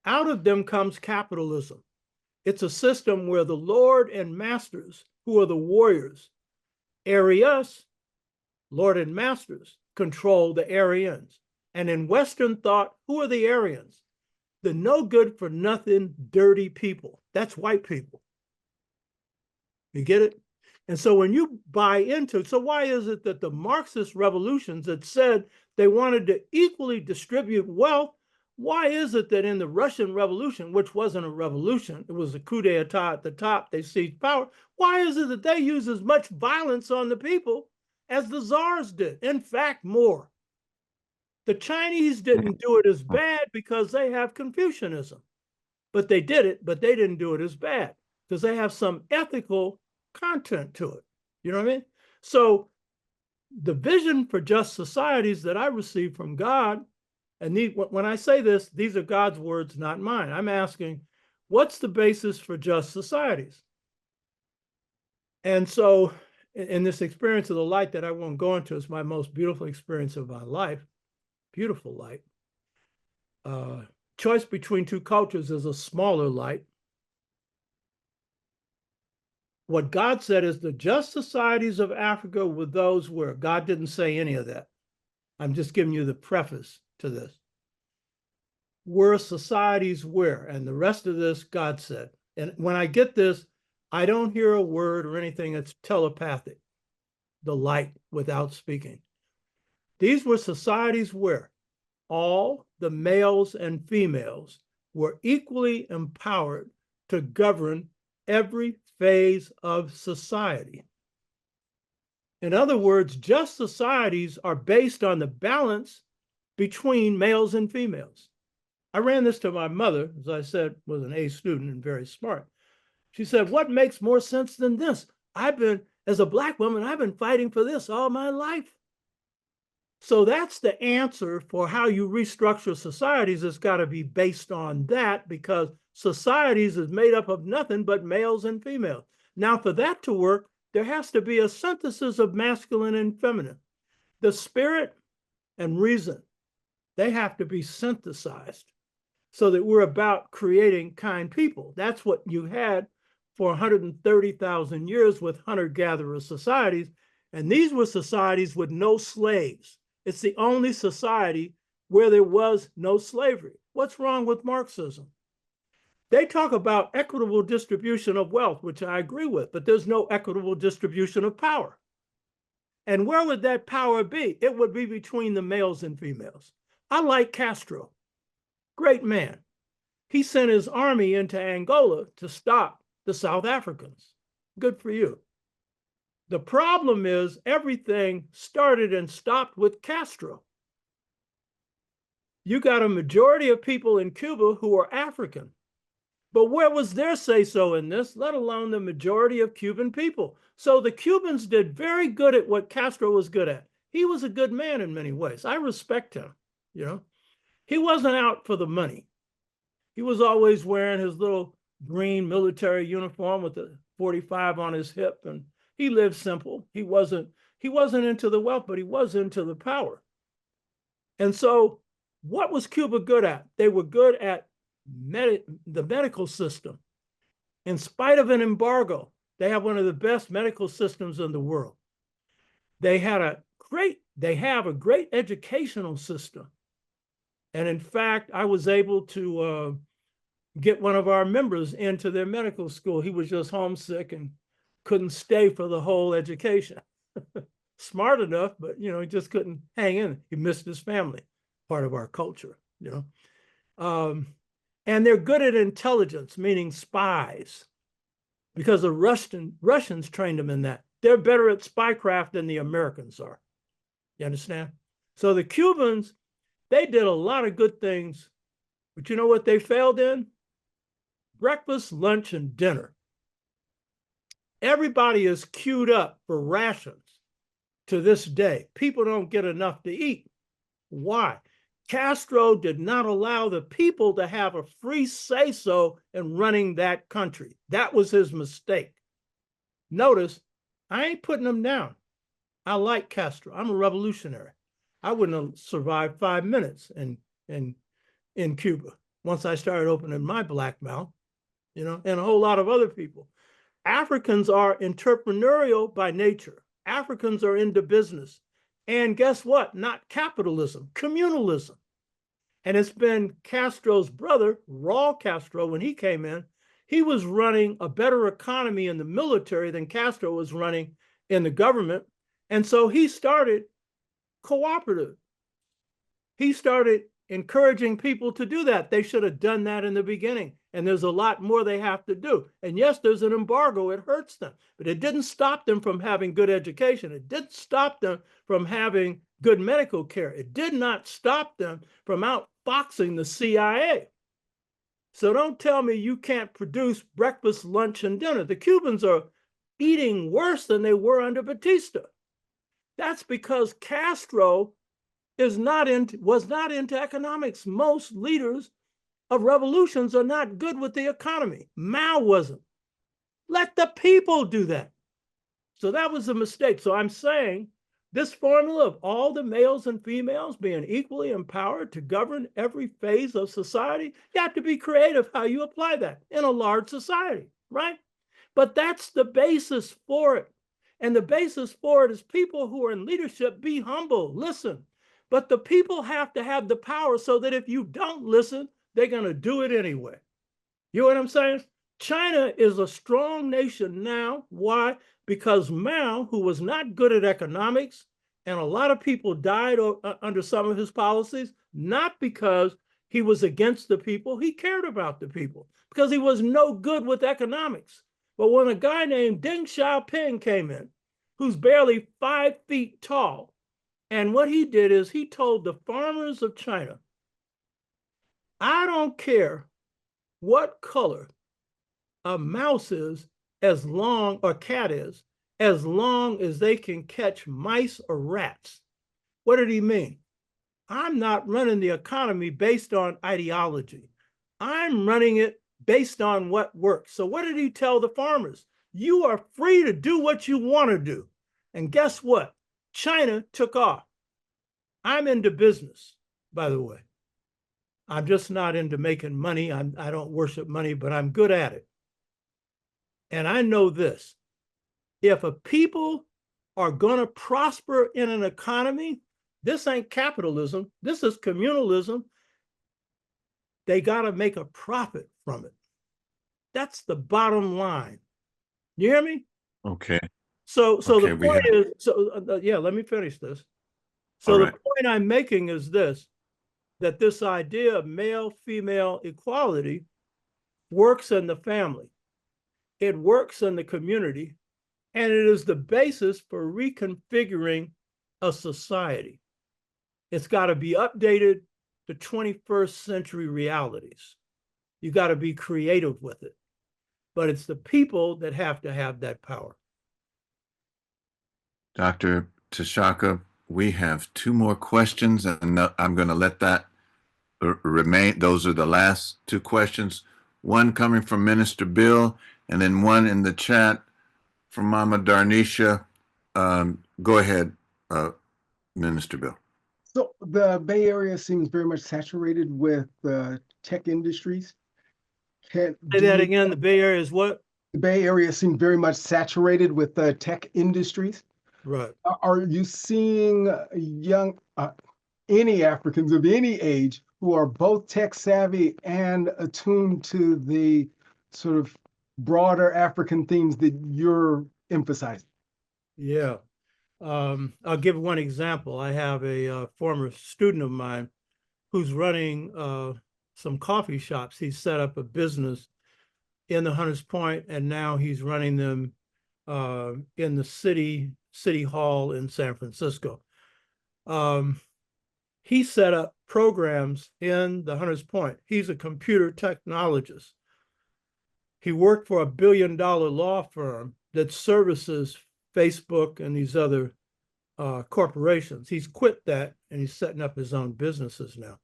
out of them comes capitalism. It's a system where the Lord and Masters, who are the warriors, Arius, Lord and Masters, control the Aryans. And in Western thought, who are the Aryans? The no good for nothing, dirty people. That's white people. You get it? And so when you buy into, so why is it that the Marxist revolutions that said they wanted to equally distribute wealth, why is it that in the Russian Revolution, which wasn't a revolution, it was a coup d'etat at the top, they seized power, why is it that they use as much violence on the people as the czars did? In fact, more. The Chinese didn't do it as bad because they have Confucianism, but they did it, but they didn't do it as bad because they have some ethical content to it. You know what I mean? So the vision for just societies that I received from God, and when I say this, these are God's words, not mine. I'm asking, what's the basis for just societies? And so in this experience of the light that I won't go into, is my most beautiful experience of my life, beautiful light. Choice between two cultures is a smaller light. What God said is the just societies of Africa were those where God didn't say any of that. I'm just giving you the preface to this. Were societies where, and the rest of this God said. And when I get this, I don't hear a word or anything that's telepathic, the light without speaking. These were societies where all the males and females were equally empowered to govern every phase of society. In other words, just societies are based on the balance between males and females. I ran this to my mother, as I said, was an A student and very smart. She said, what makes more sense than this? As a Black woman, I've been fighting for this all my life. So that's the answer for how you restructure societies. It's got to be based on that, because societies is made up of nothing but males and females. Now, for that to work, there has to be a synthesis of masculine and feminine. The spirit and reason, they have to be synthesized so that we're about creating kind people. That's what you had for 130,000 years with hunter-gatherer societies. And these were societies with no slaves. It's the only society where there was no slavery. What's wrong with Marxism? They talk about equitable distribution of wealth, which I agree with, but there's no equitable distribution of power. And where would that power be? It would be between the males and females. I like Castro, great man. He sent his army into Angola to stop the South Africans. Good for you. The problem is everything started and stopped with Castro. You got a majority of people in Cuba who are African. But where was their say-so in this, let alone the majority of Cuban people? So the Cubans did very good at what Castro was good at. He was a good man in many ways. I respect him, you know. He wasn't out for the money. He was always wearing his little green military uniform with the 45 on his hip, and he lived simple. He wasn't into the wealth, but he was into the power. And so what was Cuba good at? They were good at the medical system. In spite of an embargo, they have one of the best medical systems in the world. They have a great educational system. And in fact, I was able to get one of our members into their medical school. He was just homesick and couldn't stay for the whole education. Smart enough, but you know, he just couldn't hang in. He missed his family, part of our culture, you know. And they're good at intelligence, meaning spies, because the Russians trained them in that. They're better at spycraft than the Americans are. You understand? So the Cubans, they did a lot of good things, but you know what they failed in? Breakfast, lunch, and dinner. Everybody is queued up for rations to this day. People don't get enough to eat. Why? Castro did not allow the people to have a free say-so in running that country. That was his mistake. Notice, I ain't putting him down. I like Castro. I'm a revolutionary. I wouldn't have survived 5 minutes in Cuba once I started opening my black mouth, you know, and a whole lot of other people. Africans are entrepreneurial by nature. Africans are into business. And guess what? Not capitalism, communalism. And it's been Castro's brother, Raul Castro, when he came in, he was running a better economy in the military than Castro was running in the government. And so he started cooperative. He started encouraging people to do that. They should have done that in the beginning. And there's a lot more they have to do. And yes, there's an embargo. It hurts them, but it didn't stop them from having good education. It didn't stop them from having good medical care. It did not stop them from outfoxing the CIA. So don't tell me you can't produce breakfast, lunch, and dinner. The Cubans are eating worse than they were under Batista. That's because Castro was not into economics. Most leaders of revolutions are not good with the economy. Mao wasn't. Let the people do that. So that was a mistake. So I'm saying this formula of all the males and females being equally empowered to govern every phase of society, you have to be creative how you apply that in a large society, right? But that's the basis for it. And the basis for it is people who are in leadership, be humble, listen. But the people have to have the power so that if you don't listen, they're going to do it anyway. You know what I'm saying? China is a strong nation now. Why? Because Mao, who was not good at economics, and a lot of people died under some of his policies, not because he was against the people, he cared about the people, because he was no good with economics. But when a guy named Deng Xiaoping came in, who's barely 5 feet tall, and what he did is he told the farmers of China, I don't care what color a mouse is, as long, or cat is, as long as they can catch mice or rats. What did he mean? I'm not running the economy based on ideology. I'm running it based on what works. So what did he tell the farmers? You are free to do what you want to do. And guess what? China took off. I'm into business, by the way. I'm just not into making money. I don't worship money, but I'm good at it. And I know this. If a people are going to prosper in an economy, this ain't capitalism. This is communalism. They got to make a profit from it. That's the bottom line. You hear me? Okay. So Okay, the point is, yeah, let me finish this. So the point I'm making is this, that this idea of male-female equality works in the family. It works in the community, and it is the basis for reconfiguring a society. It's got to be updated to 21st century realities. You got to be creative with it. But it's the people that have that power. Dr. Tshaka, we have 2 more questions, and I'm going to let that remain. Those are the last 2 questions. One coming from Minister Bill, and then one in the chat from Mama Darnisha. Go ahead, Minister Bill. So the Bay Area seems very much saturated with tech industries. Say that again, the Bay Area is what? The Bay Area seems very much saturated with tech industries. Right. Are you seeing young, any Africans of any age who are both tech savvy and attuned to the sort of broader African themes that you're emphasizing? Yeah. I'll give one example. I have a former student of mine who's running some coffee shops. He set up a business in the Hunters Point, and now he's running them in the city hall in San Francisco. He set up programs in the Hunters Point. He's a computer technologist. He worked for $1 billion law firm that services Facebook and these other corporations. He's quit that and he's setting up his own businesses now.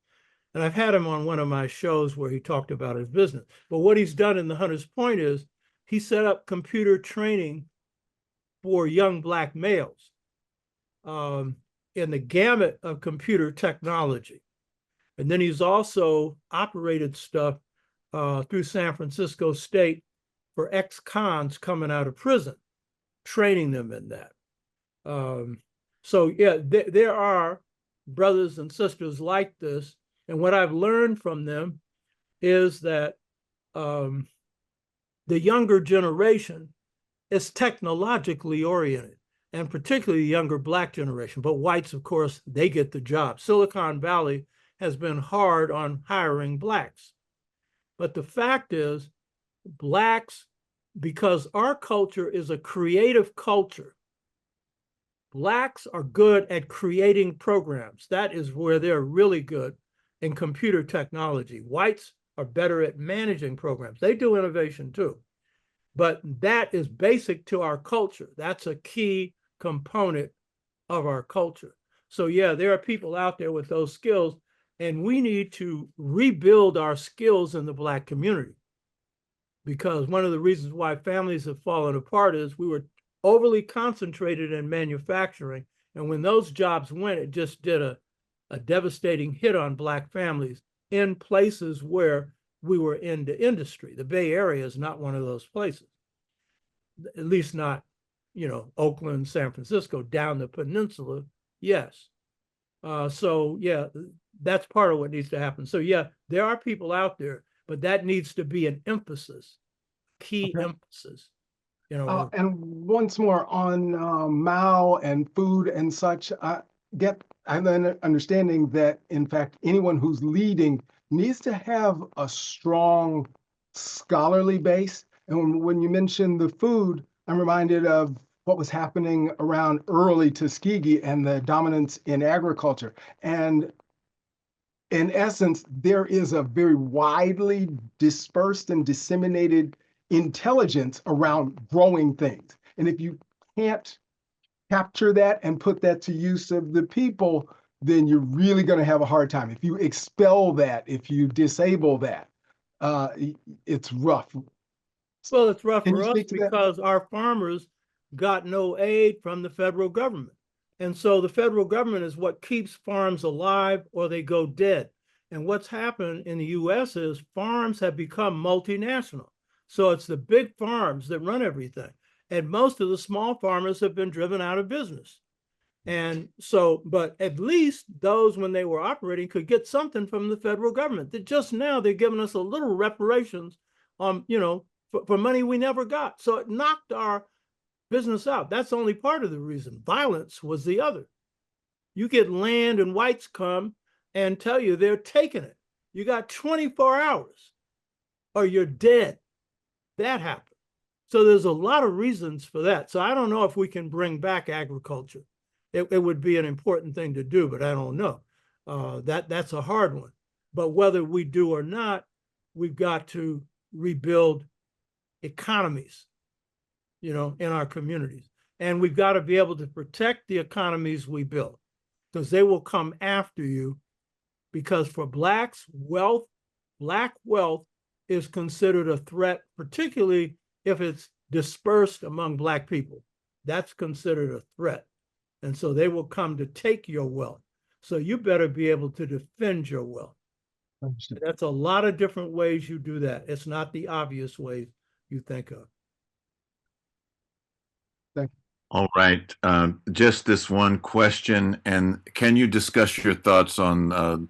And I've had him on one of my shows where he talked about his business. But what he's done in the Hunters Point is he set up computer training for young Black males in the gamut of computer technology. And then he's also operated stuff through San Francisco State for ex-cons coming out of prison, training them in that. So yeah, there are brothers and sisters like this. And what I've learned from them is that the younger generation is technologically oriented, and particularly the younger Black generation. But whites, of course, they get the job. Silicon Valley has been hard on hiring blacks. But the fact is, blacks, because our culture is a creative culture, blacks are good at creating programs. That is where they're really good in computer technology. Whites are better at managing programs. They do innovation too. But that is basic to our culture. That's a key component of our culture. So yeah, there are people out there with those skills, and we need to rebuild our skills in the Black community. Because one of the reasons why families have fallen apart is we were overly concentrated in manufacturing. And when those jobs went, it just did a devastating hit on Black families in places where we were into industry. The Bay Area is not one of those places, at least not, you know, Oakland, San Francisco, down the peninsula. Yes. So yeah, that's part of what needs to happen. So yeah, there are people out there, but that needs to be an emphasis, key emphasis. You know, And once more on Mao and food and such, I'm then understanding that in fact, anyone who's leading needs to have a strong scholarly base. And when you mention the food, I'm reminded of what was happening around early Tuskegee and the dominance in agriculture. And in essence, there is a very widely dispersed and disseminated intelligence around growing things. And if you can't capture that and put that to use of the people, then you're really going to have a hard time. If you expel that, if you disable that, it's rough. well, it's rough Can for you us speak to that? because our farmers got no aid from the federal government. And so the federal government is what keeps farms alive or they go dead. And what's happened in the US is farms have become multinational. So it's the big farms that run everything. And most of the small farmers have been driven out of business. And so, but at least those, when they were operating, could get something from the federal government. That just now they're giving us a little reparations on, you know, for money we never got. So it knocked our business out. That's only part of the reason. Violence was the other. You get land and whites come and tell you they're taking it. You got 24 hours or you're dead. That happened. So there's a lot of reasons for that. So I don't know if we can bring back agriculture. It would be an important thing to do, but I don't know. That's a hard one. But whether we do or not, we've got to rebuild economies, you know, in our communities. And we've got to be able to protect the economies we build, because they will come after you. Because for blacks, Black wealth is considered a threat, particularly if it's dispersed among Black people. That's considered a threat. And so they will come to take your wealth. So you better be able to defend your wealth. Understood. That's a lot of different ways you do that. It's not the obvious ways you think of. All right. Just this one question, and can you discuss your thoughts on the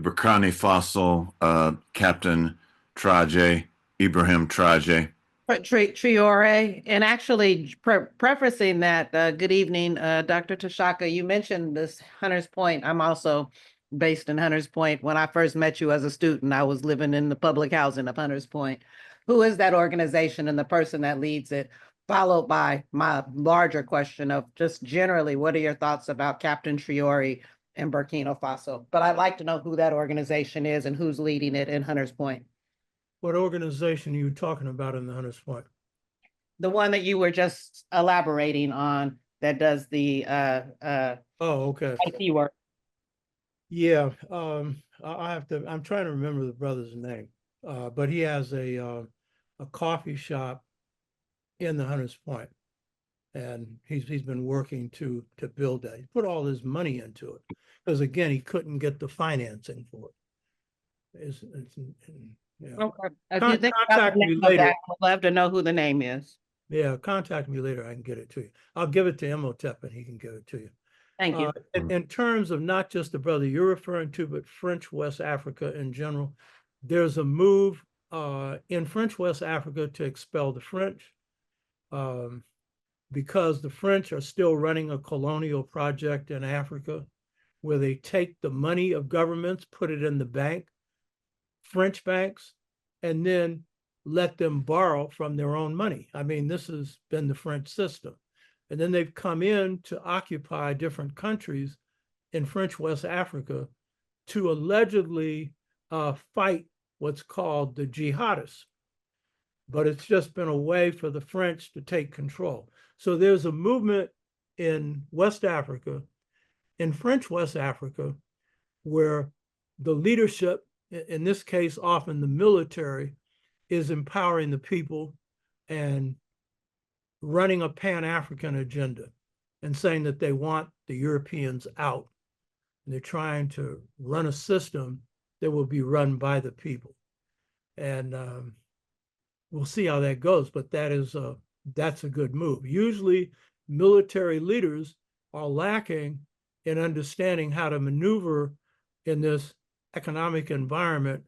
Burkina Faso Captain Traoré, Ibrahim Traoré? Traoré, and actually prefacing that, good evening, Dr. Tashaka, you mentioned this Hunters Point. I'm also based in Hunters Point. When I first met you as a student, I was living in the public housing of Hunters Point. Who is that organization and the person that leads it? Followed by my larger question of just generally, what are your thoughts about Captain Traoré in Burkina Faso? But I'd like to know who that organization is and who's leading it in Hunters Point. What organization are you talking about in the Hunters Point? The one that you were just elaborating on that does the Oh, okay. IT work. Yeah, I'm trying to remember the brother's name, but he has a coffee shop in the Hunters Point, and he's been working to build that. He put all his money into it because again, he couldn't get the financing for it. Yeah. Okay. If you think about Contact the me name of later. that, I'd love to know who the name is. Yeah, contact me later. I can get it to you. I'll give it to Imhotep and he can give it to you. Thank you. In terms of not just the brother you're referring to, but French West Africa in general, there's a move in French West Africa to expel the French because the French are still running a colonial project in Africa. where they take the money of governments, put it in the bank, French banks, and then let them borrow from their own money. I mean, this has been the French system. And then they've come in to occupy different countries in French West Africa to allegedly fight what's called the jihadists. But it's just been a way for the French to take control. So there's a movement in West Africa, in French West Africa, where the leadership, in this case, often the military, is empowering the people and running a Pan-African agenda and saying that they want the Europeans out. And they're trying to run a system that will be run by the people. And we'll see how that goes, but that's a good move. Usually military leaders are lacking in understanding how to maneuver in this economic environment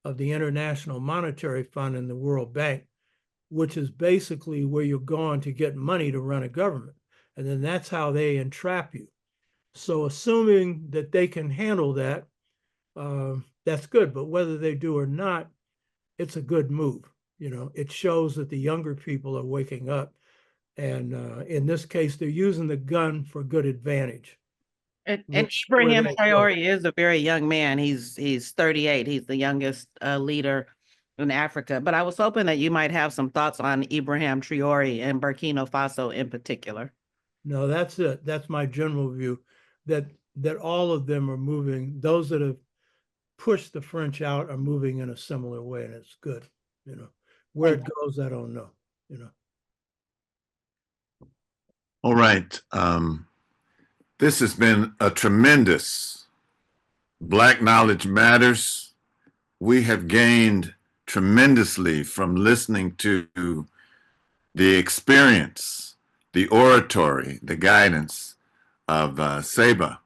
of the International Monetary Fund and the World Bank, which is basically where you're going to get money to run a government. And then that's how they entrap you. So assuming that they can handle that, that's good. But whether they do or not, it's a good move. You know, it shows that the younger people are waking up. And in this case, they're using the gun for good advantage. And Which- where Ibrahim they go. Traore is a very young man. He's 38. He's the youngest leader in Africa. But I was hoping that you might have some thoughts on Ibrahim Traore and Burkina Faso in particular. No, that's it. That's my general view, that all of them are moving. Those that have pushed the French out are moving in a similar way, and it's good. You know, where it goes, I don't know. You know. All right. This has been a tremendous Black Knowledge Matters. We have gained tremendously from listening to the experience, the oratory, the guidance of Seba,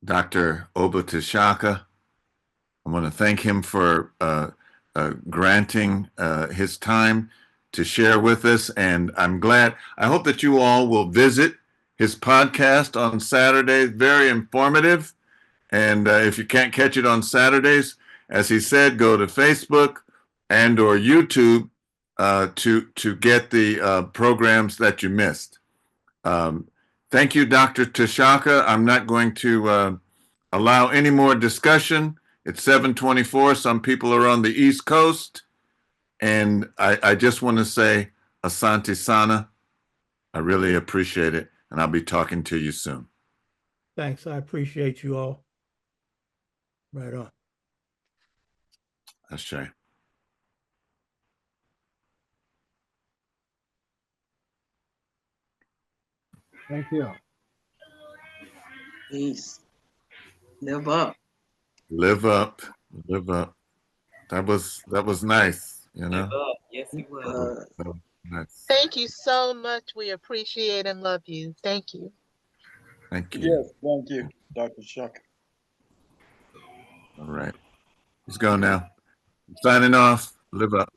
Dr. Oba-Toshaka. I want to thank him for granting his time to share with us. And I'm glad, I hope that you all will visit his podcast on Saturdays. Very informative. And if you can't catch it on Saturdays, as he said, go to Facebook and or YouTube to get the programs that you missed. Thank you, Dr. Toshaka. I'm not going to allow any more discussion. It's 7:24. Some people are on the East Coast. And I just want to say, Asante Sana. I really appreciate it. And I'll be talking to you soon. Thanks. I appreciate you all. Right on. Ashe. Thank you. Peace. Live up. Live up. Live up. That was nice, you know? Yes, you will. That was nice. Thank you so much. We appreciate and love you. Thank you. Thank you. Yes, thank you, Dr. Shaka. All right. Let's go now. Signing off. Live up.